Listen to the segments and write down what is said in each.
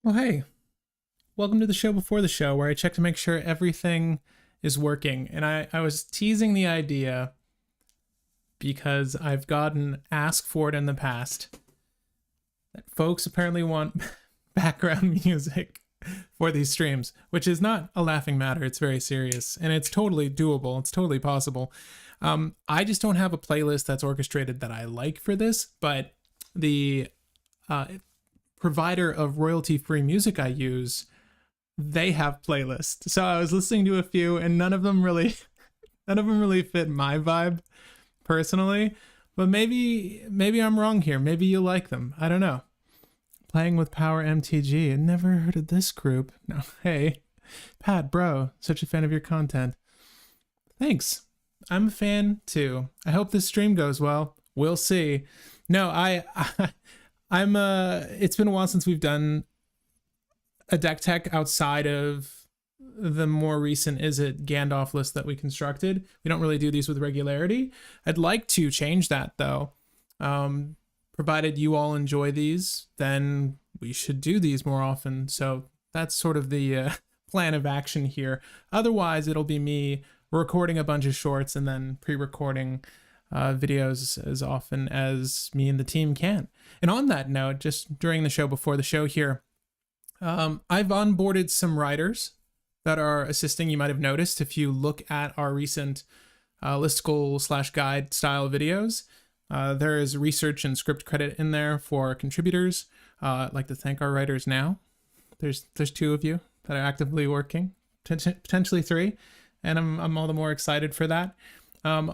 Well, hey, welcome to the show before the show, where I check to make sure everything is working. And I was teasing the idea because I've gotten asked for it in the past that folks apparently want background music for these streams, which is not a laughing matter. It's very serious, and it's totally doable. It's totally possible. I just don't have a playlist that's orchestrated that I like for this, but the provider of royalty-free music I use, they have playlists. So I was listening to a few, and none of them really fit my vibe personally. But maybe I'm wrong here. Maybe you like them. I don't know. Playing with Power MTG. I never heard of this group. No, hey, Pat, bro, such a fan of your content. Thanks. I'm a fan too. I hope this stream goes well. We'll see. No, I'm it's been a while since we've done a deck tech outside of the more recent Is It Gandalf list that we constructed. We don't really do these with regularity. I'd like to change that though. Provided you all enjoy these, then we should do these more often. So that's sort of the plan of action here. Otherwise, it'll be me recording a bunch of shorts and then pre-recording videos as often as me and the team can. And on that note, just during the show before the show here, I've onboarded some writers that are assisting. You might have noticed if you look at our recent listicle/guide style videos, there is research and script credit in there for contributors. I'd like to thank our writers now. There's two of you that are actively working, potentially three, and I'm all the more excited for that.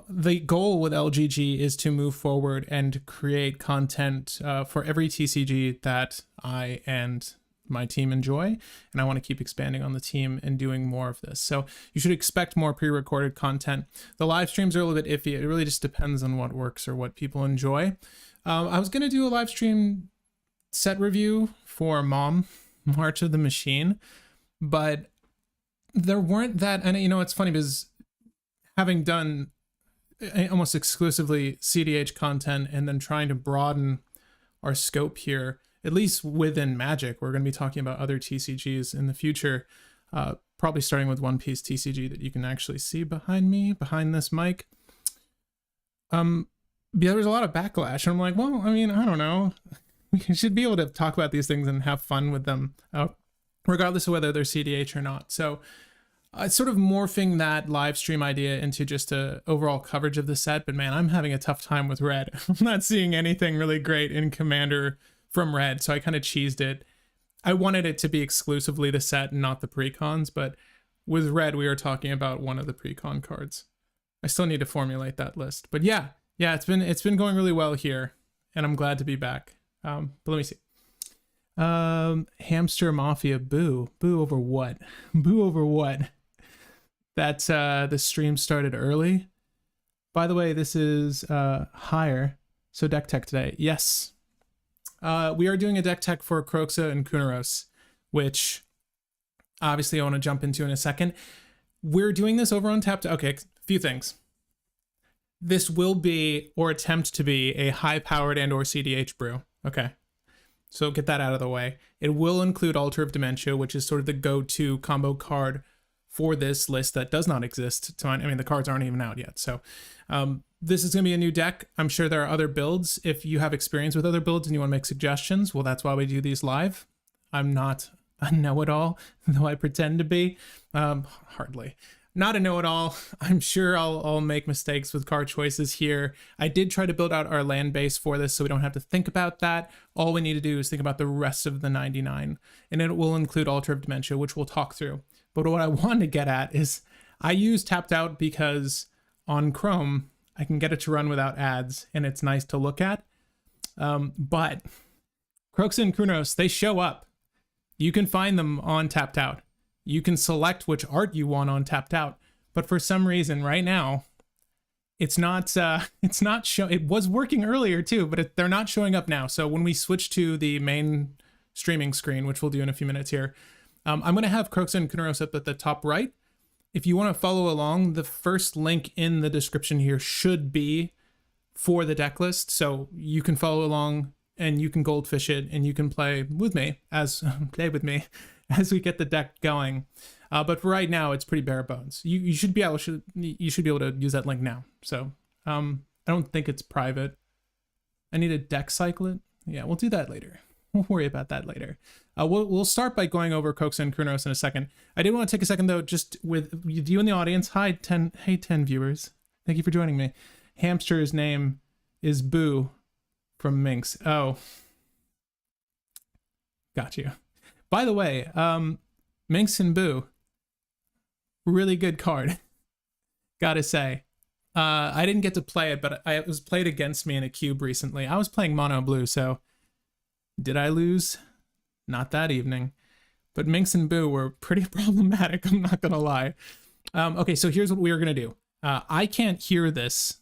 The goal with LGG is to move forward and create content for every TCG that I and my team enjoy, and I want to keep expanding on the team and doing more of this. So you should expect more pre-recorded content. The live streams are a little bit iffy. It really just depends on what works or what people enjoy. I was going to do a live stream set review for March of the Machine, but there weren't that, and you know, it's funny because having done almost exclusively cEDH content and then trying to broaden our scope here, at least within Magic, we're going to be talking about other TCGs in the future, probably starting with One Piece TCG that you can actually see behind me, behind this mic. There was a lot of backlash, and I'm like, well, I mean, I don't know. We should be able to talk about these things and have fun with them, regardless of whether they're cEDH or not. So it's sort of morphing that live stream idea into just a overall coverage of the set, but man, I'm having a tough time with Red. I'm not seeing anything really great in Commander from Red, so I kind of cheesed it. I wanted it to be exclusively the set and not the precons, but with Red, we are talking about one of the precon cards. I still need to formulate that list, but yeah, it's been going really well here, and I'm glad to be back. But let me see. Hamster Mafia, boo over what? Boo over what? That's the stream started early. By the way, this is higher. So deck tech today. Yes. We are doing a deck tech for Kroxa and Kuronos, which obviously I want to jump into in a second. We're doing this over on Tapped. Okay, a few things. This will be, or attempt to be, a high-powered and or cEDH brew. Okay. So get that out of the way. It will include Altar of Dementia, which is sort of the go-to combo card for this list that does not exist. I mean, the cards aren't even out yet. So this is going to be a new deck. I'm sure there are other builds. If you have experience with other builds and you want to make suggestions, well, that's why we do these live. I'm not a know-it-all, though I pretend to be. Hardly. Not a know-it-all. I'm sure I'll make mistakes with card choices here. I did try to build out our land base for this so we don't have to think about that. All we need to do is think about the rest of the 99. And it will include Altar of Dementia, which we'll talk through. But what I want to get at is I use Tapped Out because on Chrome, I can get it to run without ads, and it's nice to look at. But Kroxa and Kuronos, they show up. You can find them on Tapped Out. You can select which art you want on Tapped Out. But for some reason, right now, it was working earlier too, but they're not showing up now. So when we switch to the main streaming screen, which we'll do in a few minutes here, I'm going to have Kroxa and Kuronos up at the top right. If you want to follow along, the first link in the description here should be for the deck list. So you can follow along and you can goldfish it, and you can play with me as we get the deck going. But for right now, it's pretty bare bones. You should be able to use that link now. So I don't think it's private. I need a deck cycle it. Yeah, we'll do that later. We'll worry about that later. We'll start by going over Kroxa and Kuronos in a second. I did want to take a second though, just with you in the audience. Hi, 10 viewers. Thank you for joining me. Hamster's name is Boo from Minx. Oh, got you. By the way, Minx and Boo, really good card. Gotta say. I didn't get to play it, but it was played against me in a cube recently. I was playing mono blue, so did I lose? Not that evening. But Minx and Boo were pretty problematic, I'm not gonna lie. Okay, so here's what we are gonna do. I can't hear this.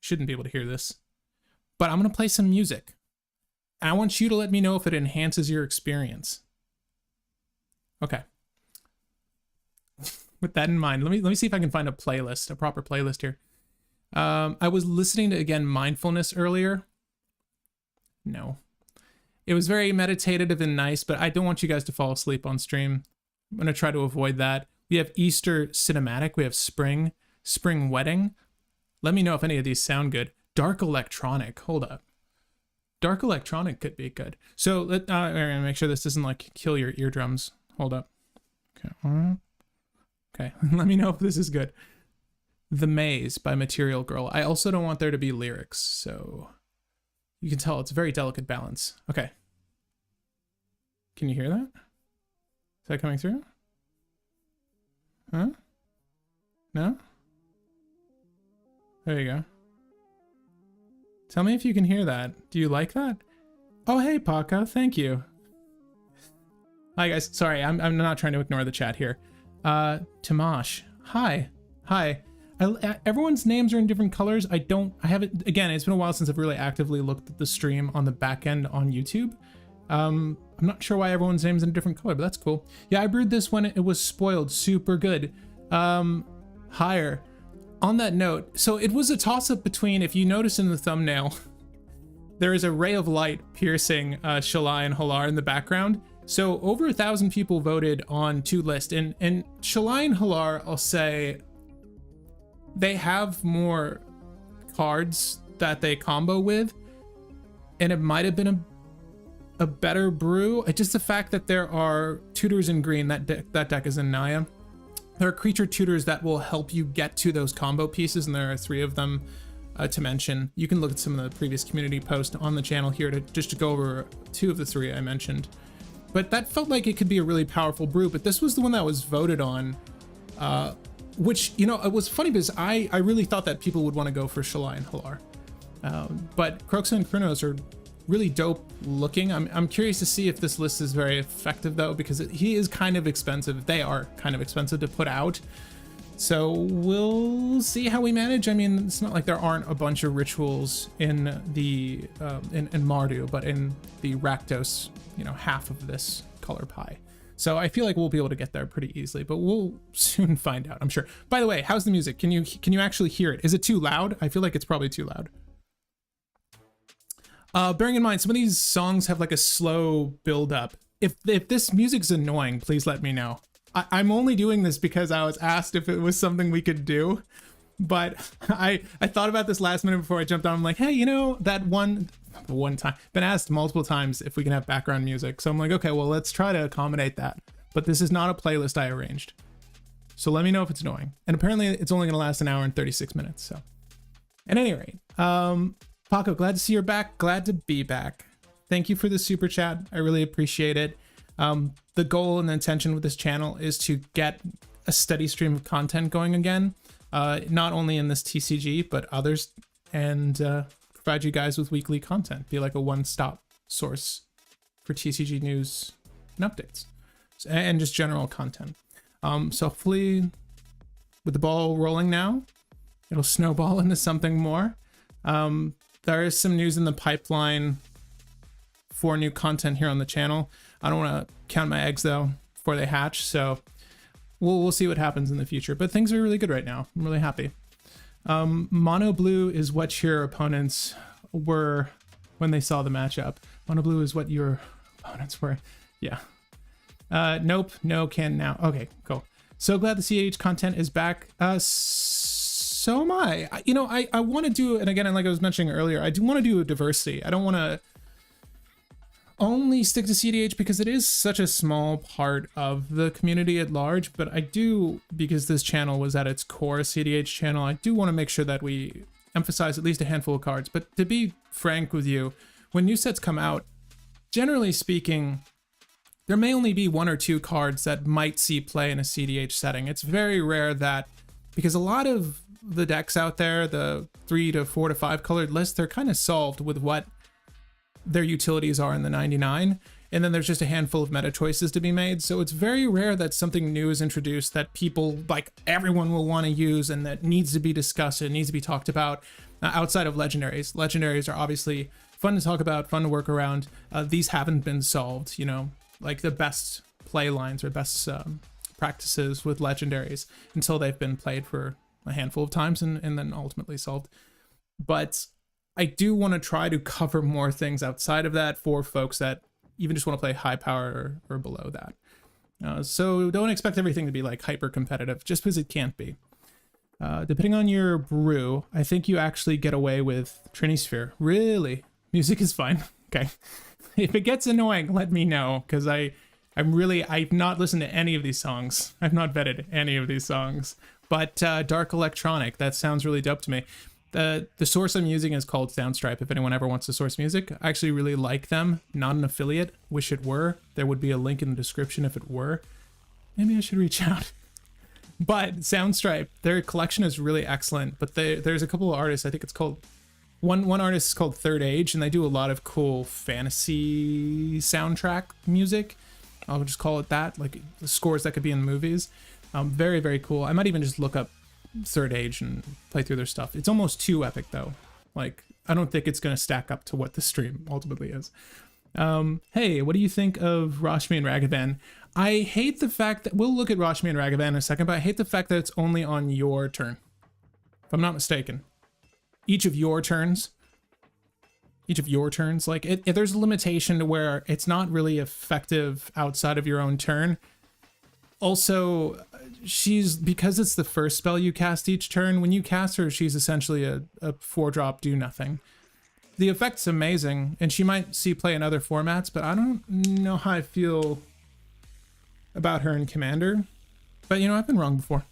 Shouldn't be able to hear this. But I'm gonna play some music. I want you to let me know if it enhances your experience. Okay. With that in mind, let me see if I can find a playlist, a proper playlist here. I was listening to, again, mindfulness earlier. No. It was very meditative and nice, but I don't want you guys to fall asleep on stream. I'm going to try to avoid that. We have Easter cinematic. We have spring wedding. Let me know if any of these sound good. Dark electronic. Hold up. Dark electronic could be good. So I'm going to make sure this doesn't like kill your eardrums. Hold up. Okay. Okay. Let me know if this is good. The Maze by Material Girl. I also don't want there to be lyrics, so you can tell it's a very delicate balance. Okay. Can you hear that? Is that coming through? Huh? No? There you go. Tell me if you can hear that. Do you like that? Oh, hey, Paco. Thank you. Hi, guys. Sorry, I'm not trying to ignore the chat here. Tamash. Hi. Hi. Everyone's names are in different colors. I haven't, again, it's been a while since I've really actively looked at the stream on the back end on YouTube. I'm not sure why everyone's name's in a different color, but that's cool. Yeah, I brewed this when it was spoiled. Super good. Higher. On that note, so it was a toss-up between, if you notice in the thumbnail, there is a ray of light piercing Shalai and Hallar in the background. So over 1,000 people voted on two lists, and Shalai and Hallar, I'll say, they have more cards that they combo with, and it might have been a better brew. Just the fact that there are tutors in green, that deck is in Naya. There are creature tutors that will help you get to those combo pieces, and there are 3 of them to mention. You can look at some of the previous community posts on the channel here to go over 2 of the 3 I mentioned. But that felt like it could be a really powerful brew, but this was the one that was voted on, which, you know, it was funny because I really thought that people would want to go for Shalai and Hallar. But Kroxa and Kuronos are really dope looking. I'm curious to see if this list is very effective though, because he is kind of expensive. They are kind of expensive to put out. So we'll see how we manage. I mean, it's not like there aren't a bunch of rituals in the in Mardu, but in the Rakdos, you know, half of this color pie. So I feel like we'll be able to get there pretty easily, but we'll soon find out, I'm sure. By the way, how's the music? Can you actually hear it? Is it too loud? I feel like it's probably too loud. Bearing in mind, some of these songs have like a slow build up. If this music's annoying, please let me know. I'm only doing this because I was asked if it was something we could do, but I thought about this last minute before I jumped on. I'm like, hey, you know, that one time, been asked multiple times if we can have background music. So I'm like, okay, well, let's try to accommodate that. But this is not a playlist I arranged. So let me know if it's annoying. And apparently it's only gonna last 1 hour and 36 minutes. So at any rate, Paco, glad to see you're back. Glad to be back. Thank you for the super chat. I really appreciate it. The goal and the intention with this channel is to get a steady stream of content going again, not only in this TCG, but others, and provide you guys with weekly content, be like a one-stop source for TCG news and updates, and just general content. So hopefully with the ball rolling now, it'll snowball into something more. There is some news in the pipeline for new content here on the channel. I don't want to count my eggs though before they hatch, so we'll see what happens in the future. But things are really good right now. I'm really happy. Mono blue is what your opponents were when they saw the matchup. Mono blue is what your opponents were. Yeah. Nope. No can now. Okay, cool. So glad the cEDH content is back. So am I. You know, I want to do, and again, like I was mentioning earlier, I do want to do a diversity. I don't want to only stick to cEDH because it is such a small part of the community at large, but I do, because this channel was at its core a cEDH channel, I do want to make sure that we emphasize at least a handful of cards. But to be frank with you, when new sets come out, generally speaking, there may only be 1 or 2 cards that might see play in a cEDH setting. It's very rare that, because a lot of the decks out there, the 3 to 4 to 5 colored list, they're kind of solved with what their utilities are in the 99, and then there's just a handful of meta choices to be made. So it's very rare that something new is introduced that people, like everyone, will want to use and that needs to be discussed and needs to be talked about outside of legendaries. Legendaries are obviously fun to talk about, fun to work around. These haven't been solved, you know, like the best play lines or best practices with legendaries until they've been played for a handful of times and then ultimately solved. But I do want to try to cover more things outside of that for folks that even just want to play high power or below that. So don't expect everything to be like hyper competitive, just because it can't be. Depending on your brew, I think you actually get away with Trinisphere. Really? Music is fine. Okay. If it gets annoying, let me know, because I've not listened to any of these songs. I've not vetted any of these songs. But dark electronic, that sounds really dope to me. The source I'm using is called Soundstripe, if anyone ever wants to source music. I actually really like them. Not an affiliate. Wish it were. There would be a link in the description if it were. Maybe I should reach out. But Soundstripe, their collection is really excellent. But there's a couple of artists. I think it's called... One artist is called Third Age, and they do a lot of cool fantasy soundtrack music. I'll just call it that. Like the scores that could be in movies. Very, very cool. I might even just look up Third Age and play through their stuff. It's almost too epic though. Like, I don't think it's going to stack up to what the stream ultimately is. Hey, what do you think of Rashmi and Ragavan? I hate the fact that, we'll look at Rashmi and Ragavan in a second, but I hate the fact that it's only on your turn. If I'm not mistaken. Each of your turns, like there's a limitation to where it's not really effective outside of your own turn. Also, because it's the first spell you cast each turn, when you cast her, she's essentially a 4-drop do nothing. The effect's amazing, and she might see play in other formats, but I don't know how I feel about her in Commander. But, you know, I've been wrong before.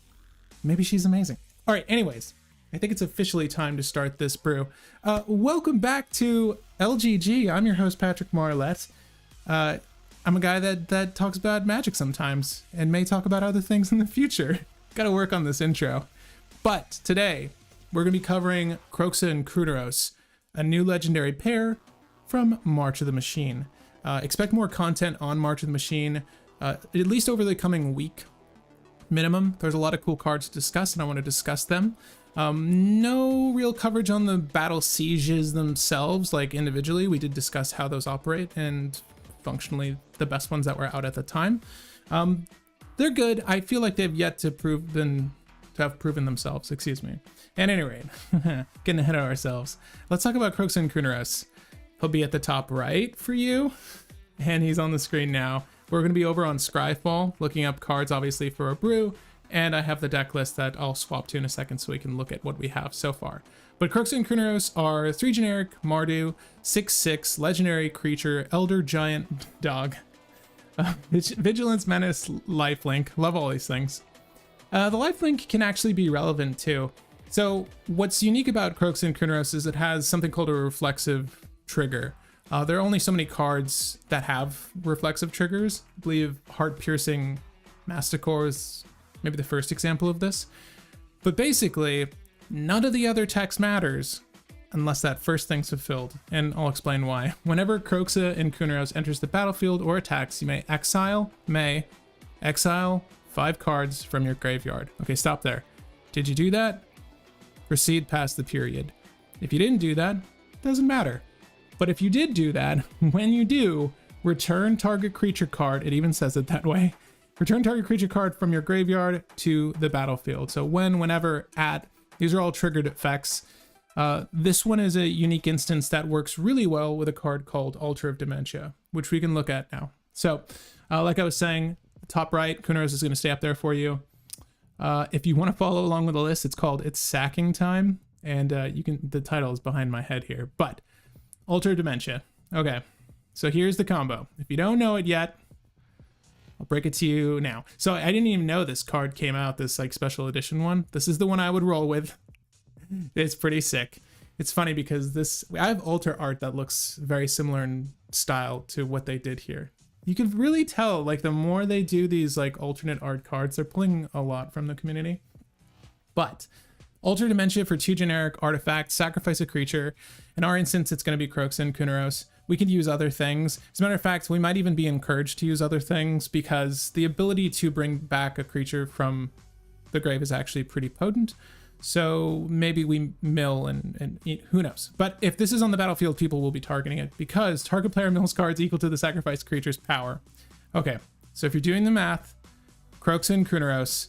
Maybe she's amazing. All right, anyways, I think it's officially time to start this brew. Welcome back to LGG. I'm your host, Patrick Marlette. I'm a guy that talks about Magic sometimes and may talk about other things in the future. Gotta work on this intro. But today, we're gonna be covering Kroxa and Kuronos, a new legendary pair from March of the Machine. Expect more content on March of the Machine, at least over the coming week minimum. There's a lot of cool cards to discuss, and I want to discuss them. No real coverage on the battle sieges themselves, like individually. We did discuss how those operate, and functionally the best ones that were out at the time. They're good. I feel like they've yet to have proven themselves, excuse me. At any rate, getting ahead of ourselves. Let's talk about Kroxa and Kuronos. He'll be at the top right for you, and he's on the screen now. We're going to be over on Scryfall, looking up cards, obviously, for a brew, and I have the deck list that I'll swap to in a second so we can look at what we have so far. But Kroxa and Kuronos are 3 generic, Mardu, 6/6, legendary creature, elder giant dog, vigilance, menace, lifelink. Love all these things. The lifelink can actually be relevant too. So what's unique about Kroxa and Kuronos is it has something called a reflexive trigger. There are only so many cards that have reflexive triggers. I believe Heart-Piercing Masticore is maybe the first example of this. But basically, none of the other text matters unless that first thing's fulfilled, and I'll explain why. Whenever Kroxa and Kuronos enters the battlefield or attacks, you may exile 5 cards from your graveyard. Okay, stop there. Did you do that? Proceed past the period. If you didn't do that, doesn't matter. But if you did do that, when you do, return target creature card, it even says it that way, return target creature card from your graveyard to the battlefield. So whenever, these are all triggered effects. This one is a unique instance that works really well with a card called Altar of Dementia, which we can look at now. So, like I was saying, top right, Kuronos is going to stay up there for you. If you want to follow along with the list, it's called It's Sacking Time, and the title is behind my head here, but Altar of Dementia. Okay, so here's the combo. If you don't know it yet, I'll break it to you now. So I didn't even know this card came out, this like special edition one. This is the one I would roll with. It's pretty sick. It's funny because I have altar art that looks very similar in style to what they did here. You can really tell, like, the more they do these like alternate art cards, they're pulling a lot from the community. But Altar of Dementia for 2 generic artifacts, sacrifice a creature. In our instance, it's going to be Kroxa and Kuronos. We could use other things. As a matter of fact, we might even be encouraged to use other things because the ability to bring back a creature from the grave is actually pretty potent. So maybe we mill and eat, who knows. But if this is on the battlefield, people will be targeting it because target player mills cards equal to the sacrificed creature's power. Okay, so if you're doing the math, Kroxa and Kuronos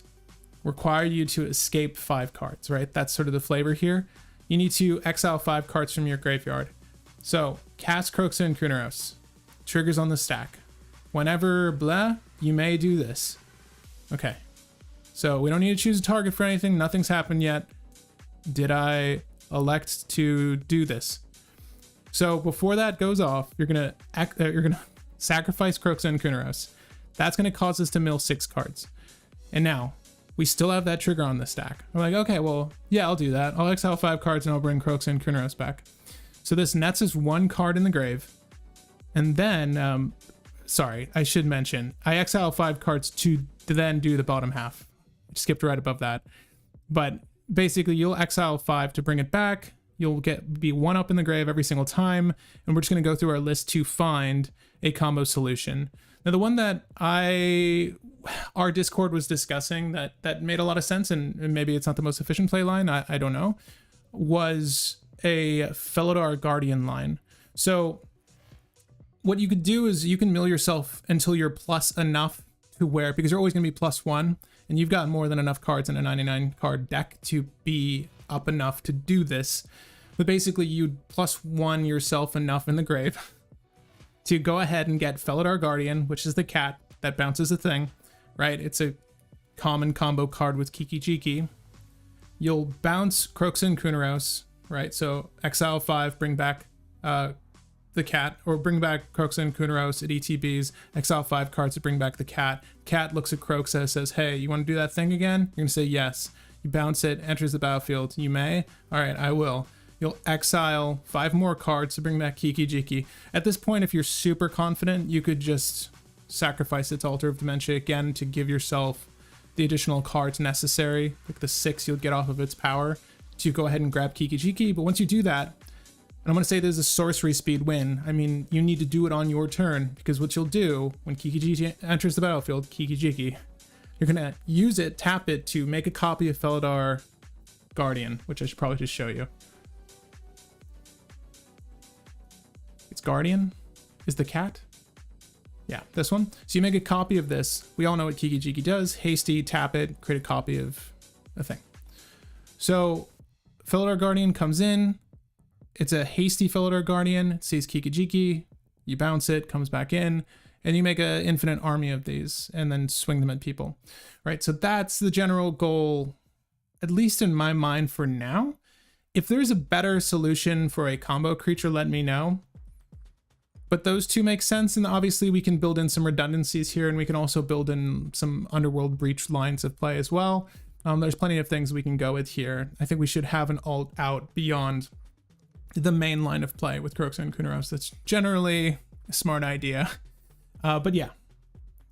require you to escape 5 cards, right? That's sort of the flavor here. You need to exile 5 cards from your graveyard. So cast Kroxa and Kuronos. Triggers on the stack. Whenever blah, you may do this. Okay. So we don't need to choose a target for anything. Nothing's happened yet. Did I elect to do this? So before that goes off, you're gonna sacrifice Kroxa and Kuronos. That's gonna cause us to mill 6 cards. And now we still have that trigger on the stack. We're like, okay, well, yeah, I'll do that. I'll exile 5 cards and I'll bring Kroxa and Kuronos back. So this nets us 1 card in the grave. And then, sorry, I should mention, I exile 5 cards to then do the bottom half. Skipped right above that. But basically you'll exile 5 to bring it back. You'll be 1 up in the grave every single time. And we're just going to go through our list to find a combo solution. Now the one that our Discord was discussing that made a lot of sense, and maybe it's not the most efficient play line, I don't know, was a Felidar Guardian line. So what you could do is you can mill yourself until you're plus enough to where, because you're always going to be +1, and you've got more than enough cards in a 99 card deck to be up enough to do this. But basically you'd +1 yourself enough in the grave to go ahead and get Felidar Guardian, which is the cat that bounces a thing, right? It's a common combo card with Kiki Jiki. You'll bounce Kroxa and Kuronos, right? So exile 5, bring back the cat, or bring back Kroxa and Kuronos at ETBs, exile 5 cards to bring back the cat. Cat looks at Kroxa, says, hey, you want to do that thing again? You're going to say yes. You bounce it, enters the battlefield. You may? All right, I will. You'll exile 5 more cards to bring back Kiki Jiki. At this point, if you're super confident, you could just sacrifice its Altar of Dementia again to give yourself the additional cards necessary, like the 6 you'll get off of its power, to go ahead and grab Kiki Jiki. But once you do that, and I'm going to say there's a sorcery speed win. I mean, you need to do it on your turn, because what you'll do when Kiki Jiki enters the battlefield, Kiki Jiki, you're going to use it, tap it to make a copy of Felidar Guardian, which I should probably just show you. It's Guardian is the cat. Yeah, this one. So you make a copy of this. We all know what Kiki Jiki does. Hasty, tap it, create a copy of a thing. So Felidar Guardian comes in. It's a hasty Felidar Guardian. It sees Kiki Jiki. You bounce it, comes back in, and you make an infinite army of these and then swing them at people, right? So that's the general goal, at least in my mind for now. If there's a better solution for a combo creature, let me know. But those two make sense, and obviously we can build in some redundancies here, and we can also build in some Underworld Breach lines of play as well. There's plenty of things we can go with here. I think we should have an alt out beyond the main line of play with Kroxa and Kuronos. That's generally a smart idea. But yeah.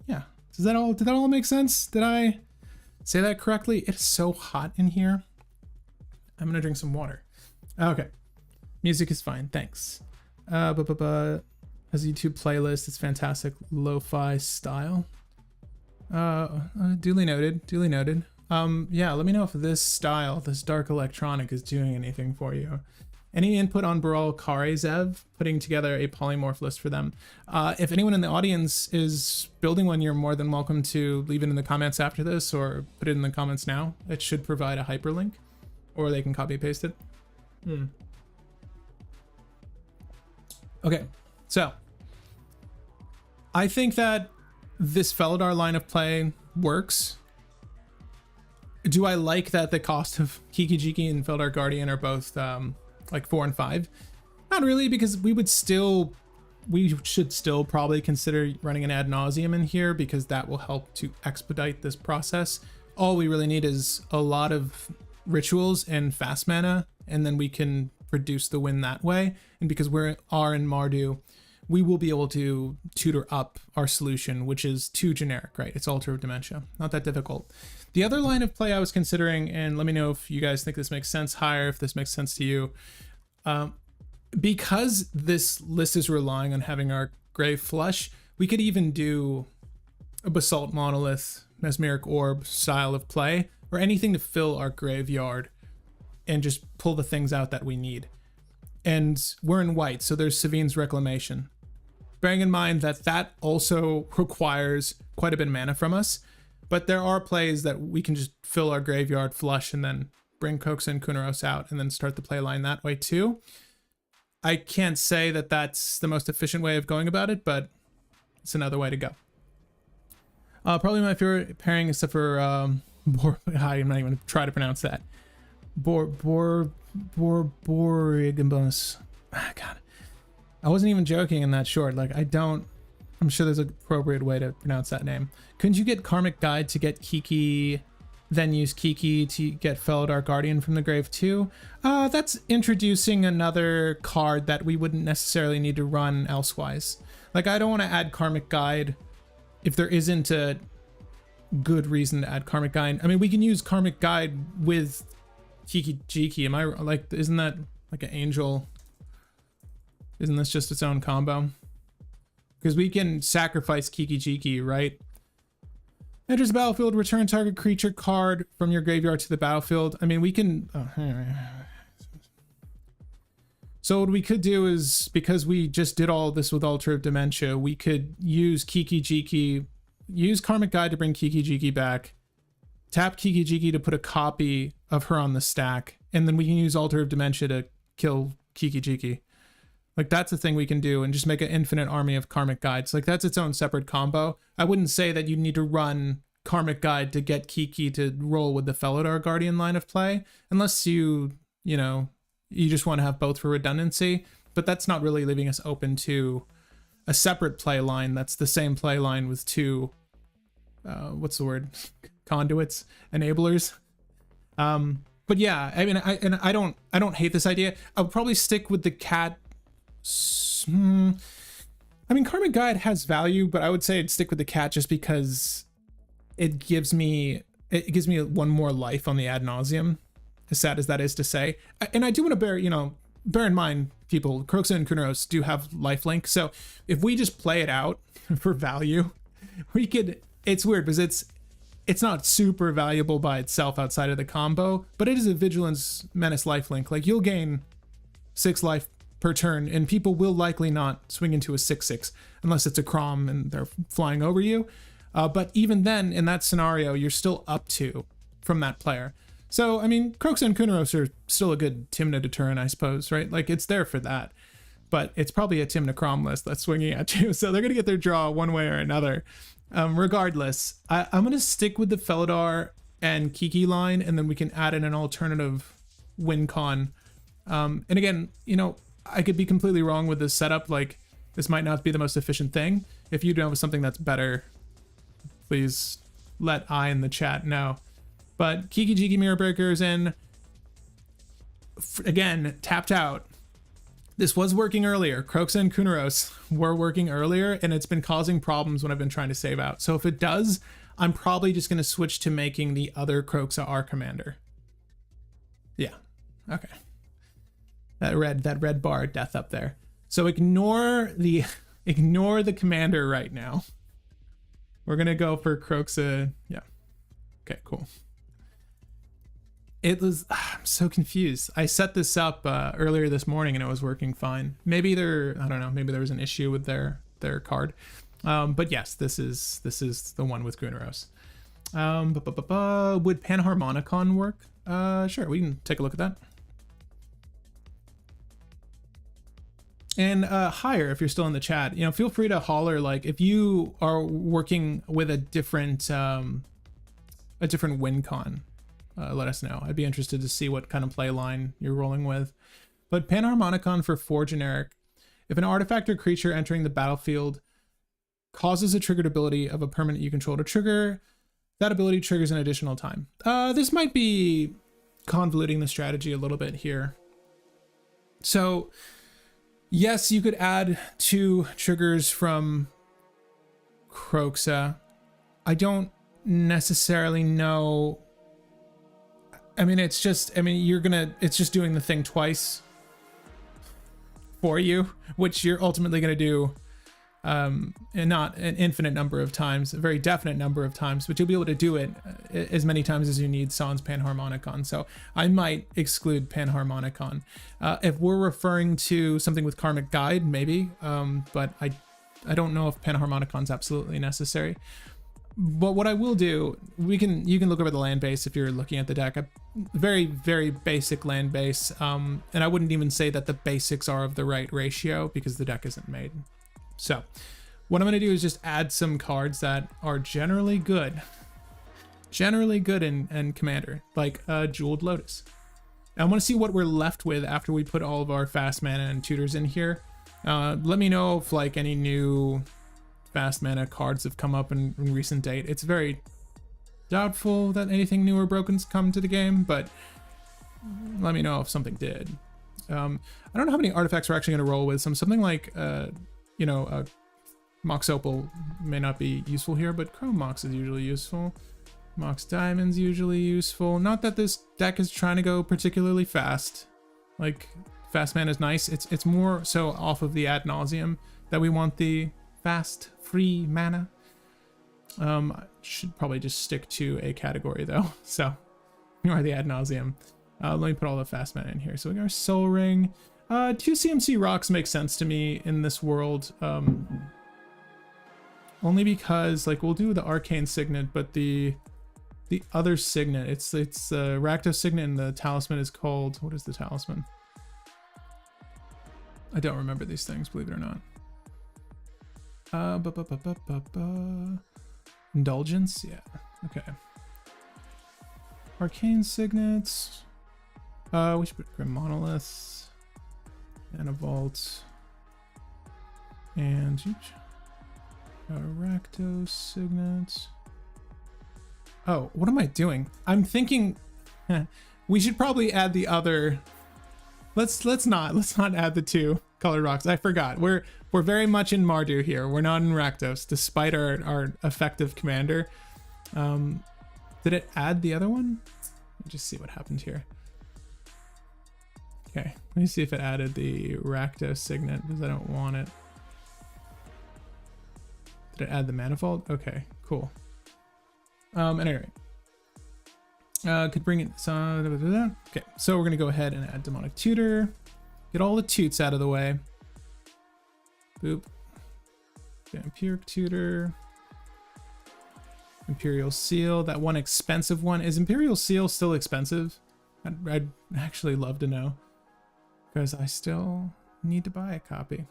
Did that all make sense? Did I say that correctly? It's so hot in here. I'm gonna drink some water. Okay. Music is fine, thanks. Has a YouTube playlist. It's fantastic lo-fi style. Duly noted. Yeah, let me know if this style, this dark electronic, is doing anything for you. Any input on Baral Karezev putting together a polymorph list for them? If anyone in the audience is building one, you're more than welcome to leave it in the comments after this, or put it in the comments now. It should provide a hyperlink, or they can copy paste it. Okay, so I think that this Felidar line of play works. Do I like that the cost of Kiki-Jiki and Felidar Guardian are both like 4 and 5? Not really, because we should still probably consider running an ad nauseum in here, because that will help to expedite this process. All we really need is a lot of rituals and fast mana, and then we can produce the win that way. And because we are in Mardu, we will be able to tutor up our solution, which is too generic, right? It's Altar of Dementia, not that difficult. The other line of play I was considering, and let me know if you guys think this makes sense, higher, if this makes sense to you. Because this list is relying on having our Grave Flush, we could even do a Basalt Monolith, Mesmeric Orb style of play, or anything to fill our graveyard and just pull the things out that we need. And we're in white, so there's Savine's Reclamation. Bearing in mind that that also requires quite a bit of mana from us, but there are plays that we can just fill our graveyard flush and then bring Kroxa and Kuronos out and then start the play line that way too. I can't say that that's the most efficient way of going about it, but it's another way to go. Probably my favorite pairing, except for I'm not even going to try to pronounce that. Borigambus. God, I wasn't even joking in that short. Like, I'm sure there's an appropriate way to pronounce that name. Couldn't you get Karmic Guide to get Kiki, then use Kiki to get Felidar Guardian from the grave too? That's introducing another card that we wouldn't necessarily need to run elsewise. Like, I don't want to add Karmic Guide if there isn't a good reason to add Karmic Guide. I mean, we can use Karmic Guide with Kiki-Jiki. Am I like, isn't that like an angel? Isn't this just its own combo? Because we can sacrifice Kiki-Jiki, right? Enters the battlefield, return target creature card from your graveyard to the battlefield. I mean, we can... So what we could do is, because we just did all this with Altar of Dementia, we could use Kiki-Jiki, use Karmic Guide to bring Kiki-Jiki back, tap Kiki-Jiki to put a copy of her on the stack, and then we can use Altar of Dementia to kill Kiki-Jiki. Like, that's a thing we can do, and just make an infinite army of Karmic Guides. Like, that's its own separate combo. I wouldn't say that you need to run Karmic Guide to get Kiki to roll with the Felidar Guardian line of play, unless you just want to have both for redundancy. But that's not really leaving us open to a separate play line that's the same play line with two, what's the word? Conduits, enablers. But yeah, I mean, I don't hate this idea. I'll probably stick with the cat. I mean, Karmic Guide has value, but I would say I'd stick with the cat just because it gives me one more life on the ad nauseum, as sad as that is to say. And I do want to bear in mind, people, Kroxa and Kuronos do have lifelink, so if we just play it out for value, we could. It's weird because it's not super valuable by itself outside of the combo, but it is a Vigilance Menace lifelink. Like, you'll gain 6 life per turn, and people will likely not swing into a 6/6 unless it's a Crom and they're flying over you. But even then, in that scenario, you're still up 2 from that player. So, I mean, Kroxa and Kuronos are still a good Tymna deterrent, I suppose, right? Like, it's there for that. But it's probably a Tymna Crom list that's swinging at you, so they're going to get their draw one way or another. Regardless, I'm going to stick with the Felidar and Kiki line, and then we can add in an alternative win con. And again, I could be completely wrong with this setup. Like, this might not be the most efficient thing. If you know something that's better, please let I in the chat know. But Kiki-Jiki Mirror Breaker is in. Again, tapped out. This was working earlier. Kroxa and Kuronos were working earlier, and it's been causing problems when I've been trying to save out. So if it does, I'm probably just going to switch to making the other Kroxa our commander. Yeah. Okay. That red bar death up there. So ignore the commander right now. We're gonna go for Kroxa. Yeah. Okay, cool. I'm so confused. I set this up earlier this morning and it was working fine. Maybe I don't know, maybe there was an issue with their card. But yes, this is the one with Kuronos. Would Panharmonicon work? Sure, we can take a look at that. And higher, if you're still in the chat, you know, feel free to holler. Like if you are working with a different win con, let us know. I'd be interested to see what kind of play line you're rolling with. But Panharmonicon for 4 generic. If an artifact or creature entering the battlefield causes a triggered ability of a permanent you control to trigger, that ability triggers an additional time. This might be convoluting the strategy a little bit here. So yes, you could add 2 triggers from Kroxa. I don't necessarily know. I mean, it's just doing the thing twice for you, which you're ultimately going to do and not an infinite number of times, a very definite number of times, but you'll be able to do it as many times as you need sans Panharmonicon. So I might exclude Panharmonicon. If we're referring to something with Karmic Guide, maybe, but I don't know if Panharmonicon's absolutely necessary. But what I will do, you can look over the land base if you're looking at the deck. A very, very basic land base, and I wouldn't even say that the basics are of the right ratio because the deck isn't made. So what I'm going to do is just add some cards that are generally good in Commander, like Jeweled Lotus. I want to see what we're left with after we put all of our fast mana and tutors in here. Let me know if like any new fast mana cards have come up in recent date. It's very doubtful that anything new or broken's come to the game, but let me know if something did. I don't know how many artifacts we're actually going to roll with. Something like Mox Opal may not be useful here, but Chrome Mox is usually useful. Mox Diamond's usually useful. Not that this deck is trying to go particularly fast. Like, fast mana is nice. It's more so off of the ad nauseum that we want the fast, free mana. I should probably just stick to a category though. So, ignore the ad nauseum. Let me put all the fast mana in here. So we got our Soul Ring. 2 CMC rocks make sense to me in this world. Only because, like, we'll do the Arcane Signet, but the other Signet, it's Rakdos Signet, and the talisman is called, what is the talisman? I don't remember these things, believe it or not. Indulgence? Yeah, okay. Arcane Signets. We should put Grim Monoliths. And a Vault. And Rakdos Signet. Oh, what am I doing? I'm thinking we should probably add the other. Let's not add the 2 colored rocks. I forgot. We're very much in Mardu here. We're not in Rakdos, despite our effective commander. Did it add the other one? Let me just see what happened here. Okay, let me see if it added the Rakdos Signet, because I don't want it. Did it add the Manifold? Okay, cool. Anyway. Could bring it. Okay, so we're gonna go ahead and add Demonic Tutor. Get all the toots out of the way. Boop. Vampiric Tutor. Imperial Seal. That one expensive one. Is Imperial Seal still expensive? I'd actually love to know, because I still need to buy a copy.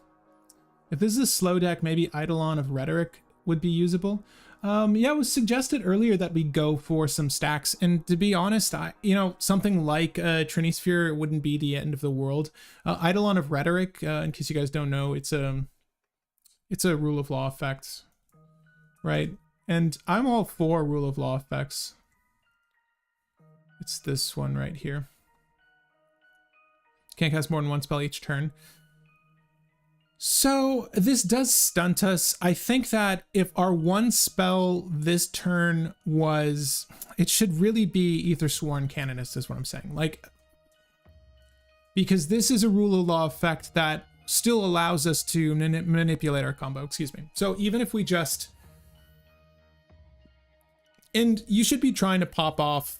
If this is a slow deck, maybe Eidolon of Rhetoric would be usable. Yeah, it was suggested earlier that we go for some stacks, and to be honest, something like Trinisphere wouldn't be the end of the world. Eidolon of Rhetoric, in case you guys don't know, it's a rule of law effect, right? And I'm all for rule of law effects. It's this one right here. Can't cast more than 1 spell each turn. So this does stunt us. I think that if our 1 spell this turn was, it should really be Aethersworn Canonist is what I'm saying. Like, because this is a rule of law effect that still allows us to manipulate our combo, excuse me. So even if we just, and you should be trying to pop off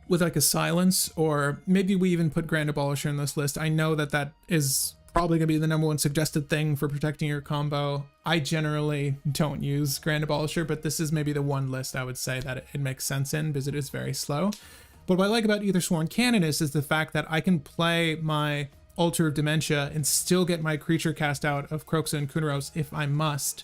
with like a Silence, or maybe we even put Grand Abolisher in this list. I know that that is probably gonna be the #1 suggested thing for protecting your combo. I generally don't use Grand Abolisher, but this is maybe the one list I would say that it makes sense in, because it is very slow. But what I like about Aethersworn Canonist is the fact that I can play my Altar of Dementia and still get my creature cast out of Kroxa and Kuronos if I must,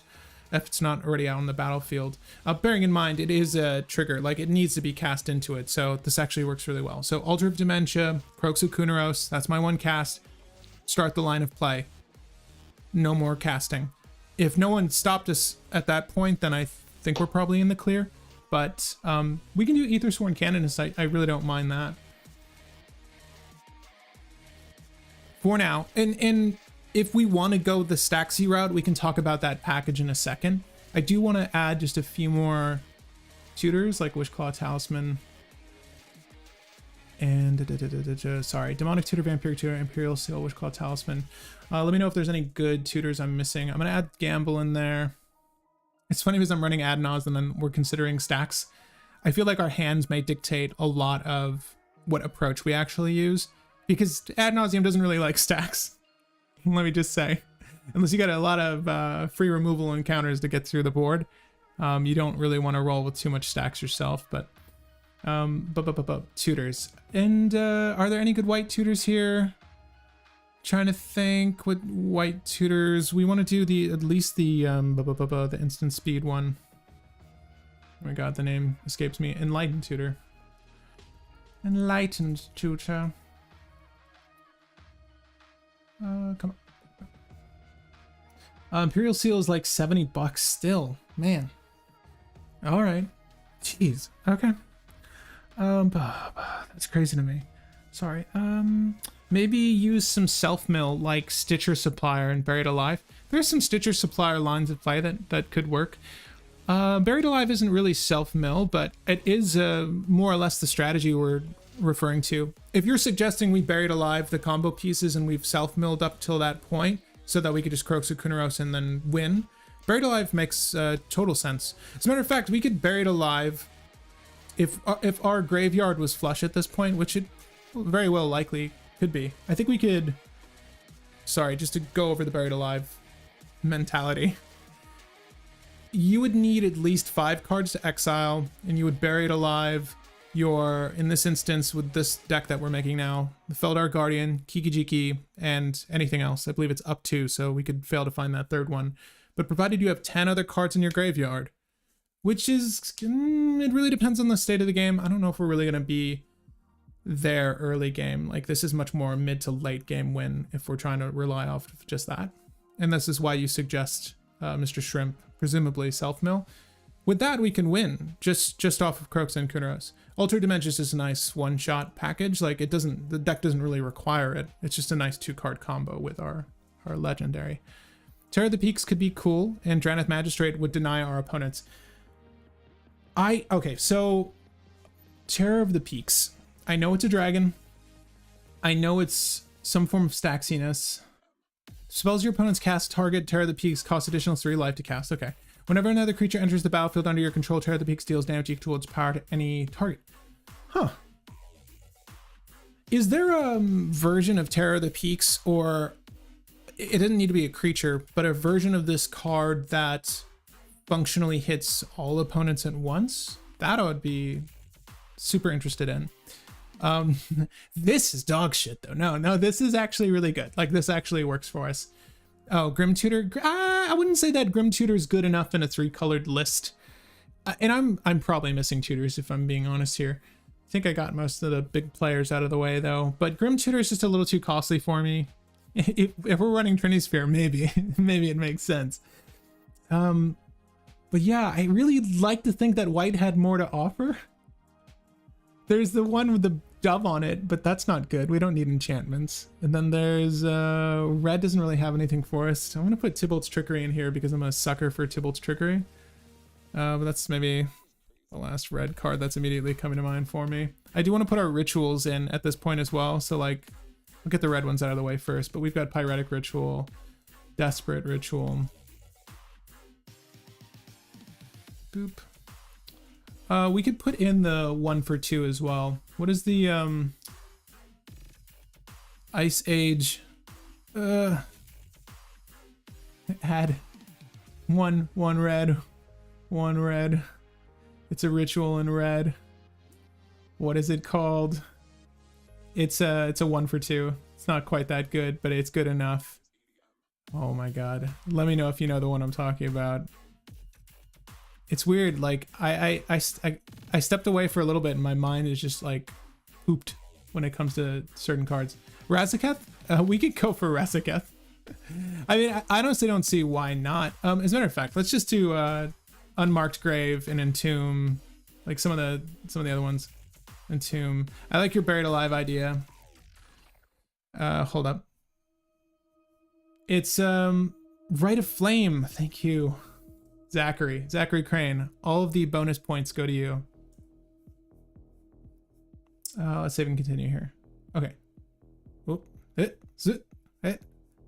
if it's not already out on the battlefield. Bearing in mind, it is a trigger, like it needs to be cast into it, so this actually works really well. So Altar of Dementia, Kroxa Kuronos, that's my one cast. Start the line of play. No more casting. If no one stopped us at that point, then I think we're probably in the clear. But we can do Aethersworn Canonist. I really don't mind that. For now. And if we want to go the Staxy route, we can talk about that package in a second. I do want to add just a few more tutors, like Wishclaw Talisman. And, sorry, Demonic Tutor, Vampiric Tutor, Imperial Seal, Wishclaw Talisman. Let me know if there's any good tutors I'm missing. I'm going to add Gamble in there. It's funny because I'm running Ad Nauseam and then we're considering stacks. I feel like our hands may dictate a lot of what approach we actually use, because Ad Nauseam doesn't really like stacks. Let me just say. Unless you got a lot of free removal encounters to get through the board, you don't really want to roll with too much stacks yourself, but tutors. And are there any good white tutors here? Trying to think what white tutors we want to do. At least the instant speed one. Oh my god, the name escapes me. Enlightened tutor. Enlightened tutor. Come on. Imperial Seal is like $70 still, man. All right, jeez. Okay. That's crazy to me. Sorry. Maybe use some self-mill like Stitcher Supplier and Buried Alive. There's some Stitcher Supplier lines of play that could work. Buried Alive isn't really self-mill, but it is more or less the strategy we're referring to. If you're suggesting we Buried Alive the combo pieces and we've self-milled up till that point so that we could just Kroxa Kuronos and then win, Buried Alive makes total sense. As a matter of fact, we could Buried Alive if our graveyard was flush at this point, which it very well likely could be. I think we could, sorry, just to go over the Buried Alive mentality. You would need at least 5 cards to exile, and you would Buried Alive your, in this instance with this deck that we're making now, the Feldar Guardian, Kiki-Jiki, and anything else. I believe it's up to, so we could fail to find that third one. But provided you have 10 other cards in your graveyard, which is, it really depends on the state of the game. I don't know if we're really going to be there early game. Like, this is much more mid to late game win if we're trying to rely off of just that. And this is why you suggest Mr. Shrimp, presumably self-mill. With that, we can win just off of Kroxa and Kuronos. Altar of Dementia is a nice one-shot package. Like, the deck doesn't really require it. It's just a nice 2-card combo with our legendary. Terror of the Peaks could be cool, and Drannith Magistrate would deny our opponents. Okay, so Terror of the Peaks. I know it's a dragon. I know it's some form of staxiness. Spells your opponents cast target Terror of the Peaks cost additional 3 life to cast. Okay. Whenever another creature enters the battlefield under your control, Terror of the Peaks deals damage equal to its power to any target. Huh. Is there a version of Terror of the Peaks, or it doesn't need to be a creature, but a version of this card that functionally hits all opponents at once? That I would be super interested in. This is dog shit though. No, this is actually really good. Like, this actually works for us. Oh, Grim Tutor. I wouldn't say that Grim Tutor is good enough in a 3-colored list. And I'm probably missing tutors if I'm being honest here. I think I got most of the big players out of the way though. But Grim Tutor is just a little too costly for me. If we're running Trinity Sphere, maybe it makes sense. But yeah, I really like to think that white had more to offer. There's the one with the dove on it, but that's not good. We don't need enchantments. And then there's red doesn't really have anything for us. I'm gonna put Tybalt's Trickery in here because I'm a sucker for Tybalt's Trickery. But that's maybe the last red card that's immediately coming to mind for me. I do want to put our rituals in at this point as well. So like, we'll get the red ones out of the way first, but we've got Pyretic Ritual, Desperate Ritual. Boop. We could put in the 1 for 2 as well. What is the Ice Age? Add one red. It's a ritual in red. What is it called? It's a 1 for 2. It's not quite that good, but it's good enough. Oh my god. Let me know if you know the one I'm talking about. It's weird, like, I stepped away for a little bit and my mind is just, like, pooped when it comes to certain cards. Razaketh? We could go for Razaketh. I mean, I honestly don't see why not. As a matter of fact, let's just do Unmarked Grave and Entomb, like some of the other ones. Entomb. I like your Buried Alive idea. Hold up. It's Rite of Flame. Thank you, Zachary Crane. All of the bonus points go to you. Let's save and continue here. Okay. Whoop. I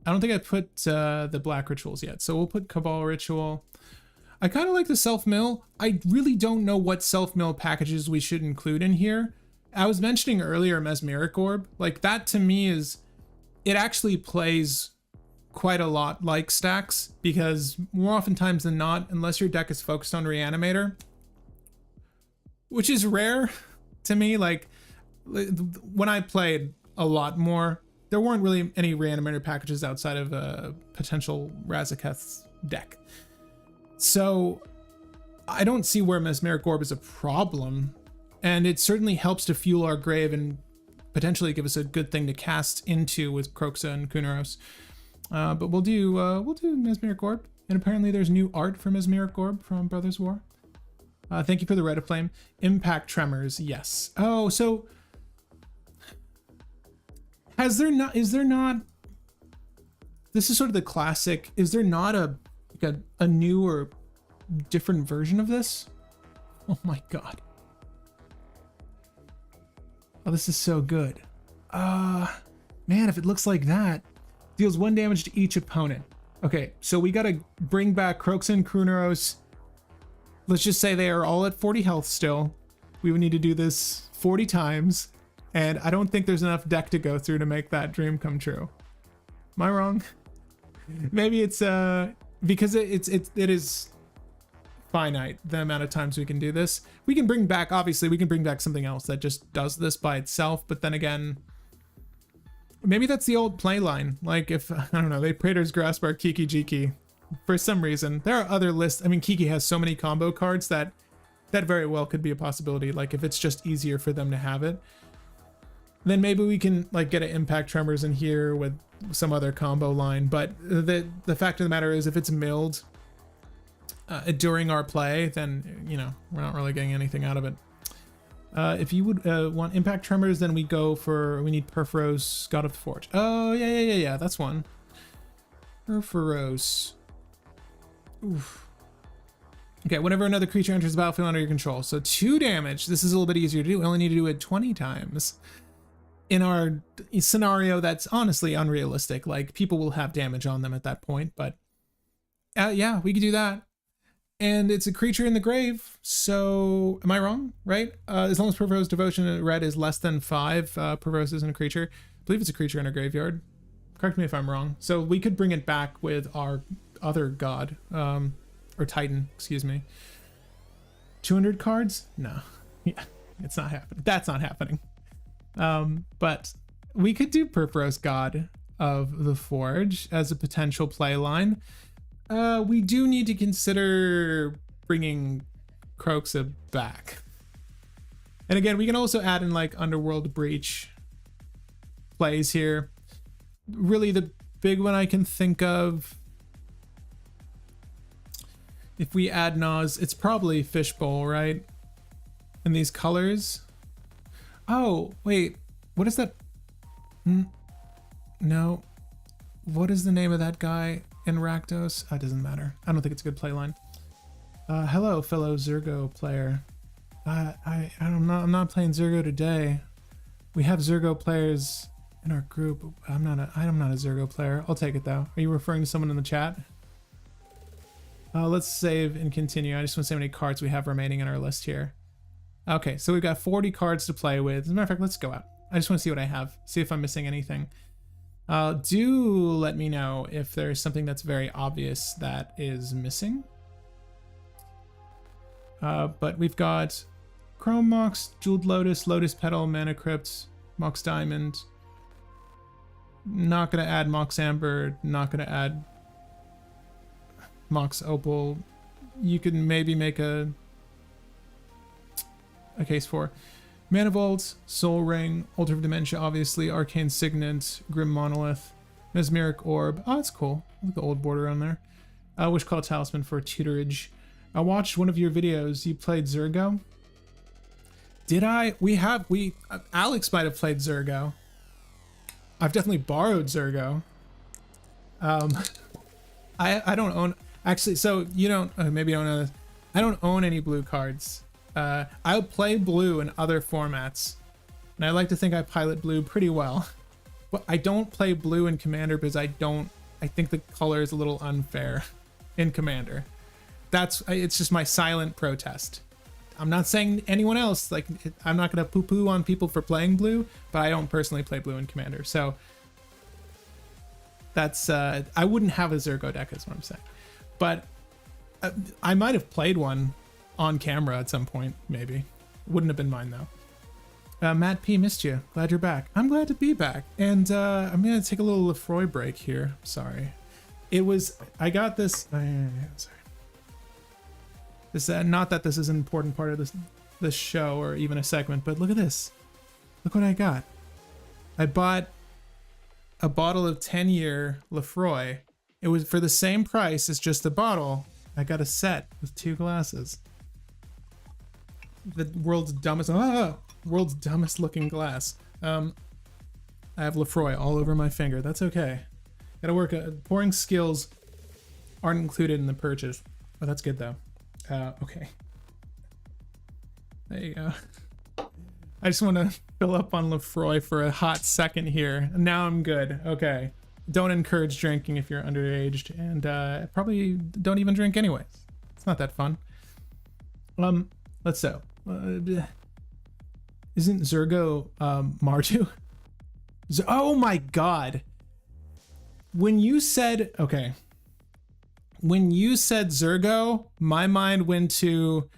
don't think I put the black rituals yet, so we'll put Cabal Ritual. I kind of like the self-mill. I really don't know what self-mill packages we should include in here. I was mentioning earlier Mesmeric Orb. Like, that to me is... It actually plays quite a lot like stacks, because more oftentimes than not, unless your deck is focused on Reanimator, which is rare to me, like, when I played a lot more, there weren't really any Reanimator packages outside of a potential Razaketh's deck. So I don't see where Mesmeric Orb is a problem, and it certainly helps to fuel our grave and potentially give us a good thing to cast into with Kroxa and Kuronos. But we'll do Mesmeric Orb, and apparently there's new art for Mesmeric Orb from Brothers War. Thank you for the Red of Flame. Impact Tremors, yes. Oh, so is there not, this is sort of the classic, is there not a new or different version of this? Oh my god. Oh, this is so good. Man, if it looks like that, deals 1 damage to each opponent. Okay, so we gotta bring back Kroxa and Kuronos. Let's just say they are all at 40 health still. We would need to do this 40 times, and I don't think there's enough deck to go through to make that dream come true. Am I wrong? Maybe it's because it is finite, the amount of times we can do this. We can bring back, obviously, we can bring back something else that just does this by itself, but then again, maybe that's the old play line. Like, if, I don't know, they Praetor's Grasp our Kiki Jiki. For some reason, there are other lists. I mean, Kiki has so many combo cards that very well could be a possibility. Like, if it's just easier for them to have it, then maybe we can, like, get an Impact Tremors in here with some other combo line. But the fact of the matter is, if it's milled during our play, then, you know, we're not really getting anything out of it. If you would want Impact Tremors, then we need Perforos, God of the Forge. Oh, yeah, that's one. Perforos. Oof. Okay, whenever another creature enters the battlefield under your control. So 2 damage. This is a little bit easier to do. We only need to do it 20 times. In our scenario, that's honestly unrealistic. Like, people will have damage on them at that point, but yeah, we could do that. And it's a creature in the grave, so am I wrong, right? As long as Perverse Devotion red is less than 5, Perverse isn't a creature. I believe it's a creature in a graveyard. Correct me if I'm wrong. So we could bring it back with our other god, or Titan, excuse me. 200 cards? No. Yeah, it's not happening. That's not happening. But we could do Perforos God of the Forge as a potential play line. We do need to consider bringing Kroxa back. And again, we can also add in, like, Underworld Breach plays here. Really, the big one I can think of, if we add Nas, it's probably Fishbowl, right? And these colors. Oh, wait, what is that? No. What is the name of that guy in Rakdos? It doesn't matter. I don't think it's a good play line. Hello, fellow Zergo player. I'm not playing Zergo today. We have Zergo players in our group. I'm not a Zergo player. I'll take it though. Are you referring to someone in the chat? Let's save and continue. I just want to see how many cards we have remaining in our list here. Okay, so we've got 40 cards to play with. As a matter of fact, let's go out. I just want to see what I have. See if I'm missing anything. Do let me know if there's something that's very obvious that is missing. But we've got Chrome Mox, Jeweled Lotus, Lotus Petal, Mana Crypt, Mox Diamond. Not gonna add Mox Amber, not gonna add Mox Opal. You can maybe make a case for Manifold, Soul Ring, Altar of Dementia, obviously, Arcane Signet, Grim Monolith, Mesmeric Orb. Oh, that's cool. Look at the old border on there. Wishclaw Talisman for tutorage. I watched one of your videos. You played Zergo. Did I? Alex might have played Zergo. I've definitely borrowed Zergo. I don't own, actually, so you don't, maybe you don't know this. I don't own any blue cards. I'll play blue in other formats, and I like to think I pilot blue pretty well. But I don't play blue in Commander because I think the color is a little unfair in Commander. It's just my silent protest. I'm not saying anyone else, like, I'm not gonna poo-poo on people for playing blue, but I don't personally play blue in Commander, so that's, I wouldn't have a Zergo deck is what I'm saying. But I might have played one on camera at some point, maybe. Wouldn't have been mine though. Matt P, missed you. Glad you're back. I'm glad to be back. And I'm gonna take a little Lefroy break here. Sorry. I got this, sorry. This, not that this is an important part of this show or even a segment, but look at this. Look what I got. I bought a bottle of 10-year Lefroy. It was for the same price as just the bottle. I got a set with 2 glasses. The world's dumbest looking glass. I have Lefroy all over my finger. That's okay. Gotta work. Pouring skills aren't included in the purchase. Oh, that's good though. Okay. There you go. I just want to fill up on Lefroy for a hot second here. Now I'm good. Okay. Don't encourage drinking if you're underage, and probably don't even drink anyways. It's not that fun. Let's so. Isn't Zergo Mardu? Oh my god. When you said Zergo, my mind went to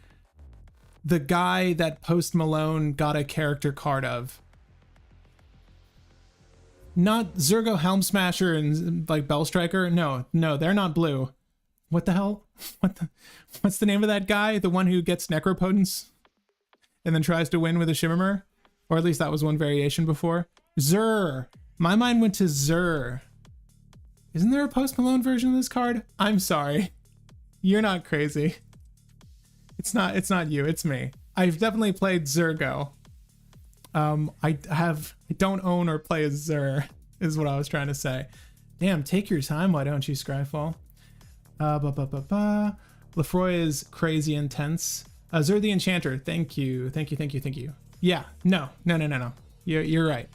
the guy that Post Malone got a character card of. Not Zergo Helm Smasher and like Bell Striker. No, they're not blue. What the hell? What's the name of that guy? The one who gets Necropotence and then tries to win with a Shimmermer? Or at least that was one variation before. Zur. My mind went to Zur. Isn't there a Post Malone version of this card? I'm sorry. You're not crazy. It's not you, it's me. I've definitely played Zergo. I don't own or play as Zur, is what I was trying to say. Damn, take your time, why don't you, Scryfall? Lefroy is crazy intense. Zur the Enchanter, thank you. Yeah, no. You're right.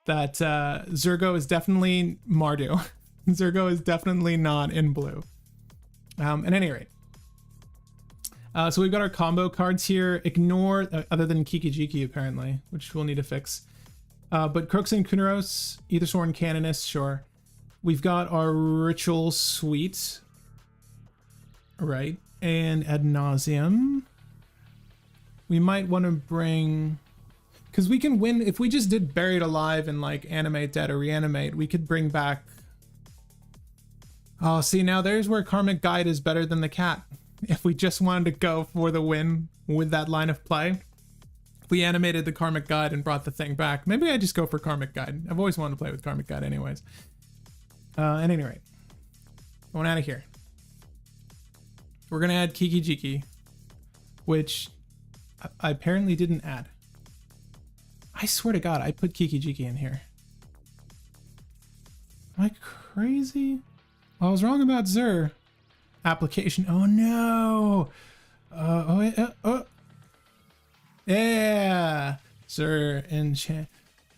That Zergo is definitely Mardu. Zergo is definitely not in blue. At any rate. So we've got our combo cards here. Ignore, other than Kiki-Jiki apparently, which we'll need to fix. But Kroxa and Kuronos, Aethersworn Canonist, sure. We've got our Ritual Suite. Right. And Ad Nauseam. We might want to bring... Because we can win, if we just did Buried Alive and like Animate Dead or Reanimate, we could bring back... Oh, see, now there's where Karmic Guide is better than the cat. If we just wanted to go for the win with that line of play. If we animated the Karmic Guide and brought the thing back, maybe I just go for Karmic Guide. I've always wanted to play with Karmic Guide anyways. At any rate, going out of here. We're going to add Kiki-Jiki, which I apparently didn't add. I swear to God, I put Kiki-Jiki in here. Am I crazy? Well, I was wrong about Zur. Application. Oh no. Yeah. Zur Enchant.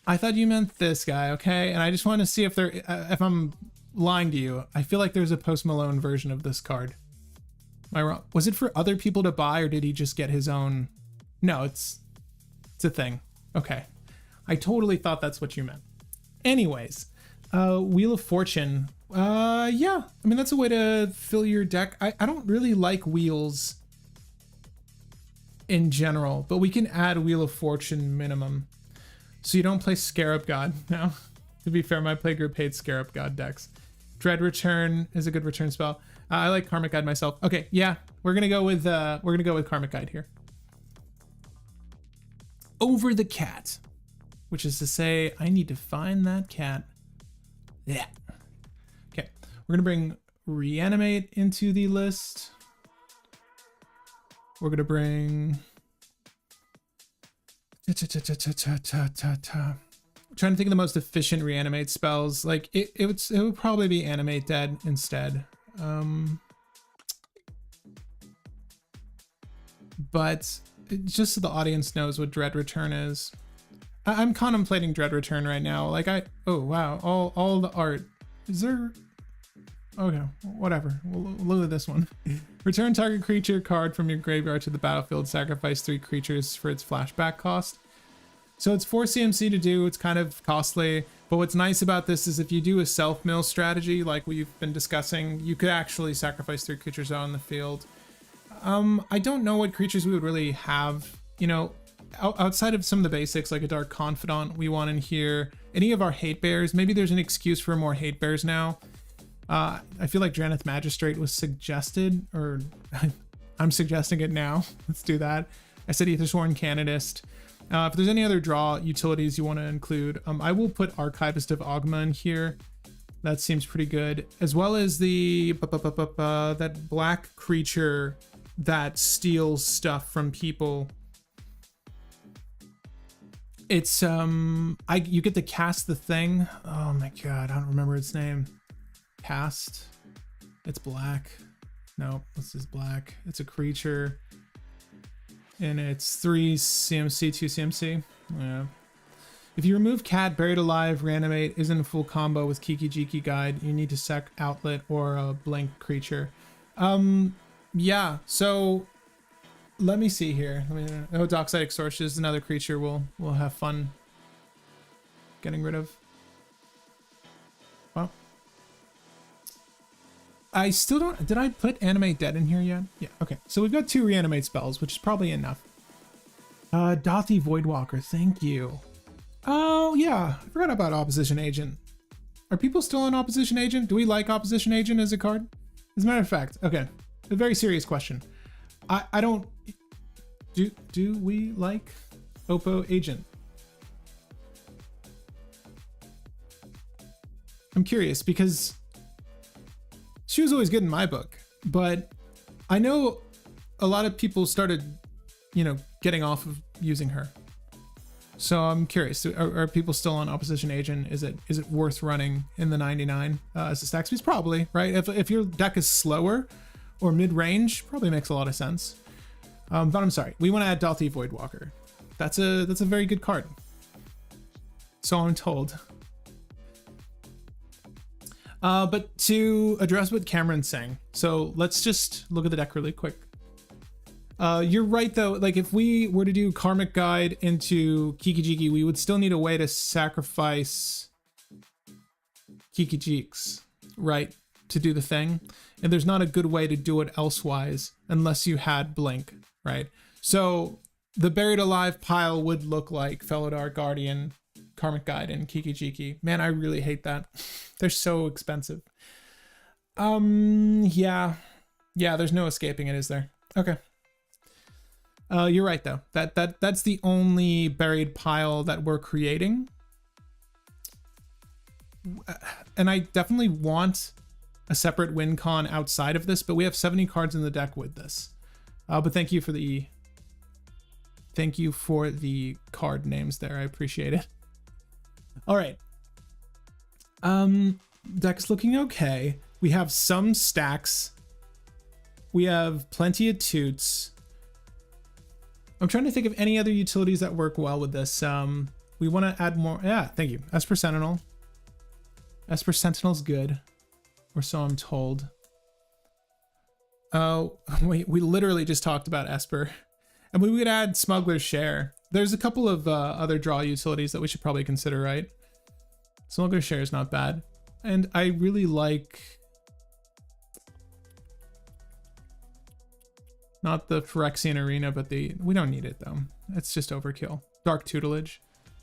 I thought you meant this guy, okay? And I just want to see if if I'm lying to you. I feel like there's a Post Malone version of this card. Am I wrong? Was it for other people to buy, or did he just get his own? No, it's a thing. Okay. I totally thought that's what you meant. Anyways, Wheel of Fortune. Yeah, I mean, that's a way to fill your deck. I don't really like wheels in general, but we can add Wheel of Fortune minimum. So you don't play Scarab God now. To be fair, my playgroup hates Scarab God decks. Dread Return is a good return spell. I like Karmic Guide myself. Okay, yeah, we're gonna go with Karmic Guide here. Over the cat, which is to say, I need to find that cat. Yeah. Okay, we're gonna bring Reanimate into the list. We're gonna bring. I'm trying to think of the most efficient reanimate spells. Like it would probably be Animate Dead instead. But just so the audience knows what Dread Return is, I'm contemplating Dread Return right now. Like oh wow, all the art. Is there? Okay, whatever. We'll look at this one. Return target creature card from your graveyard to the battlefield. Sacrifice 3 creatures for its flashback cost. So it's 4 CMC to do. It's kind of costly. But what's nice about this is if you do a self-mill strategy like we've been discussing, you could actually sacrifice 3 creatures out on the field. I don't know what creatures we would really have. You know, outside of some of the basics like a Dark Confidant we want in here. Any of our hate bears. Maybe there's an excuse for more hate bears now. I feel like Draneth Magistrate was suggested, or I'm suggesting it now. Let's do that. I said Aethersworn Canonist. If there's any other draw utilities you want to include, I will put Archivist of Ogma in here. That seems pretty good. As well as the that black creature that steals stuff from people. It's you get to cast the thing. Oh my god, I don't remember its name. Cast. It's black. No, this is black. It's a creature. And it's 3 CMC, 2 CMC. Yeah. If you remove Cat, Buried Alive, Reanimate isn't a full combo with Kiki-Jiki Guide, you need to sack Outlet or a blank creature. Yeah, so let me see here. Oh, Dockside Extortion is another creature we'll have fun getting rid of. Well, I still don't. Did I put Animate Dead in here yet? Yeah. Okay. So we've got 2 reanimate spells, which is probably enough. Dothy Voidwalker. Thank you. Oh yeah, I forgot about Opposition Agent. Are people still on Opposition Agent? Do we like Opposition Agent as a card? As a matter of fact, okay. A very serious question. I don't. Do we like Oppo Agent? I'm curious because she was always good in my book, but I know a lot of people started, you know, getting off of using her. So I'm curious, are people still on Opposition Agent? Is it worth running in the 99 as a stack speed? Probably, right? If your deck is slower or mid-range, probably makes a lot of sense. But I'm sorry, we want to add Dothy Voidwalker. That's a very good card. So I'm told. But to address what Cameron's saying, so let's just look at the deck really quick. You're right though, like if we were to do Karmic Guide into Kiki-Jiki, we would still need a way to sacrifice Kiki-Jiks, right, to do the thing. And there's not a good way to do it elsewise unless you had Blink, right? So the Buried Alive pile would look like Felidar, Guardian, Karmic Guide, and Kiki-Jiki. Man, I really hate that. They're so expensive. Yeah, there's no escaping it, is there? Okay. You're right though. That's the only buried pile that we're creating. And I definitely want a separate win con outside of this, but we have 70 cards in the deck with this. But thank you for the card names there. I appreciate it. All right. Deck's looking okay. We have some stacks. We have plenty of toots. I'm trying to think of any other utilities that work well with this. We want to add more. Yeah, thank you. Esper Sentinel. Esper Sentinel's good, or so I'm told. Oh, we literally just talked about Esper. And we would add Smuggler's Share. There's a couple of other draw utilities that we should probably consider, right? Smuggler's Share is not bad. And I really like... Not the Phyrexian Arena, but we don't need it though. It's just overkill. Dark Tutelage.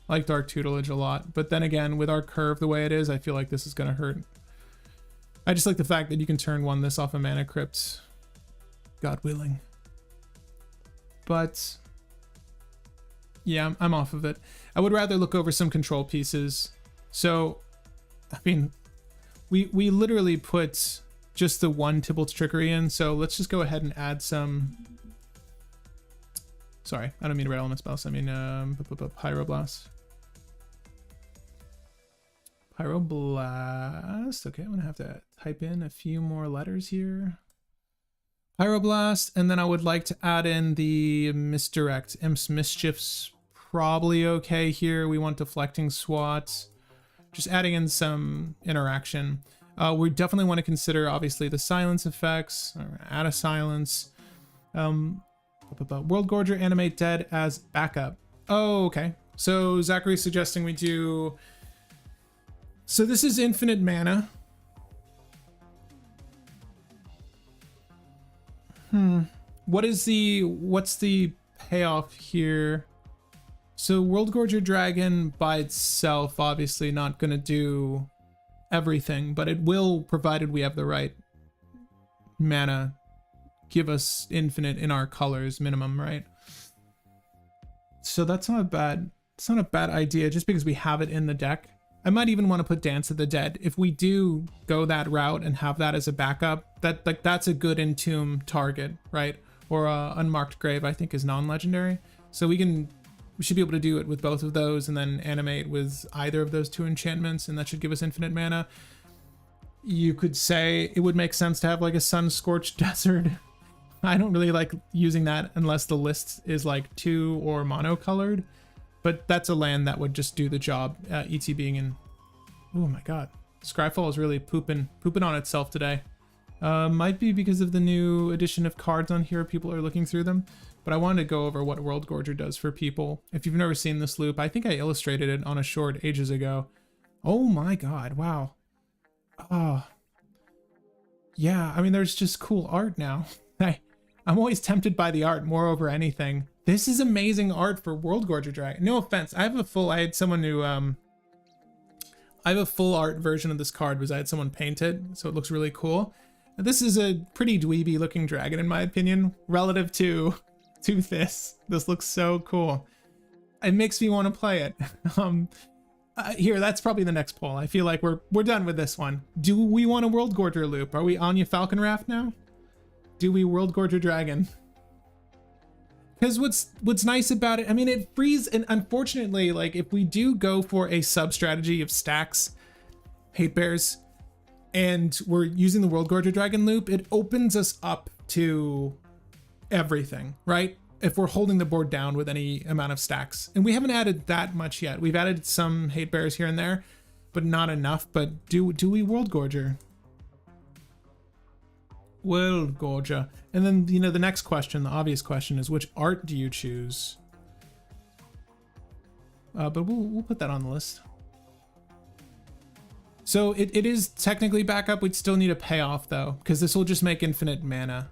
I like Dark Tutelage a lot. But then again, with our curve the way it is, I feel like this is going to hurt. I just like the fact that you can turn one this off a Mana Crypt. God willing. But yeah, I'm off of it. I would rather look over some control pieces. So, I mean, we literally put just the one Tybalt's Trickery in. So let's just go ahead and add some. Sorry, I don't mean Red Element spells. I mean Pyroblast. Pyroblast. Okay, I'm gonna have to type in a few more letters here. Pyroblast, and then I would like to add in the Misdirect. Imp's Mischief's probably okay here. We want Deflecting Swat. Just adding in some interaction. We definitely want to consider, obviously, the silence effects. Add a silence. World Gorger, Animate Dead as backup. Oh, okay. So Zachary's suggesting we do... So this is infinite mana. What's the payoff here? So World Gorger Dragon by itself, obviously not going to do everything, but it will, provided we have the right mana, give us infinite in our colors minimum, right? So that's not a bad, it's not a bad idea just because we have it in the deck. I might even want to put Dance of the Dead. If we do go that route and have that as a backup, that's a good Entomb target, right? Or Unmarked Grave, I think, is non-legendary. So we should be able to do it with both of those and then animate with either of those two enchantments, and that should give us infinite mana. You could say it would make sense to have like a Sun-Scorched Desert. I don't really like using that unless the list is like 2 or mono-colored. But that's a land that would just do the job, ET being in... Oh my god. Scryfall is really pooping on itself today. Might be because of the new edition of cards on here. People are looking through them. But I wanted to go over what World Gorger does for people. If you've never seen this loop, I think I illustrated it on a short ages ago. Oh my god, wow. Oh. Yeah, I mean, there's just cool art now. I'm always tempted by the art more over anything. This is amazing art for World Gorger Dragon. No offense, I had someone who, I have a full art version of this card because I had someone paint it, so it looks really cool. This is a pretty dweeby looking dragon in my opinion, relative to this. This looks so cool. It makes me want to play it. Here, that's probably the next poll. I feel like we're done with this one. Do we want a World Gorger loop? Are we Anya Falcon Raft now? Do we World Gorger Dragon? Because what's nice about it, I mean, it frees, and unfortunately, like, if we do go for a sub-strategy of stacks, hate bears, and we're using the World Gorger Dragon loop, it opens us up to everything, right? If we're holding the board down with any amount of stacks. And we haven't added that much yet. We've added some hate bears here and there, but not enough. But do we World Gorger? World Gorger. And then, you know, the next question, the obvious question is, which art do you choose? But we'll put that on the list. So it is technically backup. We'd still need a payoff though, because this will just make infinite mana.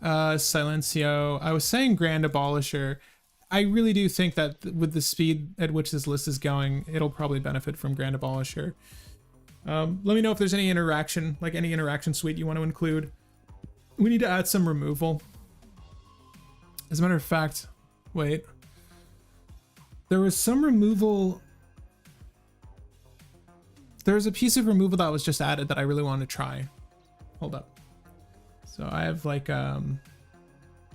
Silencio. I was saying Grand Abolisher. I really do think that with the speed at which this list is going, it'll probably benefit from Grand Abolisher. Let me know if there's any interaction, like any interaction suite you want to include. We need to add some removal. As a matter of fact, wait. There was some removal. There's a piece of removal that was just added that I really want to try. Hold up. So I have like, I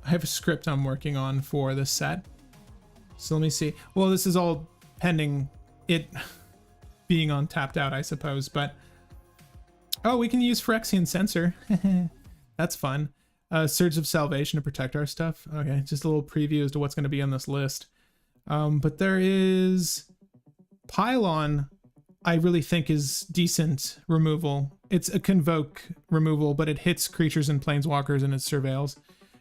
have a script I'm working on for this set. So let me see. Well, this is all pending it being on tapped out, I suppose, but oh, we can use Phyrexian Censor. That's fun. Surge of Salvation to protect our stuff. Okay, just a little preview as to what's going to be on this list. But there is Pylon. I really think is decent removal. It's a Convoke removal, but it hits creatures and planeswalkers and it surveils.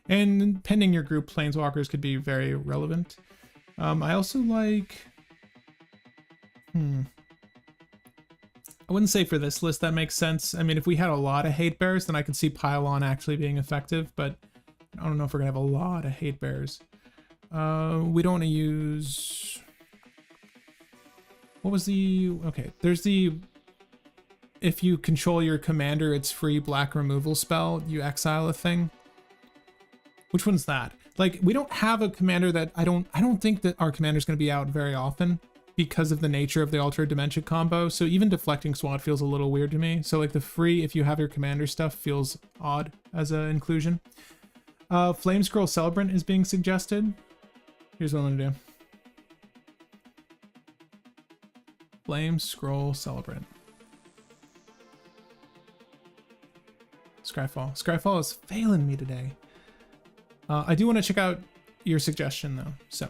And pending your group, planeswalkers could be very relevant. I also like... I wouldn't say for this list that makes sense. I mean, if we had a lot of hate bears, then I could see Pylon actually being effective, but I don't know if we're gonna have a lot of hate bears. We don't want to use... What was the... Okay, there's the... If you control your commander, it's free black removal spell. You exile a thing. Which one's that? Like, we don't have a commander that... I don't think that our commander's going to be out very often because of the nature of the Altar of Dementia combo. So even deflecting SWAT feels a little weird to me. So like the free, if you have your commander stuff, feels odd as an inclusion. Flame Scroll Celebrant is being suggested. Here's what I'm going to do. Flame Scroll Celebrant. Skyfall. Skyfall is failing me today. I do want to check out your suggestion though. So,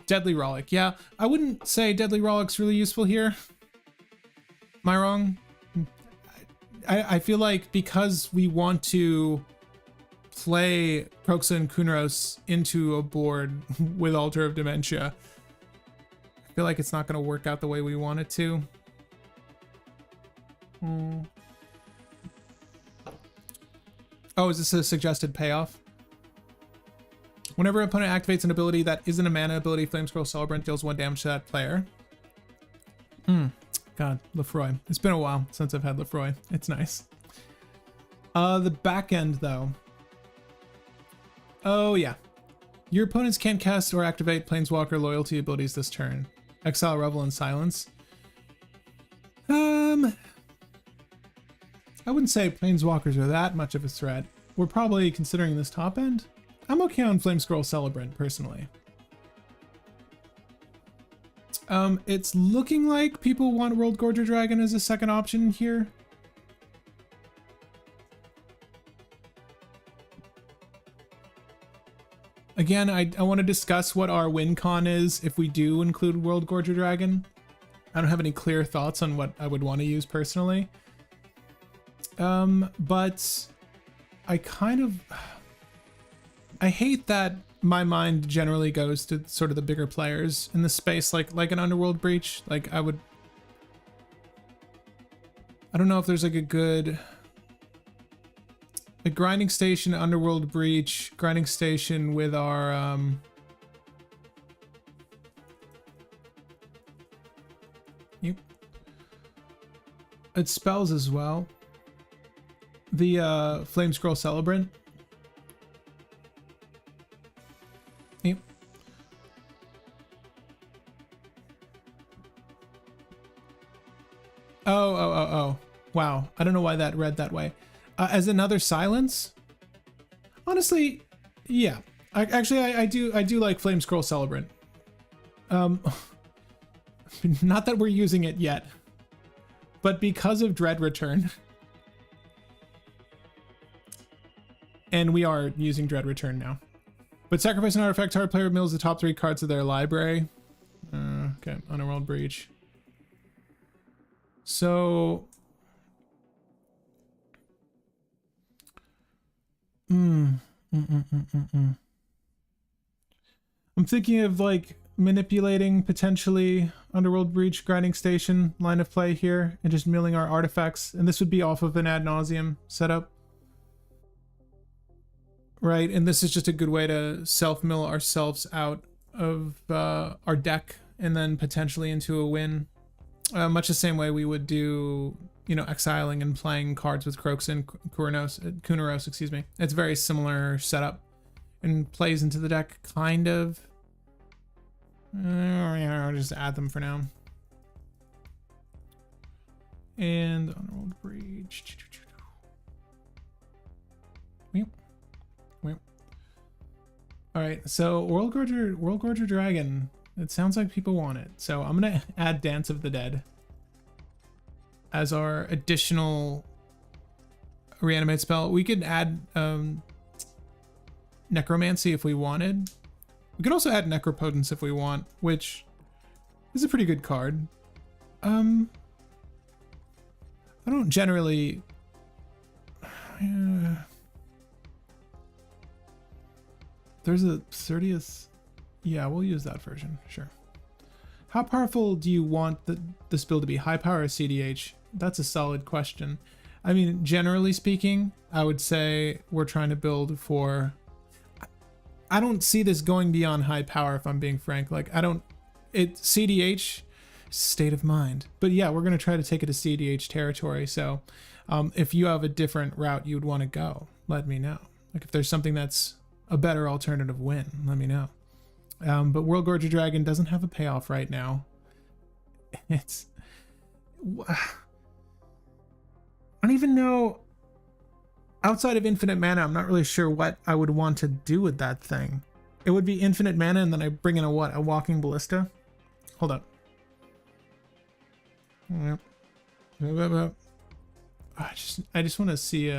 Deadly Rollick. Yeah, I wouldn't say Deadly Rollick's really useful here. Am I wrong? I feel like because we want to play Kroxa and Kuronos into a board with Altar of Dementia, I feel like it's not going to work out the way we want it to. Oh, is this a suggested payoff? Whenever an opponent activates an ability that isn't a mana ability, Flame Scroll Celebrant deals 1 damage to that player. God, Lefroy. It's been a while since I've had Lefroy. It's nice. The back end, though. Oh, yeah. Your opponents can't cast or activate Planeswalker loyalty abilities this turn. Exile, Revel, and Silence. I wouldn't say Planeswalkers are that much of a threat. We're probably considering this top end. I'm okay on Flame Scroll Celebrant, personally. It's looking like people want World Gorger Dragon as a second option here. Again, I want to discuss what our win con is if we do include World Gorger Dragon. I don't have any clear thoughts on what I would want to use personally. But I kind of... I hate that my mind generally goes to sort of the bigger players in the space, like an Underworld Breach. Like I don't know if there's like a good... A Grinding Station, Underworld Breach, Grinding Station with our... Yep. It spells as well. The Flame Scroll Celebrant. Yep. Oh. Wow. I don't know why that read that way. As another Silence? Honestly, yeah. I do like Flame Scroll Celebrant. Not that we're using it yet, but because of Dread Return. And we are using Dread Return now. But sacrifice an artifact, target player mills the top 3 cards of their library. Okay, Underworld Breach. So... I'm thinking of like manipulating potentially Underworld Breach, Grinding Station line of play here and just milling our artifacts. And this would be off of an ad nauseum setup. Right, and this is just a good way to self-mill ourselves out of our deck and then potentially into a win. Much the same way we would do, you know, exiling and playing cards with Kroxa and Kuronos, excuse me. It's a very similar setup and plays into the deck, kind of. I'll just add them for now. And Underworld Breach. All right, so World Gorger Dragon. It sounds like people want it. So I'm gonna add Dance of the Dead as our additional reanimate spell. We could add Necromancy if we wanted. We could also add Necropotence if we want, which is a pretty good card. I don't generally... There's a 30th... Yeah, we'll use that version, sure. How powerful do you want this build to be? High power or cEDH? That's a solid question. I mean, generally speaking, I would say we're trying to build for... I don't see this going beyond high power, if I'm being frank. Like, cEDH, state of mind. But yeah, we're going to try to take it to cEDH territory. So if you have a different route you would want to go, let me know. Like, if there's something that's a better alternative win, let me know. But World Gorger Dragon doesn't have a payoff right now. It's... I don't even know... Outside of infinite mana, I'm not really sure what I would want to do with that thing. It would be infinite mana, and then I bring in a what? A walking ballista? Hold up. Yep. I just want to see...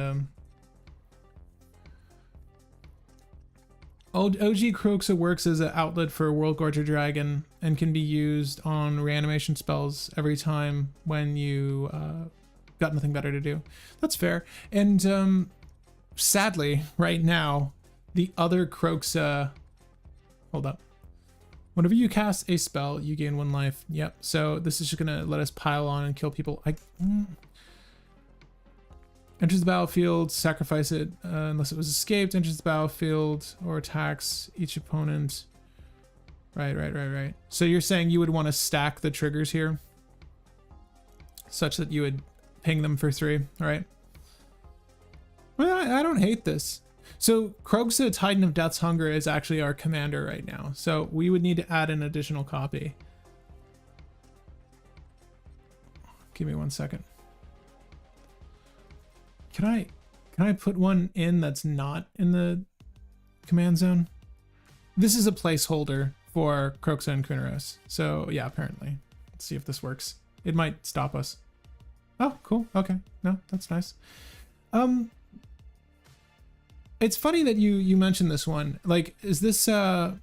OG Kroxa works as an outlet for World Gorger Dragon and can be used on reanimation spells every time when you got nothing better to do. That's fair. And sadly, right now, the other Kroxa... Hold up. Whenever you cast a spell, you gain 1 life. Yep. So this is just going to let us pile on and kill people. Enters the battlefield, sacrifice it unless it was escaped. Enters the battlefield or attacks each opponent. Right. So you're saying you would want to stack the triggers here, such that you would ping them for 3. All right. Well, I don't hate this. So Kroxa, Titan of Death's Hunger, is actually our commander right now. So we would need to add an additional copy. Give me 1 second. Can I put one in that's not in the command zone? This is a placeholder for Kroxa and Kuronos. So yeah, apparently. Let's see if this works. It might stop us. Oh, cool. Okay. No, that's nice. It's funny that you mentioned this one. Like, is this it's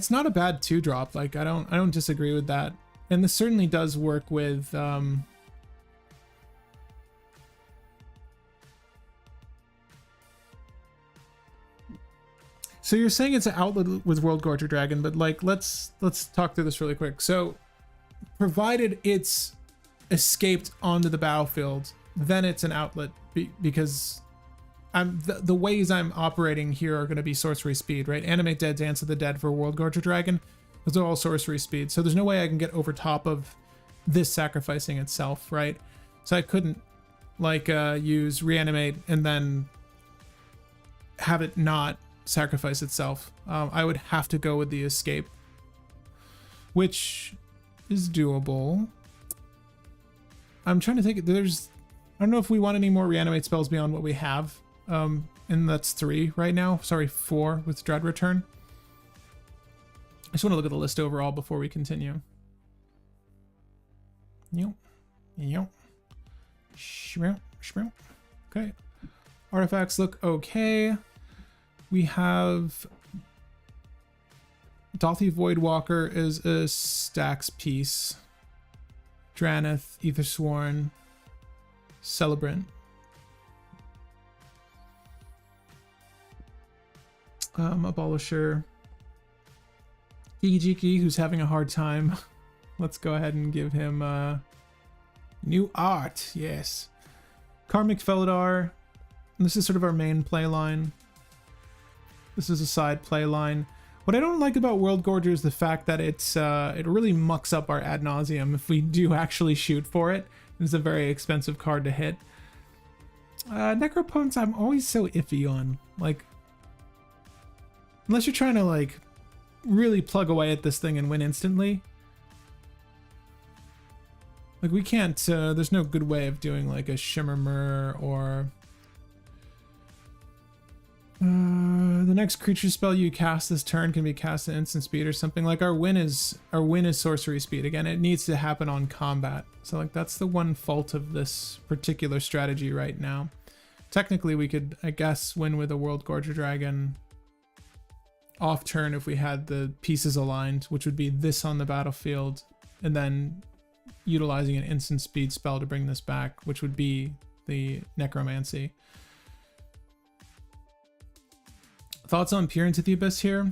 not a bad 2-drop. Like, I don't disagree with that. And this certainly does work with So you're saying it's an outlet with World Gorger Dragon, but like let's talk through this really quick. So provided it's escaped onto the battlefield, then it's an outlet because the ways I'm operating here are going to be sorcery speed, right? Animate Dead, Dance of the Dead for World Gorger Dragon. Those are all sorcery speed. So there's no way I can get over top of this sacrificing itself, right? So I couldn't like use reanimate and then have it not sacrifice itself. I would have to go with the escape, which is doable. I'm trying to think. I don't know if we want any more reanimate spells beyond what we have. And that's 3 right now. Sorry, 4 with Dread Return. I just want to look at the list overall before we continue. Yep. Okay. Artifacts look okay. We have Dothy Voidwalker is a stacks piece. Draneth, Aethersworn, Celebrant. Abolisher. Jiki, who's having a hard time. Let's go ahead and give him new art. Yes. Karmic Felidar. This is sort of our main play line. This is a side play line. What I don't like about World Gorger is the fact that it really mucks up our ad nauseum if we do actually shoot for it. It's a very expensive card to hit. Necropotence I'm always so iffy on. Like, unless you're trying to like really plug away at this thing and win instantly. Like we can't, there's no good way of doing like a Shimmermer or... the next creature spell you cast this turn can be cast at instant speed or something. Like our win is sorcery speed. Again, it needs to happen on combat. So like that's the one fault of this particular strategy right now. Technically we could, I guess, win with a World Gorger Dragon off turn if we had the pieces aligned, which would be this on the battlefield, and then utilizing an instant speed spell to bring this back, which would be the Necromancy. Thoughts on Peer into the Abyss here?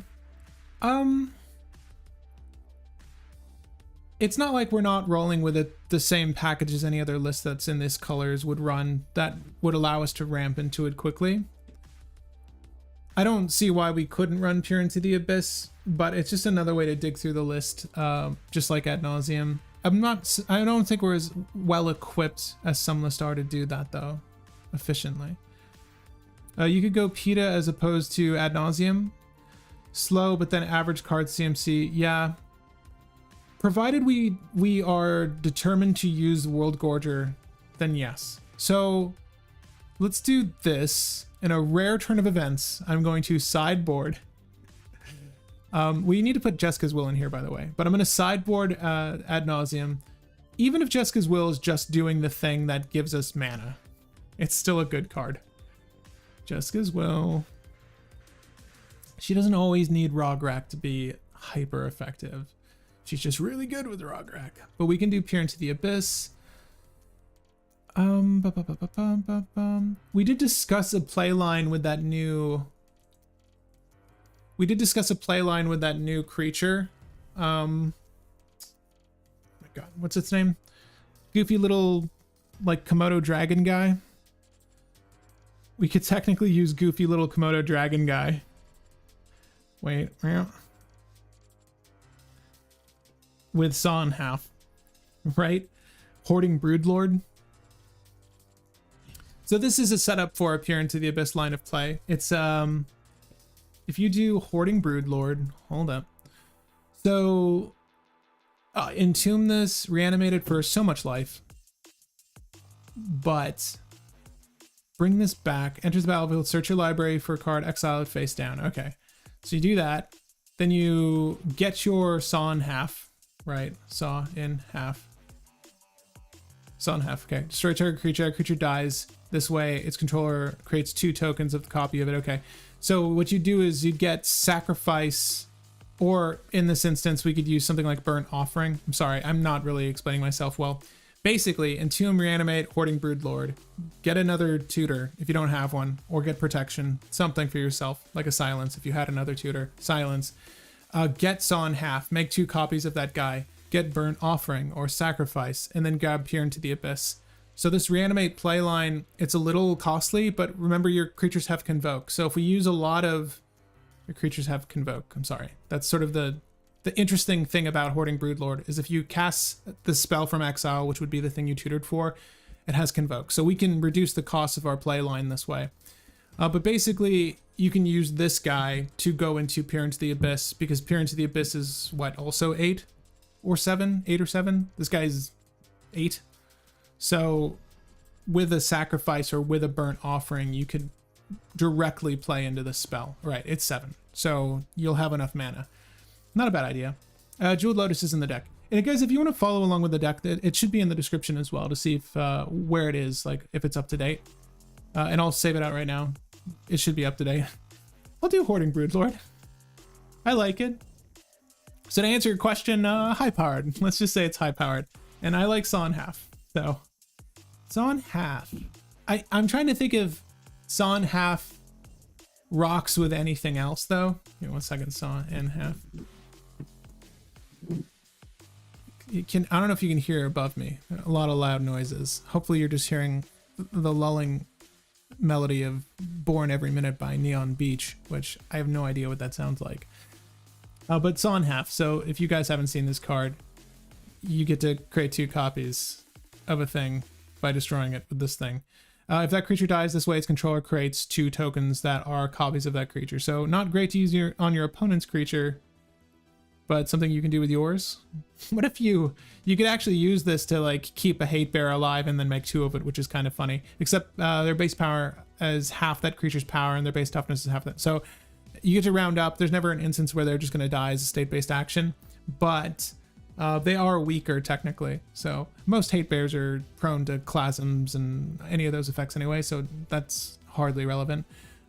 It's not like we're not rolling with it the same package as any other list that's in this colors would run that would allow us to ramp into it quickly. I don't see why we couldn't run Peer into the Abyss, but it's just another way to dig through the list, just like Ad Nauseam. I don't think we're as well equipped as some lists are to do that though, efficiently. You could go PETA as opposed to Ad Nauseam. Slow, but then average card CMC. Yeah. Provided we are determined to use World Gorger, then yes. So let's do this. In a rare turn of events, I'm going to sideboard. We need to put Jessica's Will in here, by the way, but I'm going to sideboard Ad Nauseam. Even if Jessica's Will is just doing the thing that gives us mana, it's still a good card. Jessica's Will. She doesn't always need Rograk to be hyper effective. She's just really good with Rograk. But we can do Peer into the Abyss. We did discuss a play line with that new... We did discuss a play line with that new creature. Oh my god, what's its name? Goofy little, like, Komodo dragon guy. We could technically use goofy little Komodo dragon guy. Wait, with Saw in half, right? Hoarding Broodlord. So this is a setup for a Peer into the Abyss line of play. It's if you do Hoarding Broodlord, hold up. So entomb this, reanimate it for so much life, but bring this back. Enters the battlefield, search your library for a card, exile it face down. Okay, so you do that, then you get your Saw in half, right? Saw in half. Saw in half. Okay, destroy target creature. Creature dies. This way, its controller creates 2 tokens of the copy of it. Okay, so what you do is you get sacrifice, or in this instance, we could use something like Burnt Offering. I'm sorry, I'm not really explaining myself well. Basically, entomb, reanimate, Hoarding Broodlord. Get another tutor if you don't have one, or get protection, something for yourself, like a silence if you had another tutor. Silence. Get Saw in half. Make 2 copies of that guy. Get Burnt Offering or Sacrifice, and then grab Peer into the Abyss. So this reanimate playline, it's a little costly, but remember your creatures have Convoke. So if we use a lot of your creatures have Convoke, I'm sorry. That's sort of the interesting thing about Hoarding Broodlord is if you cast the spell from exile, which would be the thing you tutored for, it has Convoke. So we can reduce the cost of our playline this way. But basically, you can use this guy to go into Peer into the Abyss, because Peer into the Abyss is what, also 8 or 7? 8 or 7? This guy's 8. So with a sacrifice or with a Burnt Offering, you could directly play into this spell. Right, it's 7. So you'll have enough mana. Not a bad idea. Jeweled Lotus is in the deck. And guys, if you want to follow along with the deck, it should be in the description as well to see if where it is, like if it's up to date. And I'll save it out right now. It should be up to date. I'll do Hoarding Broodlord. I like it. So to answer your question, high powered. Let's just say it's high powered. And I like Saw in half. So Saw in half. I'm trying to think if Saw in half rocks with anything else though. Here, 1 second. Saw in half. I don't know if you can hear above me. A lot of loud noises. Hopefully you're just hearing the lulling melody of Born Every Minute by Neon Beach, which I have no idea what that sounds like. But Saw in half. So if you guys haven't seen this card, you get to create 2 copies of a thing by destroying it with this thing. If that creature dies this way, its controller creates 2 tokens that are copies of that creature. So not great to use on your opponent's creature, but something you can do with yours. What if you could actually use this to like keep a hate bear alive and then make 2 of it, which is kind of funny. Except their base power is half that creature's power and their base toughness is half that. So you get to round up. There's never an instance where they're just going to die as a state-based action, but they are weaker technically. So most hate bears are prone to clasms and any of those effects anyway, so that's hardly relevant.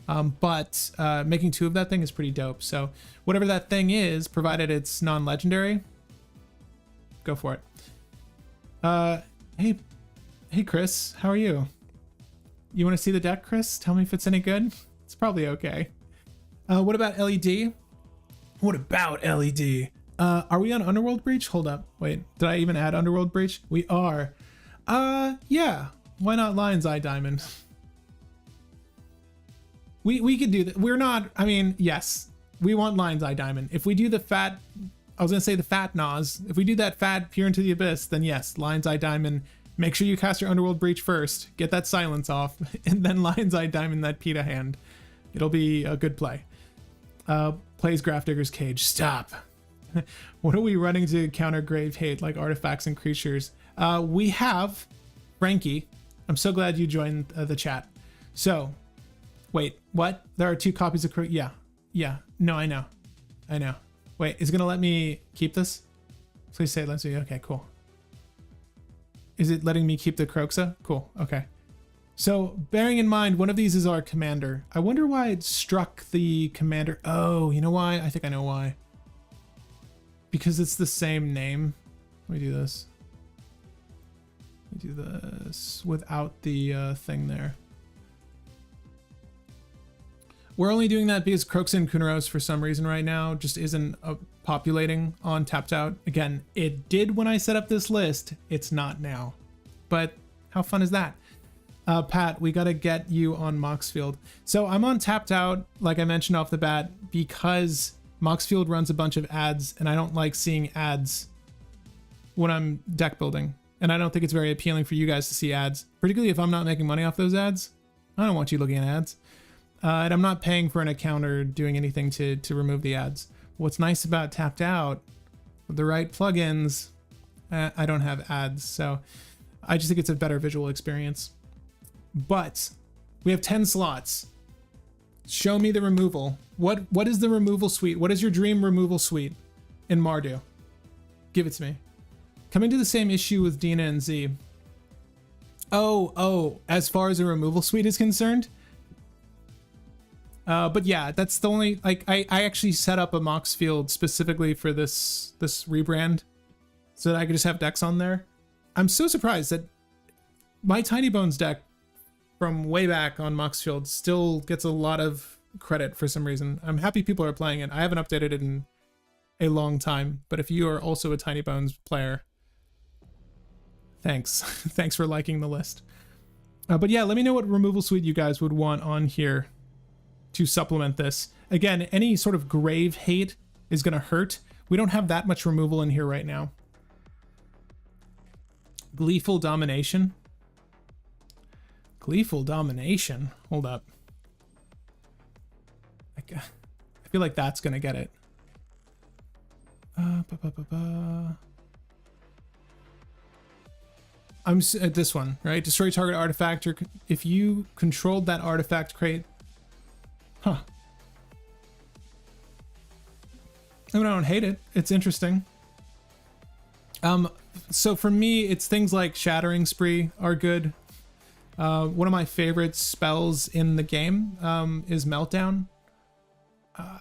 But making 2 of that thing is pretty dope. So whatever that thing is, provided it's non-legendary, go for it. Hey Chris, how are you? You want to see the deck, Chris? Tell me if it's any good. It's probably okay. What about LED? What about LED? Are we on Underworld Breach? Hold up. Wait, did I even add Underworld Breach? We are. Yeah. Why not Lion's Eye Diamond? We could do that. We're not, I mean, yes, we want Lion's Eye Diamond. If we do the fat, I was gonna say the fat Nas. If we do that fat Peer into the Abyss, then yes, Lion's Eye Diamond. Make sure you cast your Underworld Breach first, get that silence off, and then Lion's Eye Diamond that PETA hand. It'll be a good play. Plays Grafdigger's Cage. Stop. What are we running to counter grave hate like artifacts and creatures? We have Frankie. I'm so glad you joined the chat. So, wait, what? There are 2 copies of yeah. No, I know. Wait, is it gonna let me keep this? Please say it lets me. Okay, cool. Is it letting me keep the Kroxa? Cool. Okay. So, bearing in mind, one of these is our commander. I wonder why it struck the commander. Oh, you know why? I think I know why. Because it's the same name. Let me do this. Let me do this without the thing there. We're only doing that because Kroxa and Kuronos for some reason right now just isn't populating on Tapped Out. Again, it did when I set up this list. It's not now. But how fun is that? Pat, we got to get you on Moxfield. So I'm on Tapped Out, like I mentioned off the bat, because Moxfield runs a bunch of ads, and I don't like seeing ads when I'm deck building. And I don't think it's very appealing for you guys to see ads, particularly if I'm not making money off those ads. I don't want you looking at ads. And I'm not paying for an account or doing anything to remove the ads. What's nice about Tapped Out, with the right plugins, I don't have ads, so I just think it's a better visual experience. But we have 10 slots. Show me the removal. What is the removal suite? What is your dream removal suite in Mardu? Give it to me. Coming to the same issue with Dina and Z. Oh, as far as a removal suite is concerned. But yeah, that's the only, like, I actually set up a Moxfield specifically for this rebrand so that I could just have decks on there. I'm so surprised that my Tiny Bones deck from way back on Moxfield still gets a lot of credit for some reason. I'm happy people are playing it. I haven't updated it in a long time, but if you are also a Tiny Bones player, thanks. Thanks for liking the list. But yeah, let me know what removal suite you guys would want on here to supplement this. Again, any sort of grave hate is going to hurt. We don't have that much removal in here right now. Gleeful Domination. Gleeful Domination. Hold up. I feel like that's going to get it. I'm at this one, right? Destroy target artifact, or if you controlled that artifact, create. Huh. I mean, I don't hate it. It's interesting. So for me, it's things like Shattering Spree are good. One of my favorite spells in the game is Meltdown.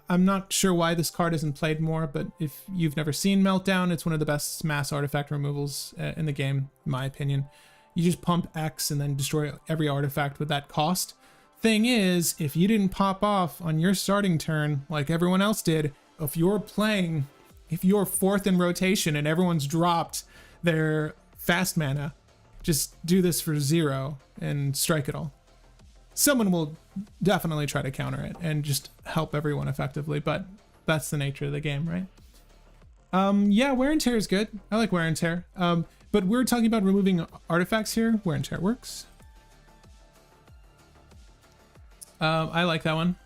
I'm not sure why this card isn't played more, but if you've never seen Meltdown, it's one of the best mass artifact removals in the game, in my opinion. You just pump X and then destroy every artifact with that cost. Thing is, if you didn't pop off on your starting turn like everyone else did, if you're 4th in rotation and everyone's dropped their fast mana, just do this for 0 and strike it all. Someone will definitely try to counter it and just help everyone effectively, but that's the nature of the game, right? Yeah, Wear and Tear is good. I like Wear and Tear. But we're talking about removing artifacts here. Wear and Tear works. I like that one.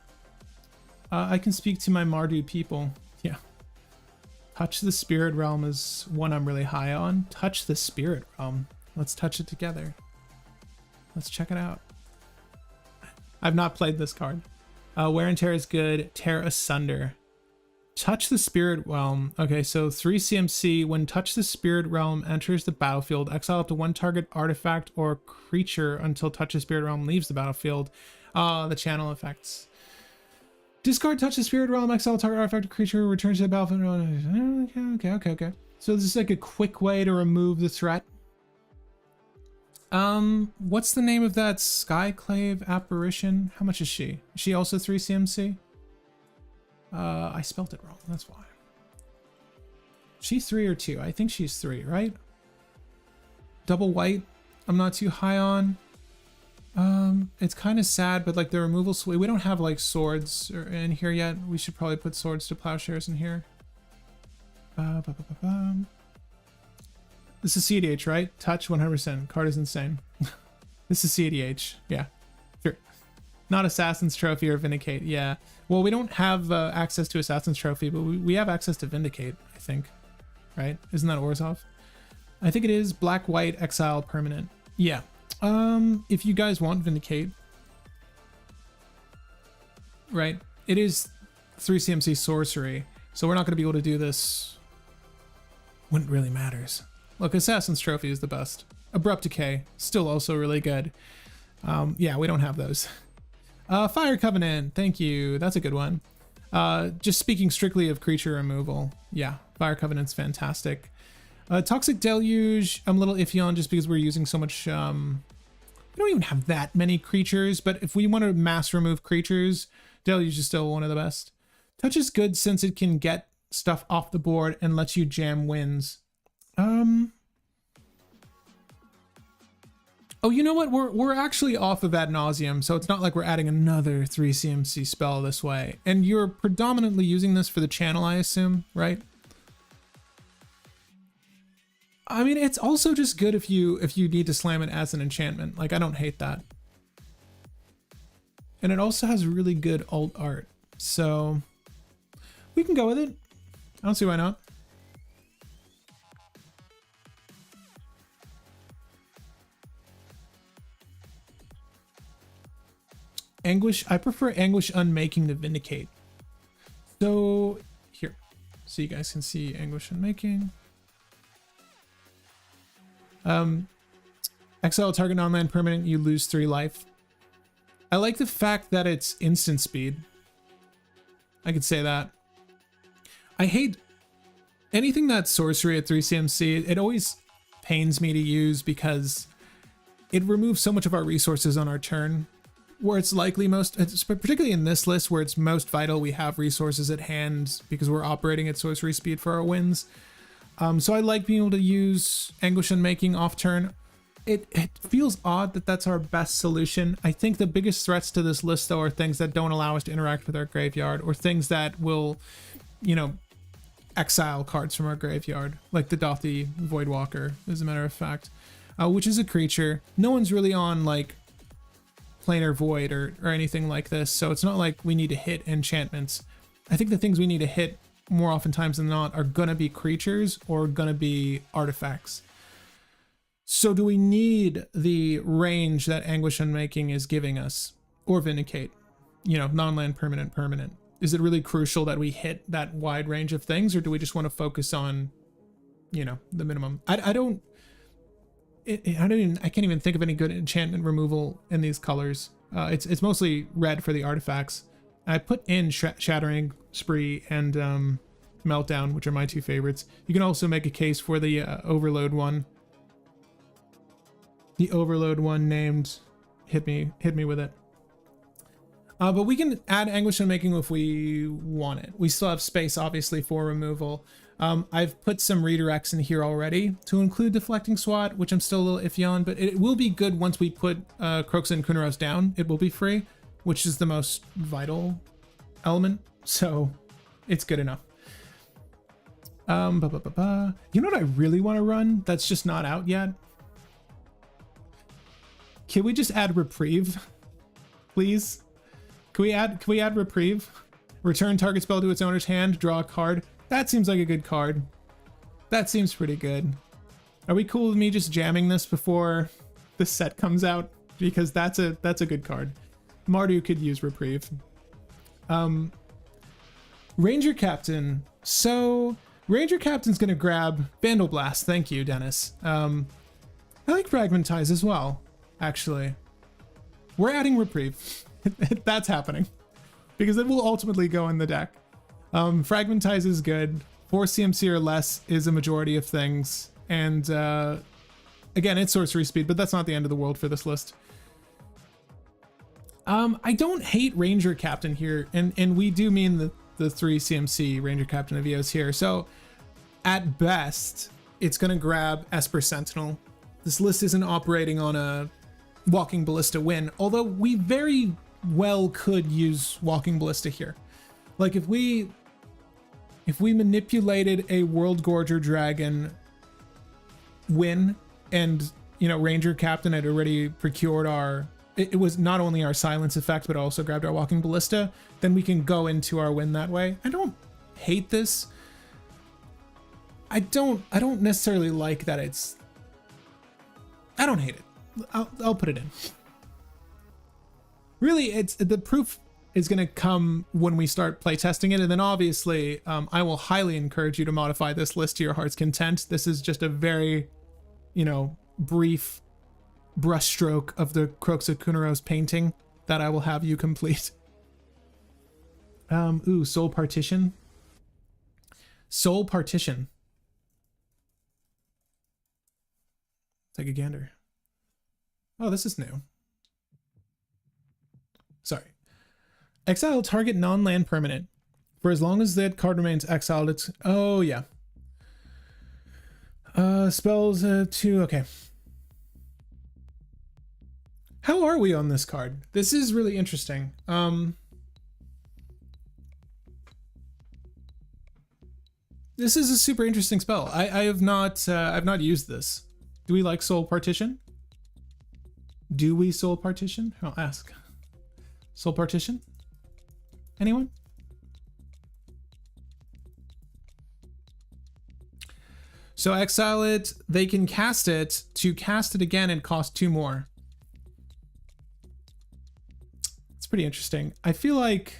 I can speak to my Mardu people. Yeah. Touch the Spirit Realm is one I'm really high on. Touch the Spirit Realm. Let's touch it together. Let's check it out. I've not played this card. Wear and Tear is good. Tear Asunder. Touch the Spirit Realm. Okay, so 3 CMC. When Touch the Spirit Realm enters the battlefield, exile up to 1 target artifact or creature until Touch the Spirit Realm leaves the battlefield. The channel effects. Discard Touch the Spirit Realm, exile target artifact or creature, returns to the battlefield. Okay. So this is like a quick way to remove the threat. What's the name of that Skyclave apparition? How much is she? Is she also 3 CMC? I spelt it wrong, that's why. She's 3 or 2? I think she's 3, right? Double white, I'm not too high on. It's kind of sad, but like the removal we don't have like swords in here yet. We should probably put swords to plowshares in here. This is cEDH, right? Touch 100%. Card is insane. This is cEDH. Yeah, sure. Not Assassin's Trophy or Vindicate. Yeah. Well, we don't have access to Assassin's Trophy, but we have access to Vindicate, I think. Right? Isn't that Orzhov? I think it is black, white, exile, permanent. Yeah. If you guys want Vindicate, right? It is 3 CMC sorcery, so we're not going to be able to do this when it really matters. Look, Assassin's Trophy is the best. Abrupt Decay, still also really good. Yeah, we don't have those. Fire Covenant, thank you. That's a good one. Just speaking strictly of creature removal, yeah, Fire Covenant's fantastic. Toxic Deluge, I'm a little iffy on just because we're using so much... we don't even have that many creatures, but if we want to mass remove creatures, Deluge is still one of the best. Touch is good since it can get stuff off the board and lets you jam wins. Oh, you know what? We're actually off of Ad Nauseam, so it's not like we're adding another 3 CMC spell this way. And you're predominantly using this for the channel, I assume, right? I mean, it's also just good if you need to slam it as an enchantment. Like, I don't hate that. And it also has really good alt art, so we can go with it. I don't see why not. Anguish, I prefer Anguish Unmaking to Vindicate. So here, so you guys can see Anguish Unmaking. Exile target non-land permanent, you lose 3 life. I like the fact that it's instant speed. I could say that. I hate anything that's sorcery at 3 CMC. It always pains me to use because it removes so much of our resources on our turn. Where it's likely particularly in this list where it's most vital we have resources at hand because we're operating at sorcery speed for our wins. So I like being able to use Anguish Unmaking off turn. It feels odd that that's our best solution. I think the biggest threats to this list though are things that don't allow us to interact with our graveyard or things that will, you know, exile cards from our graveyard, like the Dothi Voidwalker, as a matter of fact, which is a creature. No one's really on like Planar Void or anything like this, so it's not like we need to hit enchantments. I think the things we need to hit more oftentimes than not are gonna be creatures or gonna be artifacts. So do we need the range that Anguish Unmaking is giving us, or Vindicate? You know, non-land permanent. Is it really crucial that we hit that wide range of things, or do we just want to focus on, you know, the minimum? I can't even think of any good enchantment removal in these colors. It's mostly red for the artifacts. I put in Shattering Spree and Meltdown, which are my 2 favorites. You can also make a case for the Overload one. The Overload one named Hit Me With It. But we can add Anguish Unmaking if we want it. We still have space, obviously, for removal. I've put some redirects in here already to include Deflecting Swat, which I'm still a little iffy on, but it will be good once we put Kroxa and Kuronos down. It will be free, which is the most vital element, so it's good enough. You know what I really want to run that's just not out yet? Can we just add Reprieve, please? Can we add Reprieve? Return target spell to its owner's hand, draw a card. That seems like a good card. That seems pretty good. Are we cool with me just jamming this before the set comes out? Because that's a good card. Mardu could use Reprieve. Ranger Captain. So Ranger Captain's gonna grab Vandal Blast. Thank you, Dennis. I like Fragmentize as well, actually. We're adding Reprieve. That's happening. Because it will ultimately go in the deck. Fragmentize is good. 4 CMC or less is a majority of things. And again, it's sorcery speed, but that's not the end of the world for this list. I don't hate Ranger Captain here, and we do mean the 3 CMC Ranger Captain of EOS here. So at best, it's gonna grab Esper Sentinel. This list isn't operating on a Walking Ballista win, although we very well could use Walking Ballista here. Like if we manipulated a World Gorger Dragon win, and Ranger Captain had already procured it was not only our silence effect but also grabbed our Walking Ballista, then we can go into our win that way. I don't hate this. I don't necessarily like that it's... I don't hate it. I'll put it in. Really, it's the proof is going to come when we start playtesting it, and then obviously I will highly encourage you to modify this list to your heart's content. This is just a very, brief brushstroke of the Kroxa and Kuronos painting that I will have you complete. Ooh, Soul Partition. Soul Partition. Take a gander. Oh, this is new. Sorry. Exile target non-land permanent. For as long as that card remains exiled, it's... Oh, yeah. Spells 2... Okay. How are we on this card? This is really interesting. This is a super interesting spell. I've not used this. Do we like Soul Partition? Do we Soul Partition? I'll ask. Soul Partition? Anyone? So exile it, they can cast it. To cast it again, it costs 2 more. It's pretty interesting. I feel like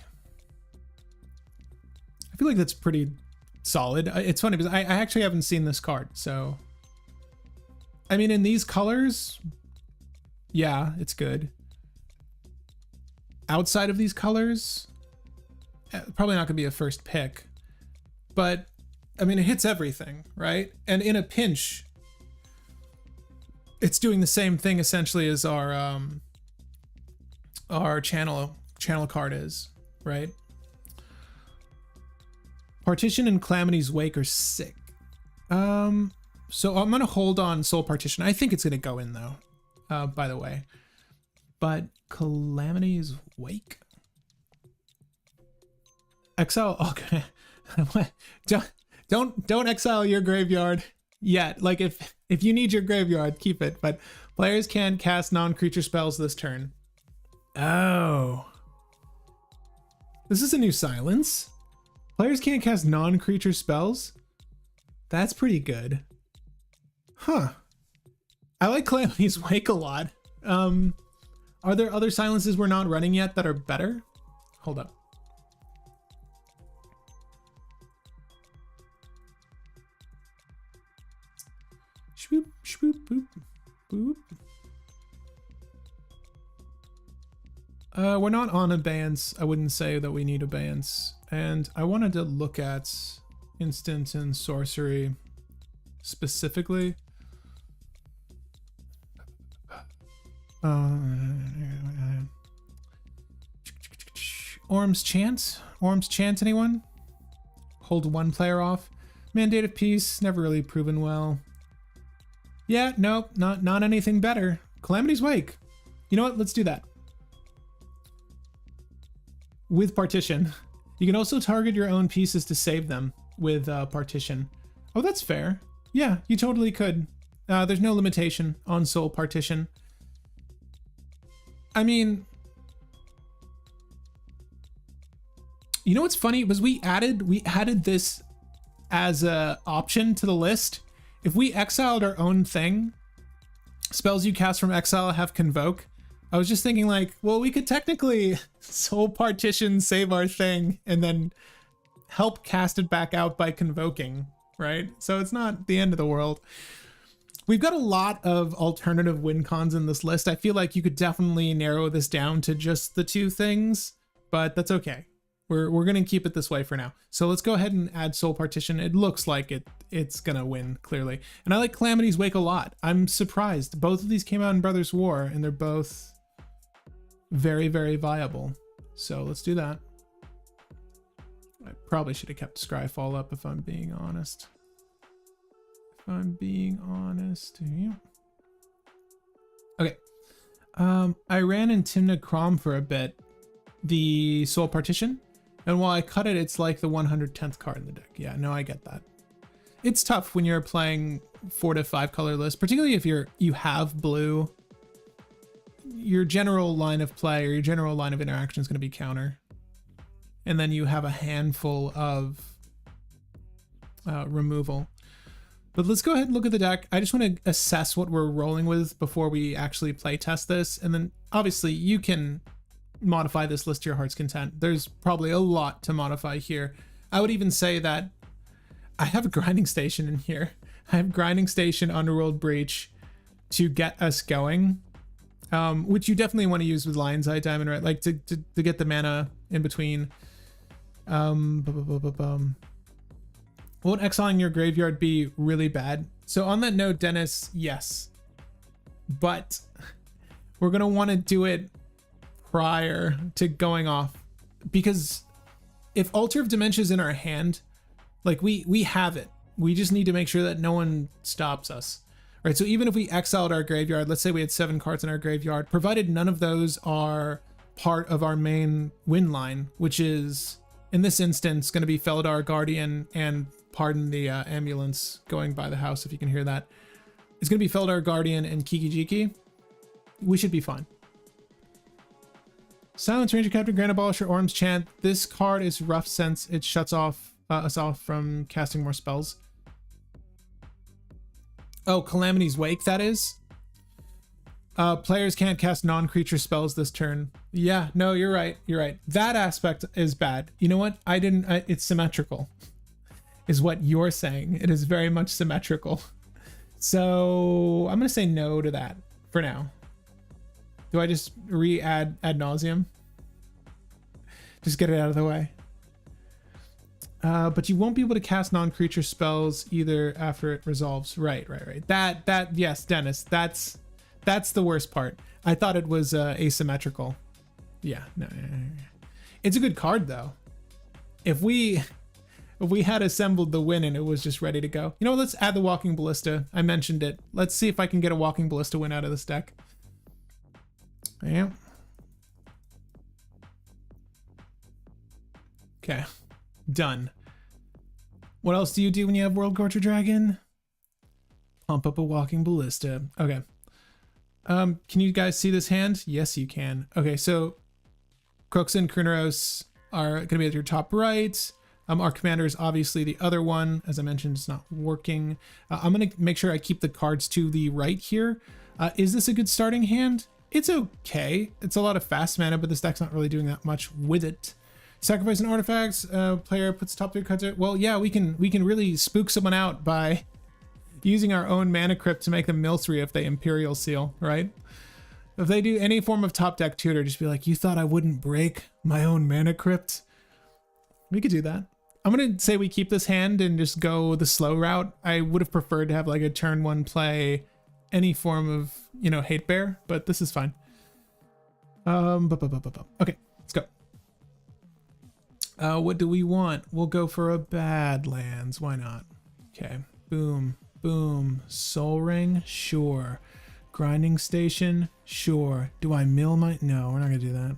that's pretty solid. It's funny because I actually haven't seen this card, so... I mean, in these colors, yeah, it's good. Outside of these colors, probably not gonna be a first pick, but I mean, it hits everything, right? And in a pinch, it's doing the same thing essentially as our channel card is, right? Partition and Calamity's Wake are sick. So I'm gonna hold on Soul Partition. I think it's gonna go in though, by the way. But Calamity's Wake? Exile, okay. Don't exile your graveyard yet. Like if you need your graveyard, keep it. But players can cast non-creature spells this turn. Oh. This is a new silence. Players can't cast non-creature spells? That's pretty good. Huh. I like Calamity's Wake a lot. Are there other silences we're not running yet that are better? Hold up. Shwoop, shwoop, boop, boop. We're not on abeyance. I wouldn't say that we need abeyance. And I wanted to look at instant and sorcery specifically. Orm's Chant? Orm's Chant, anyone? Hold 1 player off. Mandate of Peace, never really proven well. Yeah, nope, not anything better. Calamity's Wake. You know what? Let's do that. With Partition. You can also target your own pieces to save them with Partition. Oh, that's fair. Yeah, you totally could. There's no limitation on Soul Partition. I mean, you know what's funny was we added this as a option to the list. If we exiled our own thing, spells you cast from exile have Convoke. I was just thinking like, well, we could technically Soul Partition, save our thing, and then help cast it back out by convoking, right? So it's not the end of the world. We've got a lot of alternative win cons in this list. I feel like you could definitely narrow this down to just the 2 things, but that's okay. We're gonna keep it this way for now. So let's go ahead and add Soul Partition. It looks like it's gonna win clearly. And I like Calamity's Wake a lot. I'm surprised. Both of these came out in Brothers War and they're both very, very viable. So let's do that. I probably should have kept Scryfall up if I'm being honest. If I'm being honest. Yeah. Okay. I ran in Timna Crom for a bit, the Soul Partition, and while I cut it, it's like the 110th card in the deck. Yeah, no, I get that. It's tough when you're playing 4 to 5 color lists, particularly if you have blue. Your general line of play or your general line of interaction is going to be counter, and then you have a handful of removal. But let's go ahead and look at the deck. I just want to assess what we're rolling with before we actually play test this, and then obviously you can modify this list to your heart's content. There's probably a lot to modify here. I would even say that I have a grinding station in here. I have grinding station, Underworld Breach to get us going, which you definitely want to use with Lion's Eye Diamond, right? Like to get the mana in between. Won't exiling your graveyard be really bad? So on that note, Dennis, yes, but we're gonna want to do it prior to going off, because if Altar of Dementia is in our hand, like we have it. We just need to make sure that no one stops us, right? So even if we exiled our graveyard, let's say we had 7 cards in our graveyard, provided none of those are part of our main win line, which is in this instance going to be Feldar Guardian and pardon the ambulance going by the house if you can hear that. It's going to be Feldar Guardian and Kiki Jiki. We should be fine. Silence Ranger Captain, Grand Abolisher, Orm's Chant. This card is rough since it shuts off us off from casting more spells. Oh, Calamity's Wake, that is. Players can't cast non-creature spells this turn. Yeah, no, you're right. You're right. That aspect is bad. You know what? It's symmetrical, is what you're saying. It is very much symmetrical. So I'm going to say no to that for now. Do I just re-add ad nauseum? Just get it out of the way. But you won't be able to cast non-creature spells either after it resolves. Right. That, yes, Dennis, that's the worst part. I thought it was asymmetrical. Yeah, no. It's a good card though. If we had assembled the win and it was just ready to go. You know, let's add the Walking Ballista. I mentioned it. Let's see if I can get a Walking Ballista win out of this deck. Yeah. Okay. Done. What else do you do when you have World Torture Dragon? Pump up a Walking Ballista. Okay. Can you guys see this hand? Yes, you can. Okay, so Kroxa and Kuronos are going to be at your top right. Our commander is obviously the other one. As I mentioned, it's not working. I'm going to make sure I keep the cards to the right here. Is this a good starting hand? It's okay. It's a lot of fast mana, but this deck's not really doing that much with it. Sacrifice an artifacts. Player puts top 3 cards. Well, yeah, we can really spook someone out by using our own mana crypt to make them mill 3 if they Imperial Seal, right? If they do any form of top deck tutor, just be like, you thought I wouldn't break my own mana crypt? We could do that. I'm going to say we keep this hand and just go the slow route. I would have preferred to have like a turn 1 play, any form of, you know, hate bear, but this is fine. Okay, let's go. What do we want? We'll go for a Badlands. Why not? Okay, boom. Boom. Soul Ring? Sure. Grinding Station? Sure. Do I mill my... No, we're not going to do that.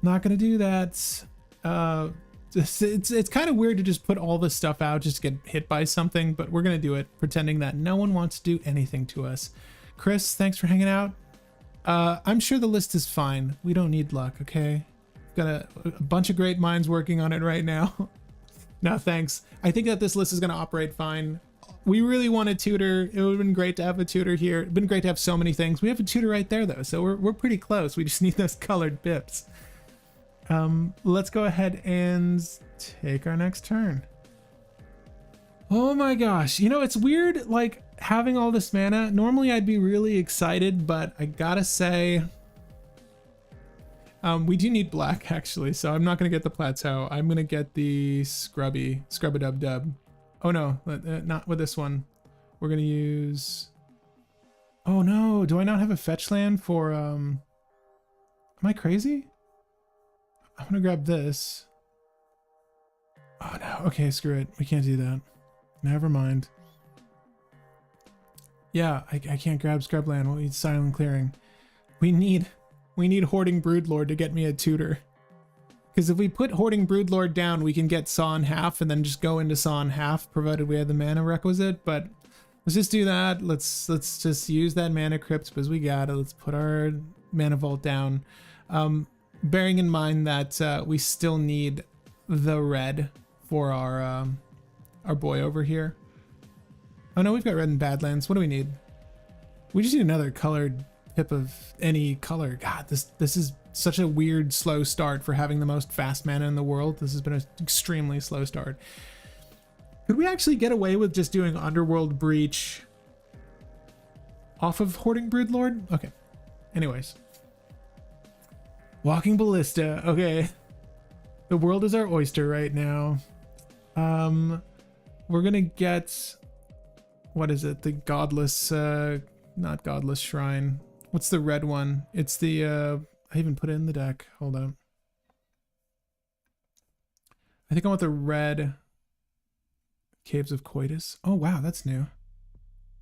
Not going to do that. It's kind of weird to just put all this stuff out just to get hit by something, but we're going to do it, pretending that no one wants to do anything to us. Chris, thanks for hanging out. I'm sure the list is fine. We don't need luck, okay? Got a bunch of great minds working on it right now. No, thanks. I think that this list is going to operate fine. We really want a tutor. It would have been great to have a tutor here. It'd been great to have so many things. We have a tutor right there though, so we're pretty close. We just need those colored bips. Let's go ahead and take our next turn. Oh my gosh. You know, it's weird like having all this mana. Normally I'd be really excited, but I gotta say, we do need black actually, so I'm not gonna get the plateau. I'm gonna get the scrub-a-dub-dub. Oh no, not with this one. We're gonna use... Oh no, do I not have a fetch land for... Am I crazy? I'm gonna grab this. Oh no, okay, screw it. We can't do that. Never mind. Yeah, I can't grab scrub land. We'll need silent clearing. We need Hoarding Broodlord to get me a tutor. Because if we put Hoarding Broodlord down, we can get Saw in Half and then just go into Saw in Half, provided we have the mana requisite. But let's just do that. Let's just use that mana crypt because we got it. Let's put our mana vault down. Bearing in mind that we still need the red for our boy over here. Oh no, we've got red in Badlands. What do we need? We just need another colored tip of any color. God, this is such a weird slow start for having the most fast mana in the world. This has been an extremely slow start. Could we actually get away with just doing Underworld Breach off of Hoarding Broodlord? Okay. Anyways. Walking Ballista. Okay. The world is our oyster right now. We're gonna get... What is it? The Godless... not Godless Shrine. What's the red one? It's the... I even put it in the deck. Hold on. I think I want the red Caves of Coitus. Oh, wow, that's new.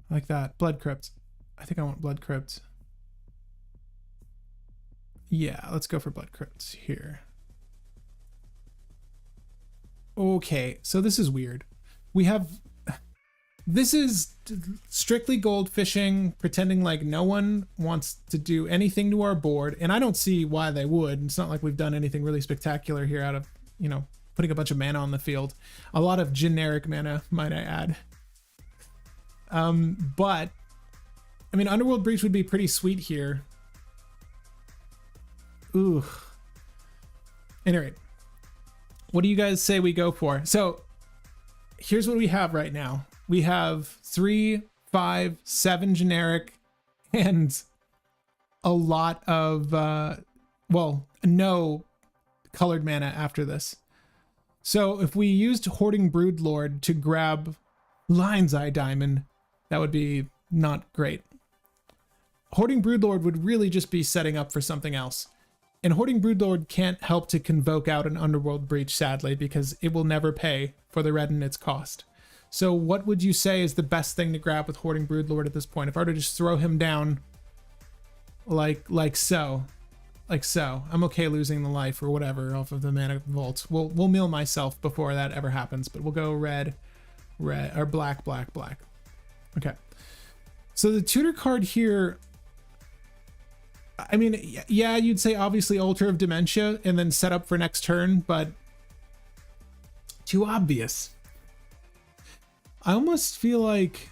I like that. Blood Crypt. I think I want Blood Crypt. Yeah, let's go for Blood Crypt here. Okay, so this is weird. We have... This is strictly gold fishing, pretending like no one wants to do anything to our board, and I don't see why they would. It's not like we've done anything really spectacular here out of, you know, putting a bunch of mana on the field. A lot of generic mana, might I add. But, I mean, Underworld Breach would be pretty sweet here. Ooh. Anyway, what do you guys say we go for? So, here's what we have right now. We have 3, 5, 7 generic and a lot of, well, no colored mana after this. So if we used Hoarding Broodlord to grab Lion's Eye Diamond, that would be not great. Hoarding Broodlord would really just be setting up for something else. And Hoarding Broodlord can't help to convoke out an Underworld Breach, sadly, because it will never pay for the red in its cost. So what would you say is the best thing to grab with Hoarding Broodlord at this point? If I were to just throw him down like so, I'm okay losing the life or whatever off of the mana vault. We'll mill myself before that ever happens, but we'll go red, or black. Okay. So the tutor card here, I mean, yeah, you'd say obviously Altar of Dementia and then set up for next turn, but too obvious. I almost feel like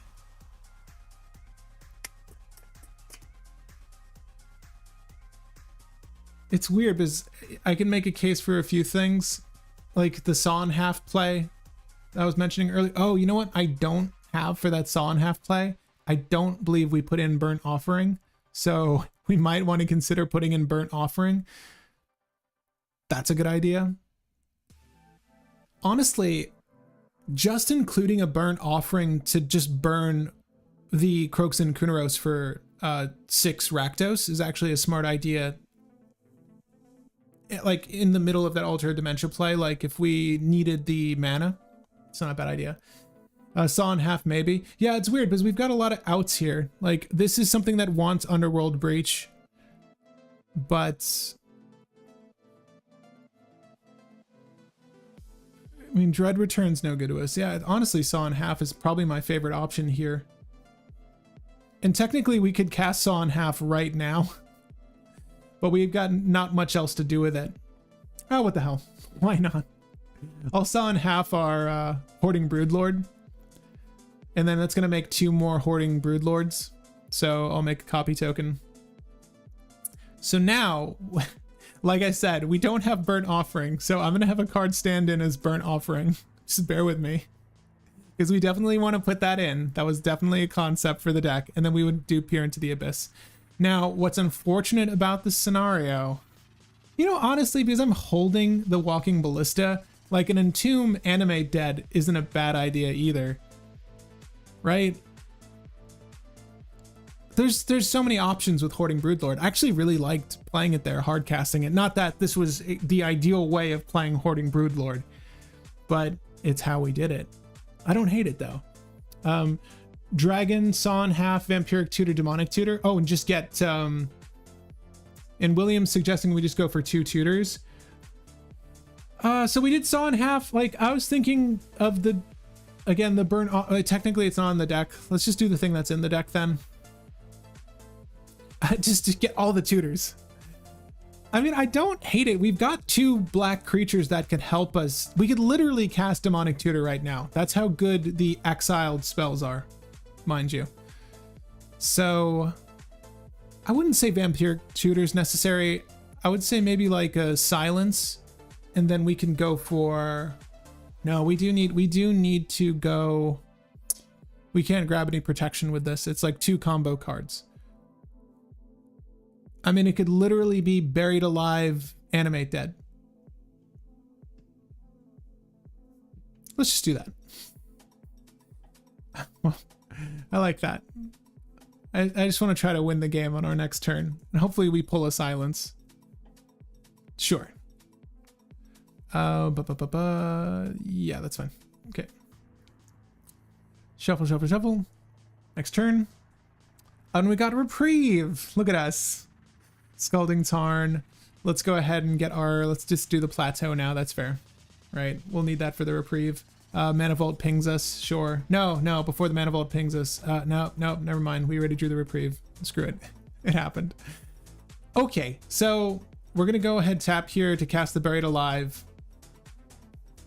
it's weird because I can make a case for a few things, like the Saw in Half play that I was mentioning earlier. Oh, you know what I don't have for that Saw in Half play? I don't believe we put in Burnt Offering, so we might want to consider putting in Burnt Offering. That's a good idea. Honestly, just including a Burnt Offering to just burn the Kroxa and Kuronos for 6 Rakdos is actually a smart idea. Like in the middle of that Altar of Dementia play, like if we needed the mana, it's not a bad idea. Saw in Half maybe. Yeah, it's weird because we've got a lot of outs here. Like this is something that wants Underworld Breach, but I mean, Dread Return's no good to us. Yeah, honestly, Saw in Half is probably my favorite option here. And technically, we could cast Saw in Half right now, but we've got not much else to do with it. Oh, what the hell? Why not? I'll Saw in Half our Hoarding Broodlord, and then that's going to make 2 more Hoarding Broodlords, so I'll make a copy token. So now... Like I said, we don't have Burnt Offering, so I'm going to have a card stand in as Burnt Offering. Just bear with me. Because we definitely want to put that in. That was definitely a concept for the deck. And then we would do Peer into the Abyss. Now, what's unfortunate about this scenario... You know, honestly, because I'm holding the Walking Ballista, like an Entomb Animate Dead isn't a bad idea either. Right? There's so many options with Hoarding Broodlord. I actually really liked playing it there, hard casting it. Not that this was the ideal way of playing Hoarding Broodlord, but it's how we did it. I don't hate it though. Dragon, Saw in Half, Vampiric Tutor, Demonic Tutor. Oh, and just get And William's suggesting we just go for 2 tutors. So we did Saw in Half. Like, I was thinking of the, again, the burn. Technically, it's not on the deck. Let's just do the thing that's in the deck then. Just to get all the tutors. I mean, I don't hate it. We've got 2 black creatures that could help us. We could literally cast Demonic Tutor right now. That's how good the exiled spells are, mind you. So I wouldn't say Vampire Tutor's necessary. I would say maybe like a Silence, and then we can go for, no, we do need to go, we can't grab any protection with this. It's like 2 combo cards. I mean, it could literally be Buried Alive, Animate Dead. Let's just do that. Well, I like that. I just want to try to win the game on our next turn. And hopefully we pull a Silence. Sure. Yeah, that's fine. Okay. Shuffle, shuffle, shuffle. Next turn. And we got Reprieve. Look at us. Scalding Tarn. Let's go ahead and get our, let's just do the plateau now. That's fair, right? We'll need that for the Reprieve. Mana Vault pings us, sure. No, before the Mana Vault pings us. No, never mind. We already drew the Reprieve. Screw it. It happened. Okay, so we're gonna go ahead tap here to cast the Buried Alive,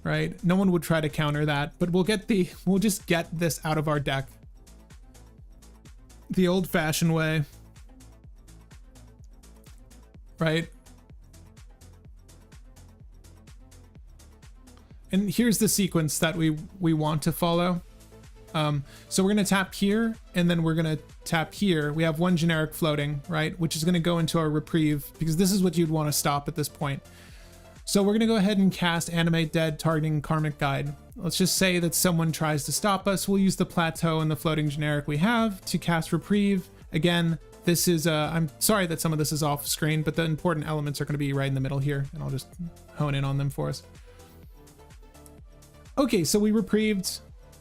right? No one would try to counter that, but we'll just get this out of our deck the old-fashioned way. Right? And here's the sequence that we want to follow. So we're going to tap here, and then we're going to tap here. We have 1 generic floating, right? Which is going to go into our Reprieve, because this is what you'd want to stop at this point. So we're going to go ahead and cast Animate Dead, targeting Karmic Guide. Let's just say that someone tries to stop us. We'll use the plateau and the floating generic we have to cast Reprieve. Again, this is, I'm sorry that some of this is off screen, but the important elements are going to be right in the middle here, and I'll just hone in on them for us. Okay, so we Reprieved.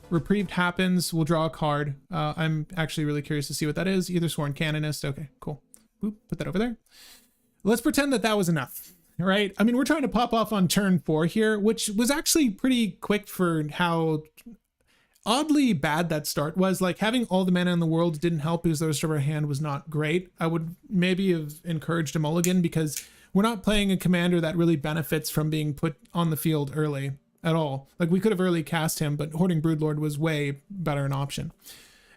Reprieved happens. We'll draw a card. I'm actually really curious to see what that is. Either Sworn Canonist. Okay, cool. Boop, put that over there. Let's pretend that that was enough, right? I mean, we're trying to pop off on turn 4 here, which was actually pretty quick for how oddly bad that start was. Like, having all the mana in the world didn't help because the rest of our hand was not great. I would maybe have encouraged a mulligan, because we're not playing a commander that really benefits from being put on the field early at all. Like, we could have early cast him, but Hoarding Broodlord was way better an option.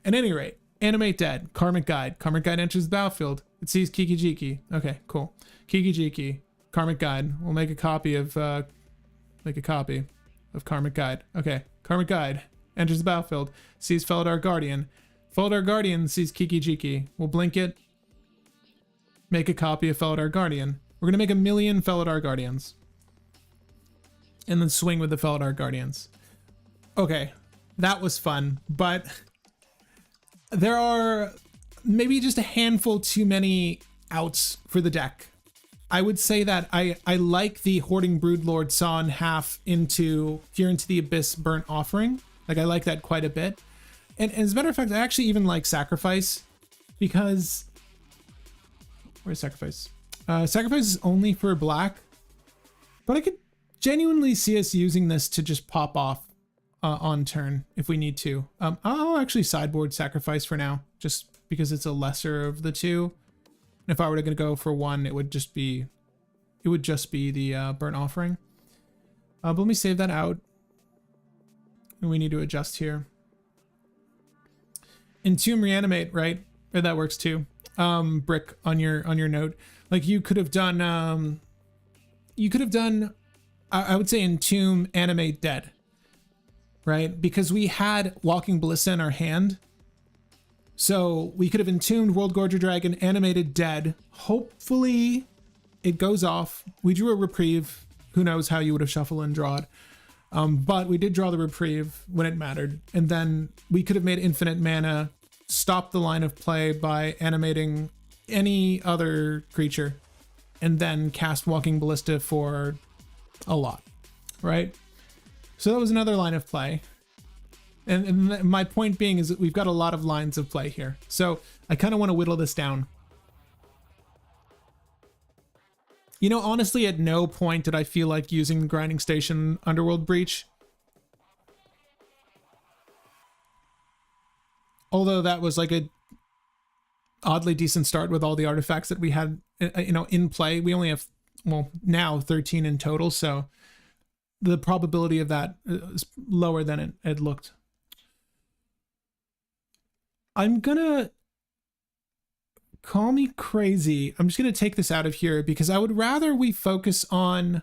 At any rate, Animate Dead, Karmic Guide. Karmic Guide enters the battlefield. It sees Kiki Jiki. Okay, cool. Kiki Jiki, Karmic Guide. We'll make a copy of Karmic Guide. Okay, Karmic Guide enters the battlefield, sees Felidar Guardian. Felidar Guardian sees Kiki Jiki. We'll blink it, make a copy of Felidar Guardian. We're going to make 1,000,000 Felidar Guardians, and then swing with the Felidar Guardians. Okay, that was fun, but there are maybe just a handful too many outs for the deck. I would say that I like the Hoarding Broodlord Saw in Half into Fear into the Abyss Burnt Offering. Like, I like that quite a bit. And as a matter of fact, I actually even like Sacrifice, because... Where's Sacrifice? Sacrifice is only for black, but I could genuinely see us using this to just pop off on turn if we need to. I'll actually sideboard Sacrifice for now, just because it's a lesser of the two. If I were to go for one, it would just be the Burnt Offering. But let me save that out. And we need to adjust here. Entomb Reanimate, right? Or that works too. Brick on your note. Like, you could have done I would say Entomb Animate Dead, right? Because we had Walking Ballista in our hand. So we could have Entombed World Gorger Dragon, Animated Dead. Hopefully it goes off. We drew a Reprieve. Who knows how you would have shuffled and drawed. But we did draw the Reprieve when it mattered. And then we could have made infinite mana, stop the line of play by animating any other creature, and then cast Walking Ballista for a lot, right? So that was another line of play. And my point being is that we've got a lot of lines of play here. So I kind of want to whittle this down. You know, honestly, at no point did I feel like using the grinding station Underworld Breach. Although that was like a oddly decent start with all the artifacts that we had, you know, in play. We only have, well, now 13 in total, so the probability of that is lower than it looked. I'm gonna, call me crazy, I'm just gonna take this out of here because I would rather we focus on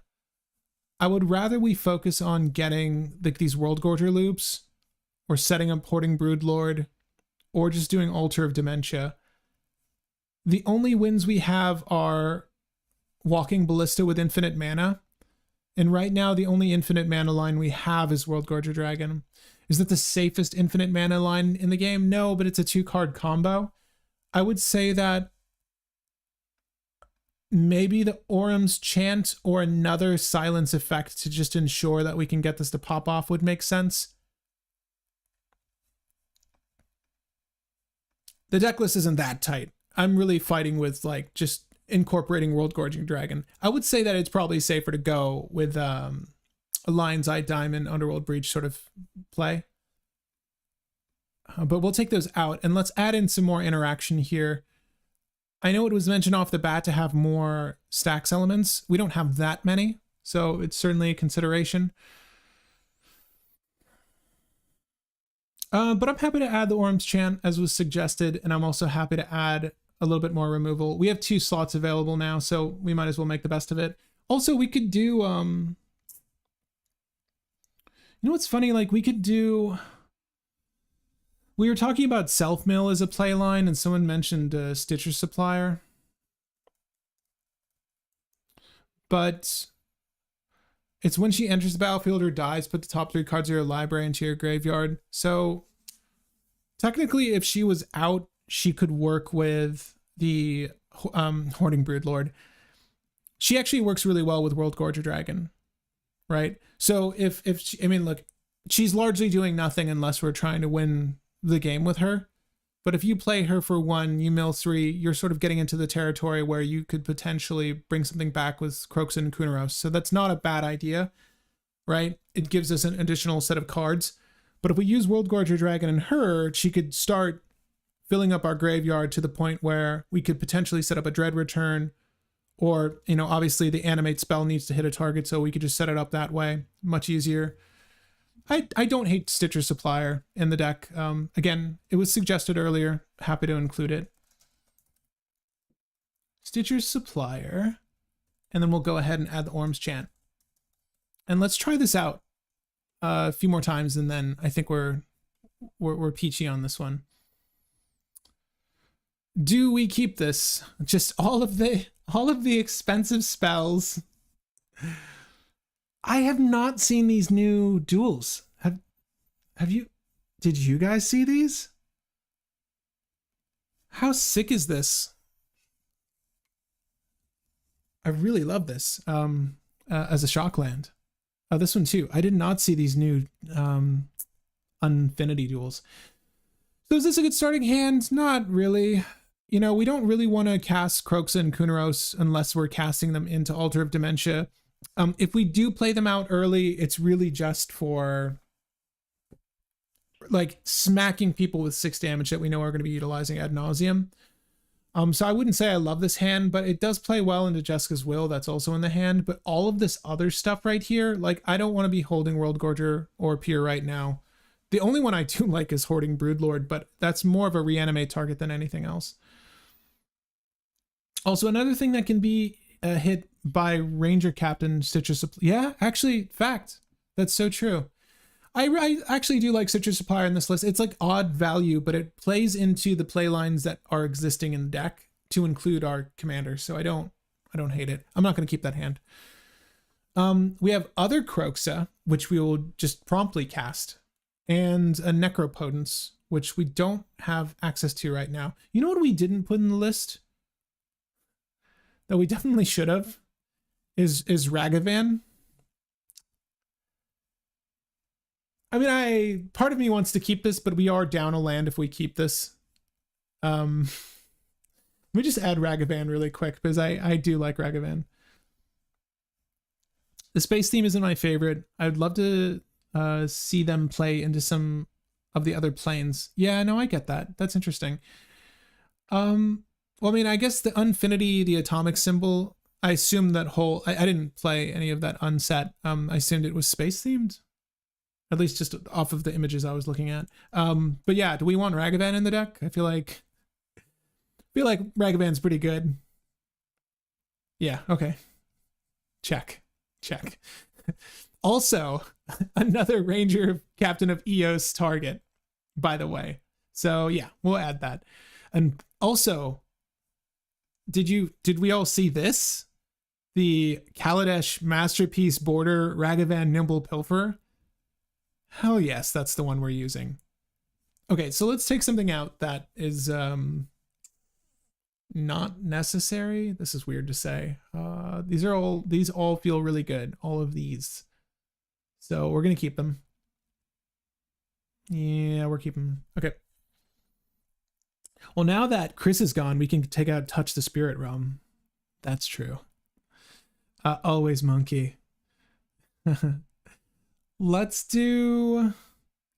getting like these World Gorger loops, or setting up Hoarding Broodlord, or just doing Altar of Dementia. The only wins we have are Walking Ballista with infinite mana. And right now, the only infinite mana line we have is World Gorger Dragon. Is that the safest infinite mana line in the game? No, but it's a 2-card combo. I would say that maybe the Orum's Chant or another silence effect to just ensure that we can get this to pop off would make sense. The deck list isn't that tight. I'm really fighting with like just incorporating World Gorging Dragon. I would say that it's probably safer to go with a Lion's Eye Diamond Underworld Breach sort of play. But we'll take those out and let's add in some more interaction here. I know it was mentioned off the bat to have more stacks elements. We don't have that many, so it's certainly a consideration. But I'm happy to add the Orum's Chant as was suggested, and I'm also happy to add a little bit more removal. We have 2 slots available now, so we might as well make the best of it. Also, we could do, you know what's funny? Like, we could do, we were talking about Self-Mill as a play line, and someone mentioned Stitcher Supplier. But it's when she enters the battlefield or dies, put the top 3 cards of your library into your graveyard. So technically, if she was out, she could work with the Hoarding Broodlord. She actually works really well with World Gorger Dragon, right? So if she, I mean, look, she's largely doing nothing unless we're trying to win the game with her. But if you play her for 1, you mill 3, you're sort of getting into the territory where you could potentially bring something back with Kroxa and Kuronos. So that's not a bad idea, right? It gives us an additional set of cards. But if we use World Gorger Dragon and her, she could start filling up our graveyard to the point where we could potentially set up a Dread Return, or, you know, obviously the Animate spell needs to hit a target, so we could just set it up that way. Much easier. I don't hate Stitcher Supplier in the deck. Again, it was suggested earlier. Happy to include it. Stitcher Supplier. And then we'll go ahead and add the Orum's Chant. And let's try this out a few more times, and then I think we're peachy on this one. Do we keep this? Just all of the expensive spells. I have not seen these new duels. Have you? Did you guys see these? How sick is this? I really love this as a Shockland. This one too. I did not see these new Unfinity duels. So is this a good starting hand? Not really. You know, we don't really want to cast Kroxa and Kuronos unless we're casting them into Altar of Dementia. If we do play them out early, it's really just for like smacking people with 6 damage that we know are going to be utilizing ad nauseum. So I wouldn't say I love this hand, but it does play well into Jessica's Will. That's also in the hand. But all of this other stuff right here, like I don't want to be holding World Gorger or Pier right now. The only one I do like is Hoarding Broodlord, but that's more of a reanimate target than anything else. Also, another thing that can be hit by Ranger Captain Stitcher Supply. Yeah, actually, fact. That's so true. I actually do like Stitcher Supplier in this list. It's like odd value, but it plays into the play lines that are existing in the deck to include our commander. So I don't hate it. I'm not going to keep that hand. We have other Kroxa, which we will just promptly cast, and a Necropotence, which we don't have access to right now. You know what we didn't put in the list that we definitely should have is Ragavan. I mean, part of me wants to keep this, but we are down a land if we keep this. Let me just add Ragavan really quick because I do like Ragavan. The space theme isn't my favorite. I'd love to see them play into some of the other planes. Yeah, no, I get that. That's interesting. Well, I mean, I guess the Unfinity, the atomic symbol, I assumed that whole, I didn't play any of that unset. I assumed it was space themed, at least just off of the images I was looking at. But yeah, do we want Ragavan in the deck? I feel like Ragavan's pretty good. Yeah, okay. Check. Also, another Ranger Captain of Eos target, by the way. So yeah, we'll add that. And also, did we all see this? The Kaladesh Masterpiece Border Ragavan Nimble Pilfer? Hell yes, that's the one we're using. Okay, so let's take something out that is not necessary. This is weird to say. These all feel really good. All of these. So we're gonna keep them. Yeah, we're keeping them. Okay. Well, now that Chris is gone, we can take out Touch the Spirit Realm. That's true. Always monkey. Let's do.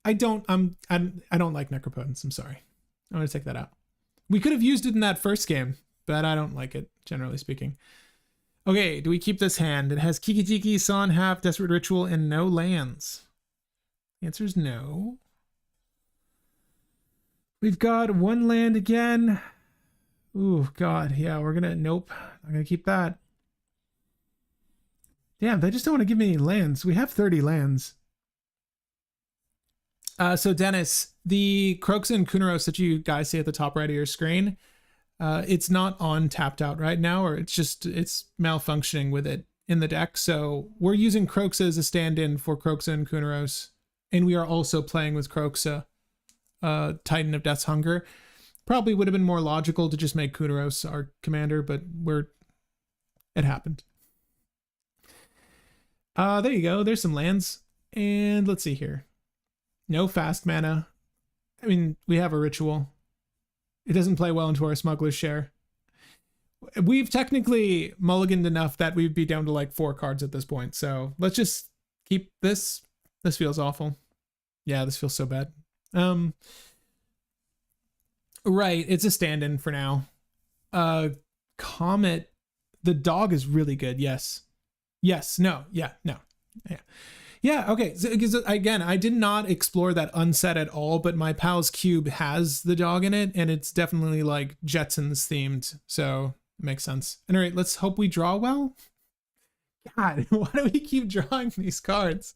I don't like Necropotence. I'm sorry. I'm gonna take that out. We could have used it in that first game, but I don't like it, generally speaking. Okay, do we keep this hand? It has Kiki Jiki, Son, Half, Desperate Ritual, and no lands. The answer is no. We've got one land again. Ooh, God, yeah, we're gonna, nope. I'm gonna keep that. Damn, they just don't want to give me any lands. We have 30 lands. So Dennis, the Kroxa and Kuronos that you guys see at the top right of your screen, it's not on tapped out right now, or it's malfunctioning with it in the deck. So we're using Kroxa as a stand-in for Kroxa and Kuronos, and we are also playing with Kroxa, Titan of Death's Hunger. Probably would have been more logical to just make Kuronos our commander, but it happened. There you go. There's some lands, and let's see here. No fast mana. I mean, we have a ritual. It doesn't play well into our Smuggler's Share. We've technically mulliganed enough that we'd be down to like 4 cards at this point. So let's just keep this. This feels awful. Yeah, this feels so bad. Right, it's a stand-in for now. Comet. The dog is really good. Yes. No. Yeah. No. Yeah. Yeah, okay. So, again, I did not explore that unset at all, but my pal's cube has the dog in it, and it's definitely like Jetsons themed, so it makes sense. And all right, let's hope we draw well. God, why do we keep drawing these cards?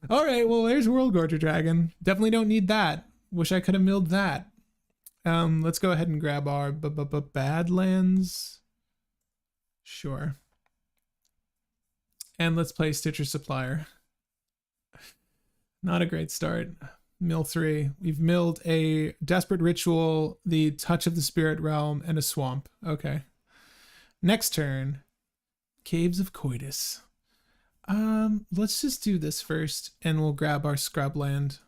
All right, well, there's World Gorger Dragon. Definitely don't need that. Wish I could have milled that. Let's go ahead and grab our Badlands. Sure. And let's play Stitcher Supplier. Not a great start. Mill 3. We've milled a Desperate Ritual, the Touch of the Spirit Realm, and a Swamp. Okay. Next turn. Caves of Coitus. Let's just do this first, and we'll grab our scrub land.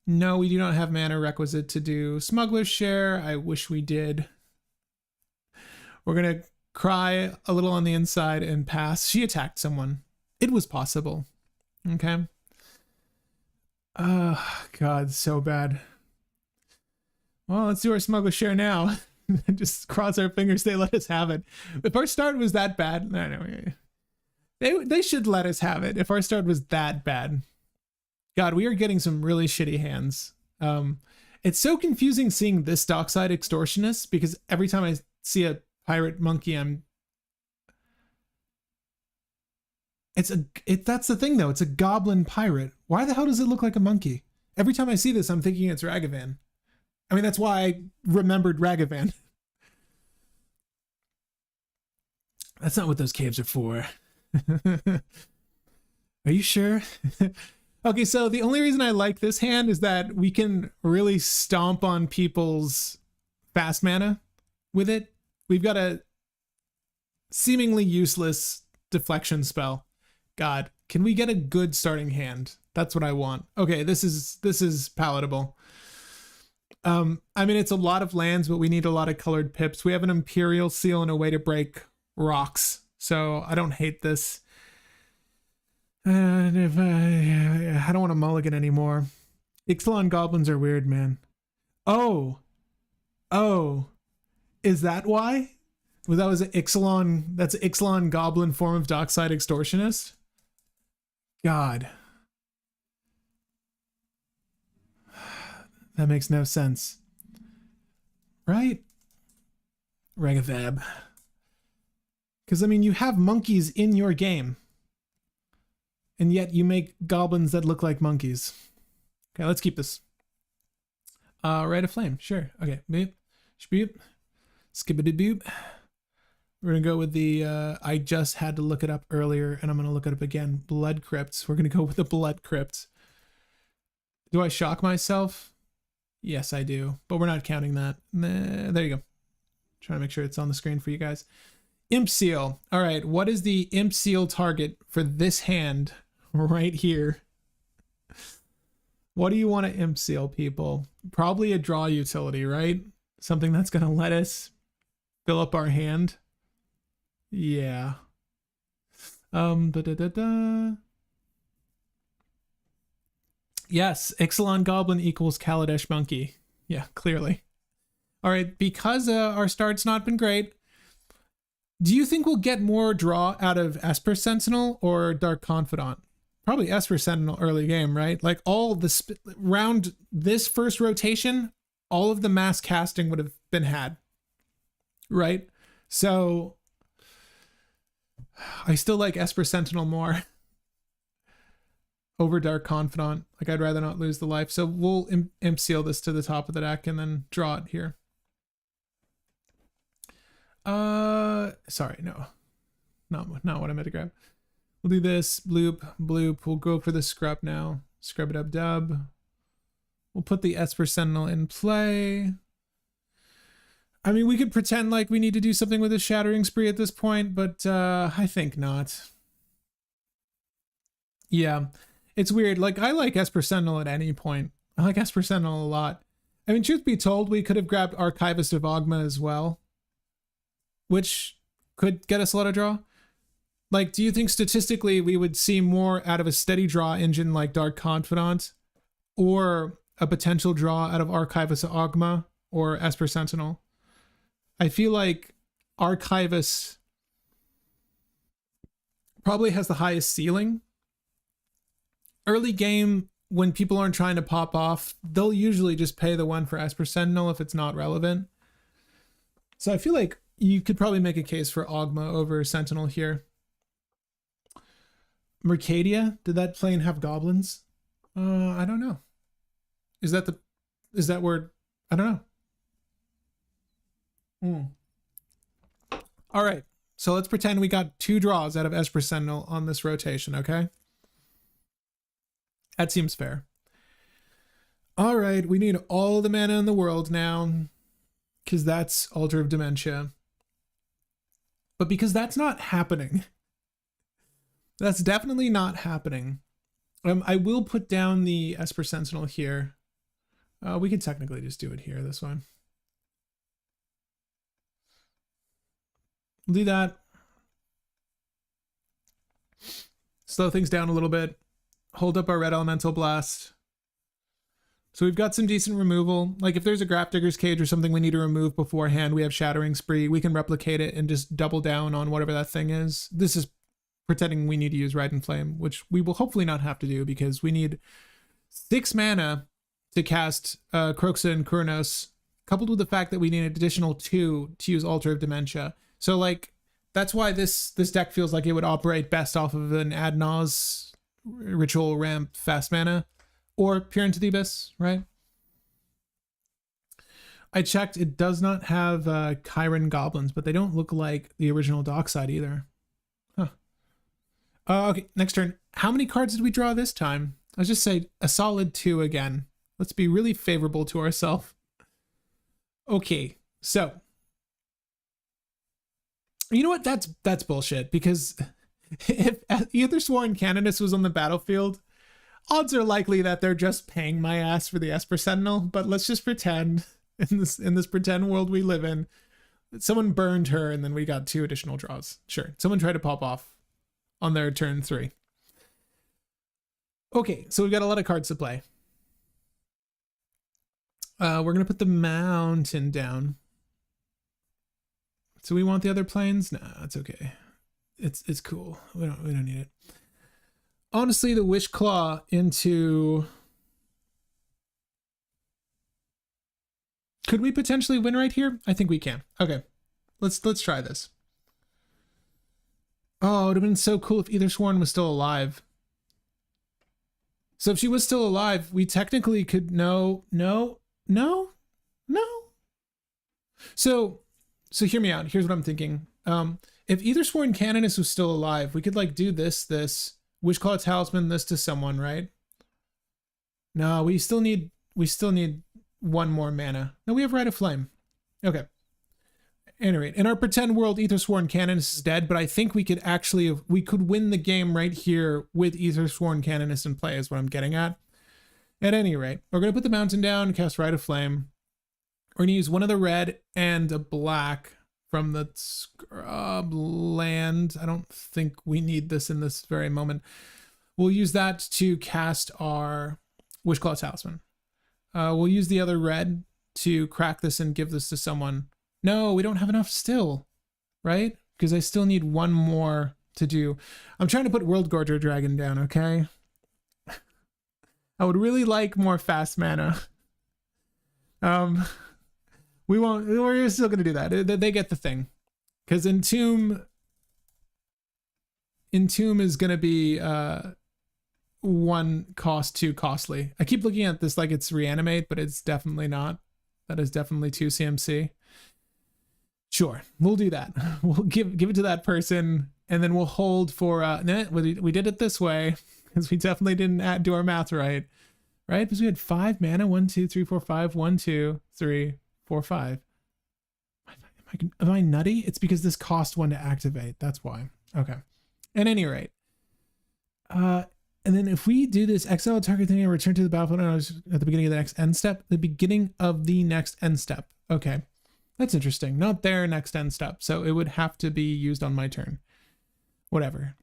No, we do not have mana requisite to do Smuggler's Share. I wish we did. We're gonna cry a little on the inside and pass. She attacked someone. It was possible. Okay. God, so bad. Well, let's do our Smuggler's Share now. Just cross our fingers they let us have it. If our start was that bad, no. They should let us have it if our start was that bad. God, we are getting some really shitty hands. It's so confusing seeing this Dockside Extortionist, because every time I see a pirate monkey, that's the thing though, it's a goblin pirate. Why the hell does it look like a monkey? Every time I see this, I'm thinking it's Ragavan. I mean, that's why I remembered Ragavan. That's not what those caves are for. Are you sure? Okay, so the only reason I like this hand is that we can really stomp on people's fast mana with it. We've got a seemingly useless deflection spell. God, can we get a good starting hand? That's what I want. Okay, this is palatable. I mean, it's a lot of lands, but we need a lot of colored pips. We have an Imperial Seal and a way to break rocks. so I don't hate this. I don't want to mulligan anymore. Ixalan goblins are weird, man. Oh, is that why? Well, that was an Ixalan. That's an Ixalan goblin form of Dockside Extortionist. God, that makes no sense, right? Regavab. Because I mean, you have monkeys in your game, and yet you make goblins that look like monkeys. Okay, let's keep this. Rite of Flame, sure. Okay, boop, boop, skibbity boop. We're gonna go with the, I just had to look it up earlier, and I'm gonna look it up again. Blood Crypts. We're gonna go with the Blood Crypt. Do I shock myself? Yes, I do, but we're not counting that. Nah, there you go. Trying to make sure it's on the screen for you guys. Imp Seal. All right, what is the Imp Seal target for this hand right here? What do you want to Imp Seal, people? Probably a draw utility, right? Something that's going to let us fill up our hand. Yeah. Yes, Ixalan Goblin equals Kaladesh Monkey. Yeah, clearly. All right, because our start's not been great, do you think we'll get more draw out of Esper Sentinel or Dark Confidant? Probably Esper Sentinel early game, right? Like all the round this first rotation, all of the mass casting would have been had, right? So I still like Esper Sentinel more over Dark Confidant. Like I'd rather not lose the life. So we'll imp seal this to the top of the deck and then draw it here. Sorry, no, not what I meant to grab. We'll do this, bloop, bloop. We'll go for the scrub now. Scrub it up, dub. We'll put the Esper Sentinel in play. I mean, we could pretend like we need to do something with a Shattering Spree at this point, but I think not. Yeah, it's weird. Like, I like Esper Sentinel at any point. I like Esper Sentinel a lot. I mean, truth be told, we could have grabbed Archivist of Ogma as well, which could get us a lot of draw. Like, do you think statistically we would see more out of a steady draw engine like Dark Confidant or a potential draw out of Archivist of Ogma or Esper Sentinel? I feel like Archivist probably has the highest ceiling. Early game, when people aren't trying to pop off, they'll usually just pay the one for Esper Sentinel if it's not relevant. So I feel like you could probably make a case for Ogma over Sentinel here. Mercadia, did that plane have goblins? I don't know. Is that word? I don't know. All right, so let's pretend we got 2 draws out of Esper Sentinel on this rotation, okay? That seems fair. All right, we need all the mana in the world now, because that's Altar of Dementia. But because that's not happening, that's definitely not happening. I will put down the Esper Sentinel here. We could technically just do it here, this one. We'll do that. Slow things down a little bit. Hold up our Red Elemental Blast. So we've got some decent removal. Like if there's a Grafdigger's Cage or something we need to remove beforehand, we have Shattering Spree. We can replicate it and just double down on whatever that thing is. This is pretending we need to use Ride and Flame, which we will hopefully not have to do because we need 6 mana to cast Kroxa and Kuronos, coupled with the fact that we need an additional 2 to use Altar of Dementia. So like, that's why this deck feels like it would operate best off of an Ad Naus Ritual Ramp fast mana or Peer into the Abyss, right? I checked, it does not have Chiron Goblins, but they don't look like the original Dockside either. Huh. Okay, next turn. How many cards did we draw this time? Let's just say a solid 2 again. Let's be really favorable to ourselves. Okay, so you know what? That's bullshit, because if either Sworn Canonist was on the battlefield, odds are likely that they're just paying my ass for the Esper Sentinel, but let's just pretend in this pretend world we live in, Someone burned her, and then we got 2 additional draws. Sure. Someone tried to pop off on their turn 3. Okay, so we've got a lot of cards to play. We're going to put the mountain down. So we want the other planes? Nah, it's okay. It's cool. We don't need it. Honestly, the Wish Claw into... Could we potentially win right here? I think we can. Okay, let's try this. Oh, it would have been so cool if Ethersworn was still alive. So if she was still alive, we technically could... No. So hear me out. Here's what I'm thinking. If Ethersworn Canonist was still alive, we could like do this, Wishclaw Talisman, this to someone, right? No, we still need 1 more mana. No, we have Rite of Flame. Okay. At any rate, in our pretend world, Ethersworn Canonist is dead, but I think we could win the game right here with Ethersworn Canonist in play, is what I'm getting at. At any rate, we're going to put the mountain down, cast Rite of Flame. We're going to use 1 of the red and a black from the scrub land. I don't think we need this in this very moment. We'll use that to cast our Wishclaw Talisman. We'll use the other red to crack this and give this to someone. No, we don't have enough still, right? Because I still need 1 more to do. I'm trying to put World Gorger Dragon down, okay? I would really like more fast mana. We're still going to do that. They get the thing. Because Entomb is going to be 1 cost too costly. I keep looking at this like it's reanimate, but it's definitely not. That is definitely 2 CMC. Sure, we'll do that. We'll give it to that person, and then we'll hold for... we did it this way, because we definitely didn't do our math right. Right? Because we had 5 mana. 1, 2, 3, 4, 5. 1, 2, 3, 4, 5. Am I nutty? It's because this cost 1 to activate. That's why. Okay. At any rate. And then if we do this, exile target thing and return to the battlefield at the beginning of the next end step. The beginning of the next end step. Okay. That's interesting. Not their next end step. So it would have to be used on my turn. Whatever.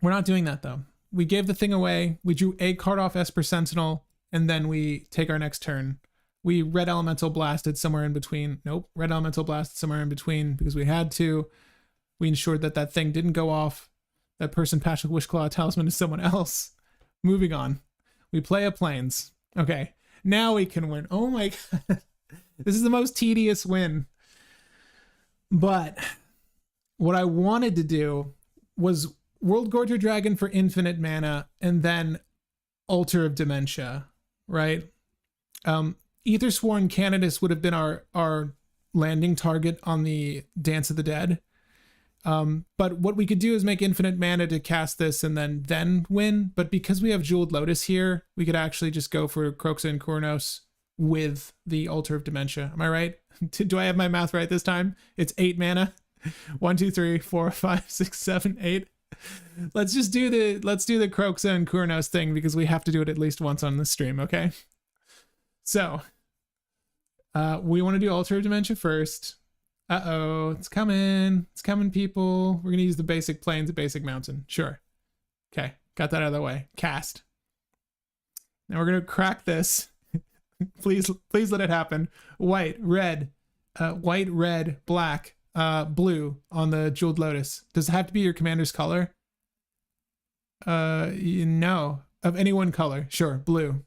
We're not doing that though. We gave the thing away. We drew a card off Esper Sentinel, and then we take our next turn. We Red Elemental Blasted somewhere in between. Nope. Red Elemental Blasted somewhere in between because we had to. We ensured that that thing didn't go off. That person patched with Wishclaw Talisman to someone else. Moving on. We play a Plains. Okay. Now we can win. Oh my god. This is the most tedious win. But what I wanted to do was World Gorger Dragon for infinite mana and then Altar of Dementia, right? Ethersworn Canonist would have been our landing target on the Dance of the Dead. But what we could do is make infinite mana to cast this and then win. But because we have Jeweled Lotus here, we could actually just go for Kroxa and Kuronos with the Altar of Dementia. Am I right? Do I have my math right this time? It's 8 mana. 1, 2, 3, 4, 5, 6, 7, 8. Let's do the Kroxa and Kuronos thing because we have to do it at least once on the stream, okay? So, we want to do Altar of Dementia first. Uh-oh, it's coming. It's coming, people. We're going to use the basic plains, the basic mountain. Sure. Okay, got that out of the way. Cast. Now we're going to crack this. Please let it happen. White, red, black, blue on the Jeweled Lotus. Does it have to be your commander's color? No. Of any one color. Sure, blue.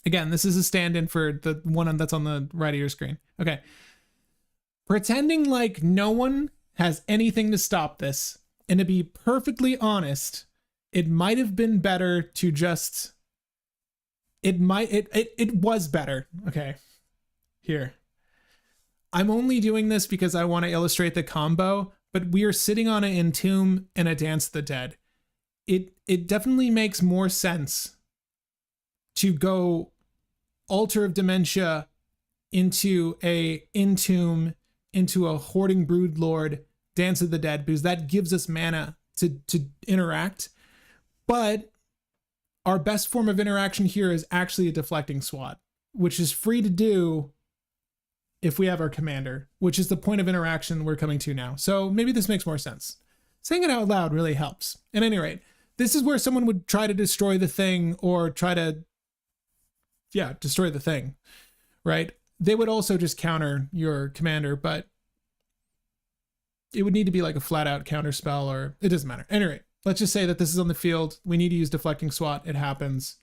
Again, this is a stand-in for the one that's on the right of your screen. Okay. Pretending like no one has anything to stop this, and to be perfectly honest, it might have been better to just... It was better. Okay. Here. I'm only doing this because I want to illustrate the combo, but we are sitting on an Entomb and a Dance of the Dead. It definitely makes more sense to go Altar of Dementia into a Entomb, into a Hoarding Broodlord, Dance of the Dead, because that gives us mana to interact. But our best form of interaction here is actually a Deflecting Swat, which is free to do if we have our commander, which is the point of interaction we're coming to now. So maybe this makes more sense. Saying it out loud really helps. At any rate, this is where someone would try to destroy the thing or try to, destroy the thing, right? They would also just counter your commander, but it would need to be like a flat out counter spell, or it doesn't matter. At any rate, let's just say that this is on the field. We need to use deflecting swat. It happens.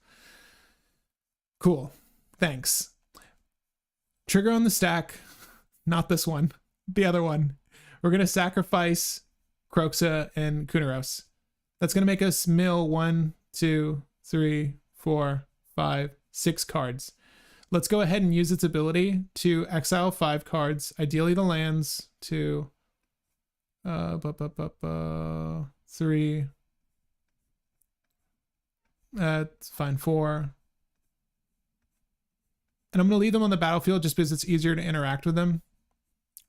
Cool. Thanks. Trigger on the stack. Not this one. The other one. We're going to sacrifice Kroxa and Kuronos. That's going to make us mill 1, 2, 3, 4, 5, 6 cards. Let's go ahead and use its ability to exile 5 cards. Ideally the lands to 3. That's fine, 4. And I'm going to leave them on the battlefield just because it's easier to interact with them.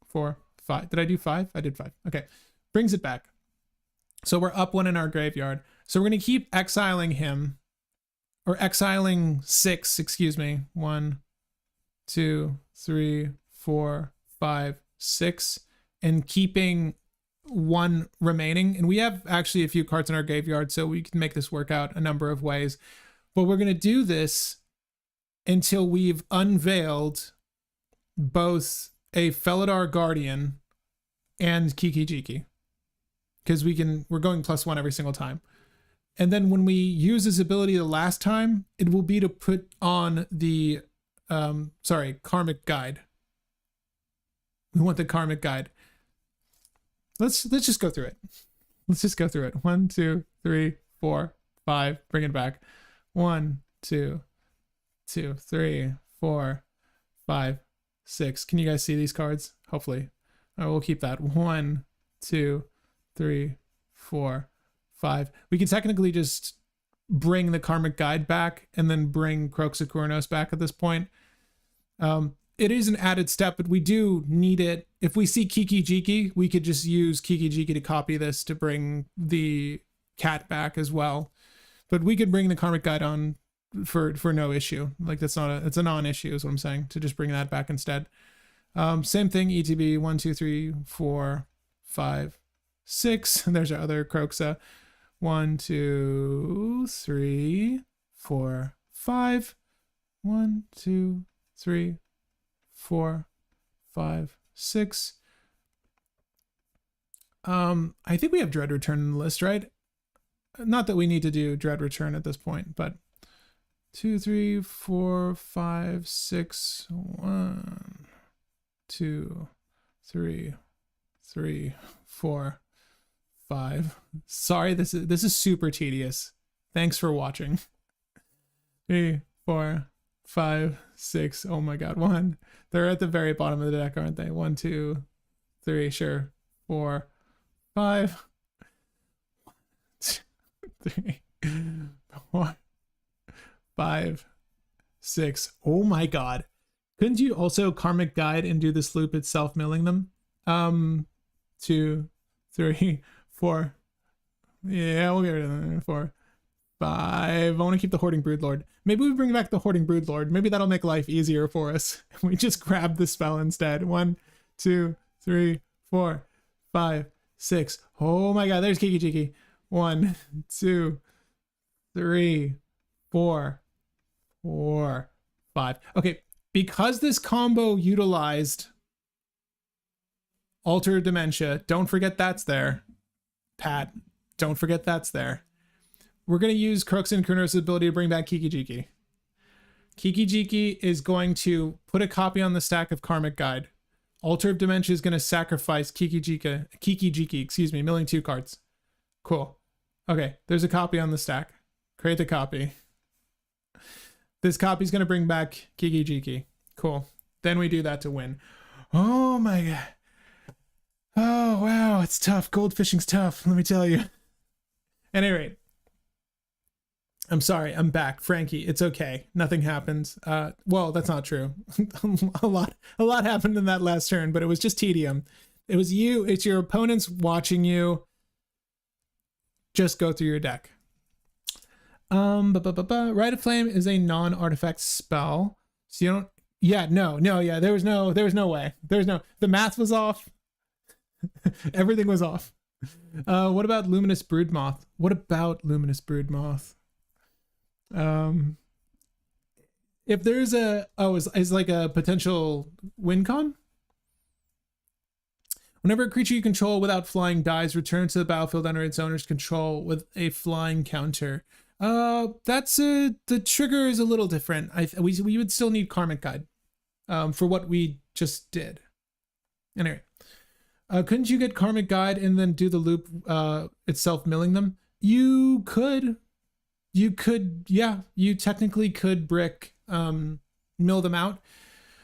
4, 5. Did I do 5? I did 5. Okay. Brings it back. So we're up 1 in our graveyard. So we're going to keep exiling him. Or exiling 6, excuse me. 1, 2, 3, 4, 5, 6. And keeping 1 remaining. And we have actually a few cards in our graveyard, so we can make this work out a number of ways. But we're going to do this until we've unveiled both a Felidar Guardian and Kiki-Jiki. Because we're going +1 every single time. And then when we use his ability the last time, it will be to put on the, Karmic Guide. We want the Karmic Guide. Let's just go through it. Let's just go through it. 1, 2, 3, 4, 5. Bring it back. 1, 2, 3, 4, 5, 6. Can you guys see these cards? Hopefully. All right, we'll keep that. 1, 2, 3, 4, 5. We can technically just bring the Karmic Guide back and then bring Kroxa and Kuronos back at this point. It is an added step, but we do need it. If we see Kiki-Jiki, we could just use Kiki-Jiki to copy this to bring the cat back as well. But we could bring the Karmic Guide on for no issue. Like it's a non-issue is what I'm saying, to just bring that back instead. Same thing, ETB 1, 2, 3, 4, 5, 6. And there's our other Kroxa. 1, 2, 3, 4, 5. 1, 2, 3, 4, 5, 6. I think we have Dread Return in the list, right? Not that we need to do Dread Return at this point, but 2, 3, 4, 5, 6. 1, 2, 3, 4, 5. Sorry, this is super tedious. Thanks for watching. 3, 4, 5, 6. Oh my god, 1. They're at the very bottom of the deck, aren't they? 1, 2, 3. Sure. 4, 5. 3, 4, 5, 6. Oh my god. Couldn't you also Karmic Guide and do this loop itself, milling them? 2, 3, 4. Yeah, we'll get rid of them. 4, 5. I want to keep the Hoarding Broodlord. Maybe we bring back the Hoarding Broodlord. Maybe that'll make life easier for us. We just grab the spell instead. 1, 2, 3, 4, 5, 6. Oh my god, there's Kiki-Jiki. 1, 2, 3, 4, 5. Okay, because this combo utilized Altar of Dementia, don't forget that's there. Pat, don't forget that's there. We're going to use Kroxa and Kuronos' ability to bring back Kiki-Jiki. Kiki-Jiki is going to put a copy on the stack of Karmic Guide. Altar of Dementia is going to sacrifice Kiki-Jiki, milling 2 cards. Cool. Okay, there's a copy on the stack. Create the copy. This copy is going to bring back Kiki-Jiki. Cool. Then we do that to win. Oh my god. Oh wow, it's tough. Goldfishing's tough, let me tell you. At any rate, I'm sorry, I'm back. Frankie, it's okay. Nothing happened. Well, that's not true. a lot happened in that last turn, but it was just tedium. It was you, it's your opponents watching you. Just go through your deck. Rite of Flame is a non-artifact spell. So Yeah, no, yeah, there was no way. The math was off. Everything was off. What about Luminous Broodmoth? If there's is like a potential win con? Whenever a creature you control without flying dies, return to the battlefield under its owner's control with a flying counter. The trigger is a little different. We would still need Karmic Guide for what we just did. Anyway, couldn't you get Karmic Guide and then do the loop itself milling them? You could, yeah, you technically could brick mill them out.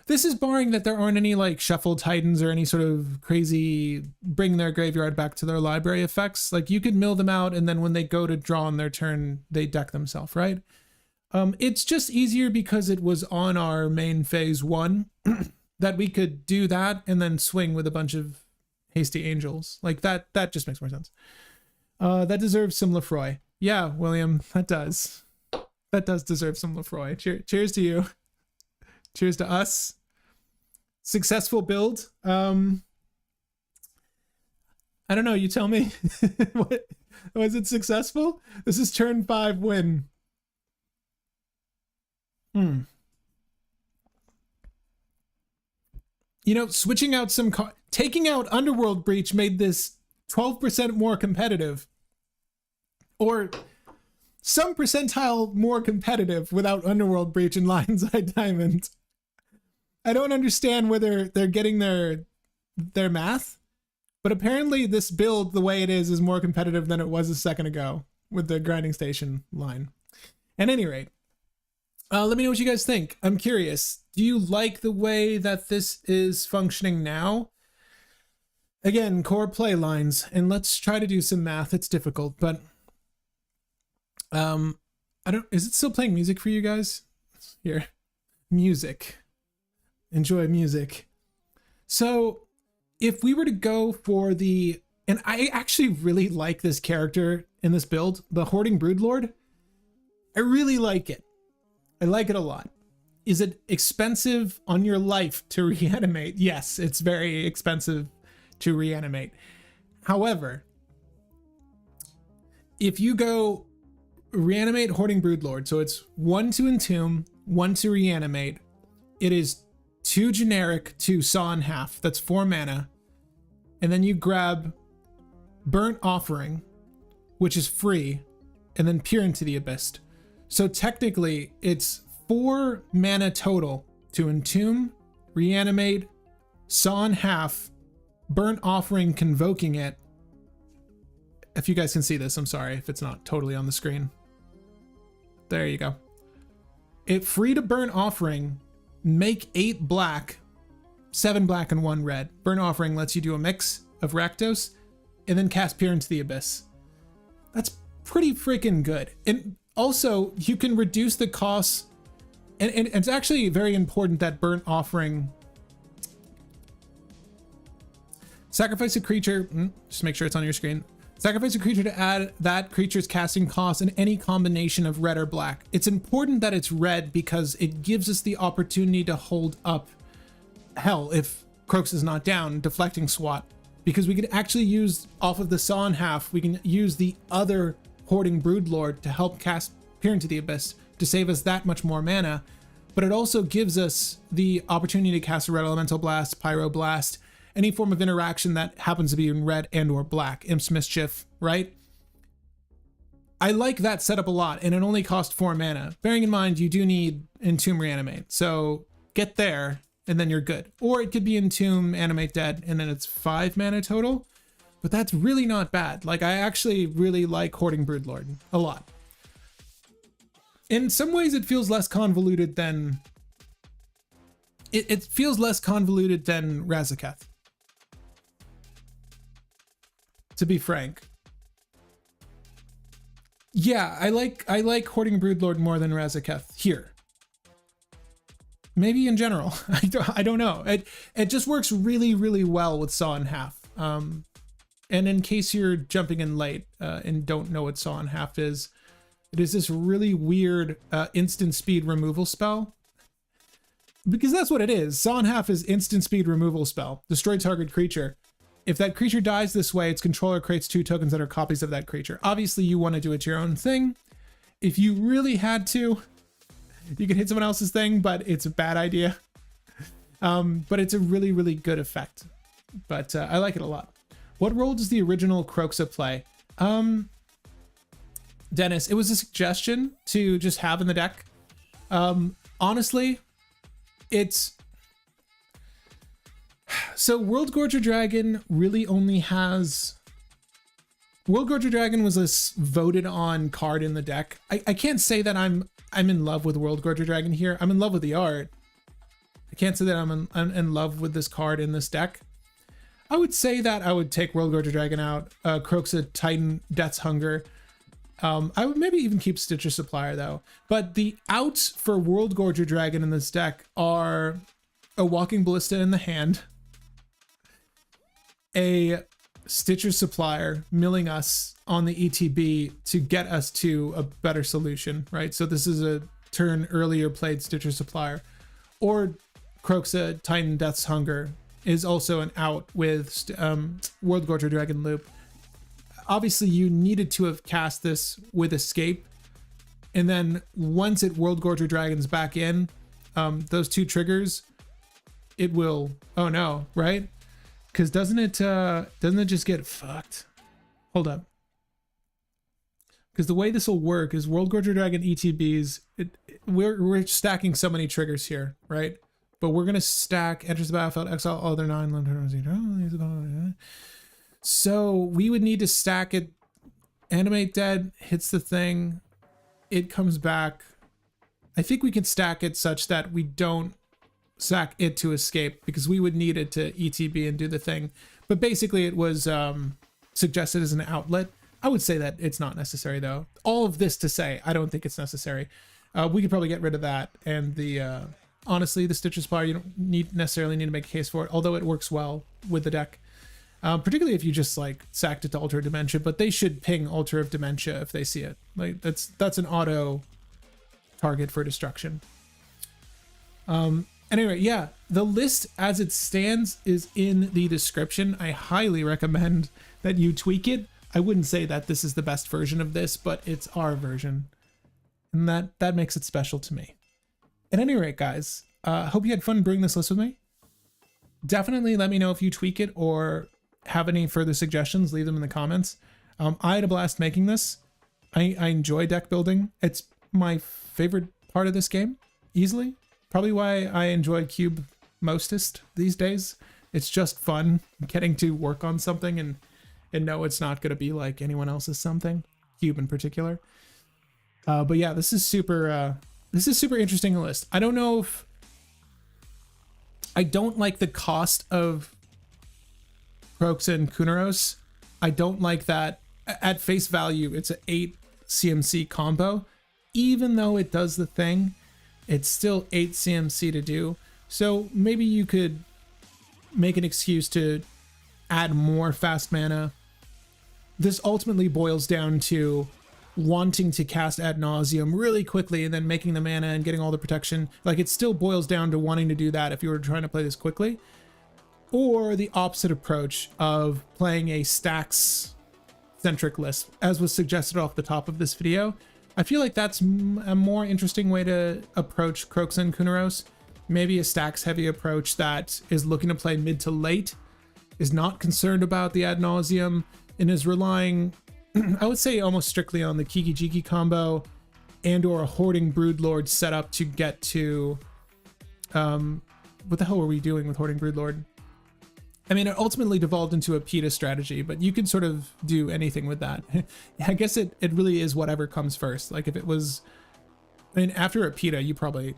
This is barring that there aren't any like Shuffle Titans or any sort of crazy bring their graveyard back to their library effects. Like you could mill them out and then when they go to draw on their turn, they deck themselves, right? It's just easier because it was on our main phase 1 that we could do that and then swing with a bunch of Hasty Angels. Like that just makes more sense. That deserves some Lefroy. Yeah, William, that does. That does deserve some Lefroy. Cheers to you. Cheers to us. Successful build. I don't know, you tell me. What was it successful? This is turn 5 win. You know, switching out some taking out Underworld Breach made this 12% more competitive. Or some percentile more competitive without Underworld Breach and Lion's Eye Diamond. I don't understand whether they're getting their math, but apparently this build, the way it is more competitive than it was a second ago with the Grinding Station line. At any rate, let me know what you guys think. I'm curious. Do you like the way that this is functioning now? Again, core play lines, and let's try to do some math. It's difficult, but is it still playing music for you guys? Here, music. Enjoy music. So if we were to go for and I actually really like this character in this build, the Hoarding Broodlord. I really like it. I like it a lot. Is it expensive on your life to reanimate? Yes, it's very expensive to reanimate. However, if you go reanimate Hoarding Broodlord, so it's 1 to entomb, 1 to reanimate, it is 2 generic to Saw in Half, that's 4 mana, and then you grab Burnt Offering, which is free, and then Peer into the Abyss. So technically it's 4 mana total to entomb, reanimate, Saw in Half, Burnt Offering, convoking it. If you guys can see this, I'm sorry if it's not totally on the screen. There you go. It free to Burnt Offering, make 8 black, 7 black and 1 red. Burnt Offering lets you do a mix of Rakdos and then cast Peer into the Abyss. That's pretty freaking good. And also you can reduce the costs, and it's actually very important that Burnt Offering sacrifice a creature, just make sure it's on your screen. Sacrifice a creature to add that creature's casting cost in any combination of red or black. It's important that it's red because it gives us the opportunity to hold up, hell, if Kroxa is not down, deflecting SWAT, because we can actually use off of the Saw in Half, we can use the other Hoarding Broodlord to help cast Peer into the Abyss to save us that much more mana. But it also gives us the opportunity to cast a Red Elemental Blast, Pyroblast, any form of interaction that happens to be in red and or black, Imp's Mischief, right? I like that setup a lot, and it only costs 4 mana. Bearing in mind, you do need Entomb Reanimate, so get there, and then you're good. Or it could be Entomb, Animate Dead, and then it's 5 mana total, but that's really not bad. Like, I actually really like Hoarding Broodlord a lot. In some ways, it feels less convoluted than... It feels less convoluted than Razaketh, to be frank. Yeah, I like Hoarding Broodlord more than Razaketh here. Maybe in general. I don't know. It just works really, really well with Saw in Half. And in case you're jumping in late and don't know what Saw in Half is, it is this really weird instant speed removal spell. because that's what it is. Saw in Half is instant speed removal spell. Destroy target creature. If that creature dies this way, its controller creates 2 tokens that are copies of that creature. Obviously, you want to do it your own thing. If you really had to, you can hit someone else's thing, but it's a bad idea. But it's a really, really good effect. But I like it a lot. What role does the original Kroxa play? Dennis, it was a suggestion to just have in the deck. Honestly, it's... So World Gorger Dragon really only has... World Gorger Dragon was a voted on card in the deck. I can't say that I'm in love with World Gorger Dragon here. I'm in love with the art. I can't say that I'm in love with this card in this deck. I would say that I would take World Gorger Dragon out, Kroxa, Titan, Death's Hunger. I would maybe even keep Stitcher Supplier though. But the outs for World Gorger Dragon in this deck are a Walking Ballista in the hand, a Stitcher Supplier milling us on the ETB to get us to a better solution, right? So this is a turn earlier played Stitcher Supplier, or Kroxa, Titan, Death's Hunger is also an out with World Gorger Dragon Loop. Obviously, you needed to have cast this with Escape, and then once it World Gorger Dragons back in, those 2 triggers, it will. Oh no, right? Because doesn't it just get fucked? Hold up. Because the way this will work is World Gorger Dragon ETBs. We're stacking so many triggers here, right? But we're gonna stack enters the battlefield, exile all other 9. So we would need to stack it. Animate Dead hits the thing. It comes back. I think we can stack it such that we don't sack it to escape, because we would need it to ETB and do the thing. But basically it was suggested as an outlet. I would say that it's not necessary though. All of this to say, I don't think it's necessary. We could probably get rid of that. And the honestly, the Stitcher Supplier, you don't necessarily need to make a case for it, although it works well with the deck. Particularly if you just like sacked it to Altar of Dementia, but they should ping Altar of Dementia if they see it. Like that's an auto target for destruction. Anyway, yeah, the list as it stands is in the description. I highly recommend that you tweak it. I wouldn't say that this is the best version of this, but it's our version, and that makes it special to me. At any rate, guys, hope you had fun brewing this list with me. Definitely let me know if you tweak it or have any further suggestions. Leave them in the comments. I had a blast making this. I enjoy deck building. It's my favorite part of this game, easily. Probably why I enjoy Cube mostest these days. It's just fun getting to work on something and know it's not going to be like anyone else's something, Cube in particular. But yeah, this is super interesting list. I don't know if I don't like the cost of Kroxa and Kuronos. I don't like that at face value. It's an 8 CMC combo, even though it does the thing. It's still 8 CMC to do. So maybe you could make an excuse to add more fast mana. This ultimately boils down to wanting to cast ad nauseum really quickly and then making the mana and getting all the protection. Like, it still boils down to wanting to do that if you were trying to play this quickly. Or the opposite approach of playing a stacks centric list, as was suggested off the top of this video. I feel like that's a more interesting way to approach Kroxa and Kuronos. Maybe a stacks heavy approach that is looking to play mid to late, is not concerned about the ad nauseum, and is relying, I would say, almost strictly on the Kiki Jiki combo and or a Hoarding Broodlord setup to get to what the hell were we doing with Hoarding Broodlord? I mean, it ultimately devolved into a PETA strategy, but you could sort of do anything with that. I guess it really is whatever comes first. Like, if it was, I mean, after a PETA, you probably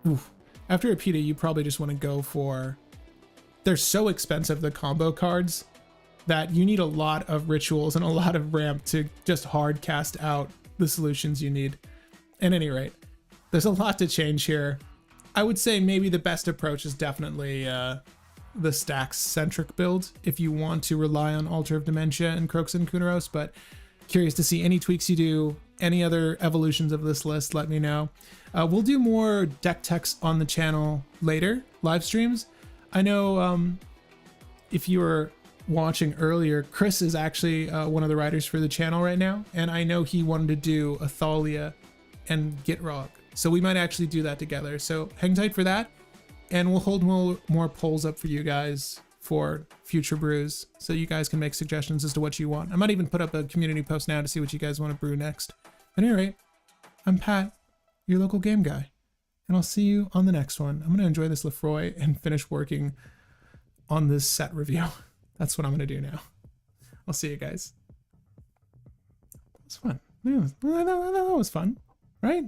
just want to go for, they're so expensive, the combo cards, that you need a lot of rituals and a lot of ramp to just hard cast out the solutions you need. At any rate, there's a lot to change here. I would say maybe the best approach is definitely the stacks centric build if you want to rely on Altar of Dementia and Kroxa and Kuronos, but Curious to see any tweaks you do, any other evolutions of this list, let me know. We'll do more deck techs on the channel later, live streams. I know if you were watching earlier, Chris is actually one of the writers for the channel right now, and I know he wanted to do Athalia and Gitrog, so we might actually do that together. So hang tight for that, and we'll hold more polls up for you guys for future brews, so you guys can make suggestions as to what you want. I might even put up a community post now to see what you guys want to brew next. At any rate, I'm Pat, your local game guy, and I'll see you on the next one. I'm going to enjoy this Lefroy and finish working on this set review. That's what I'm going to do now. I'll see you guys. It was fun. That was fun, right?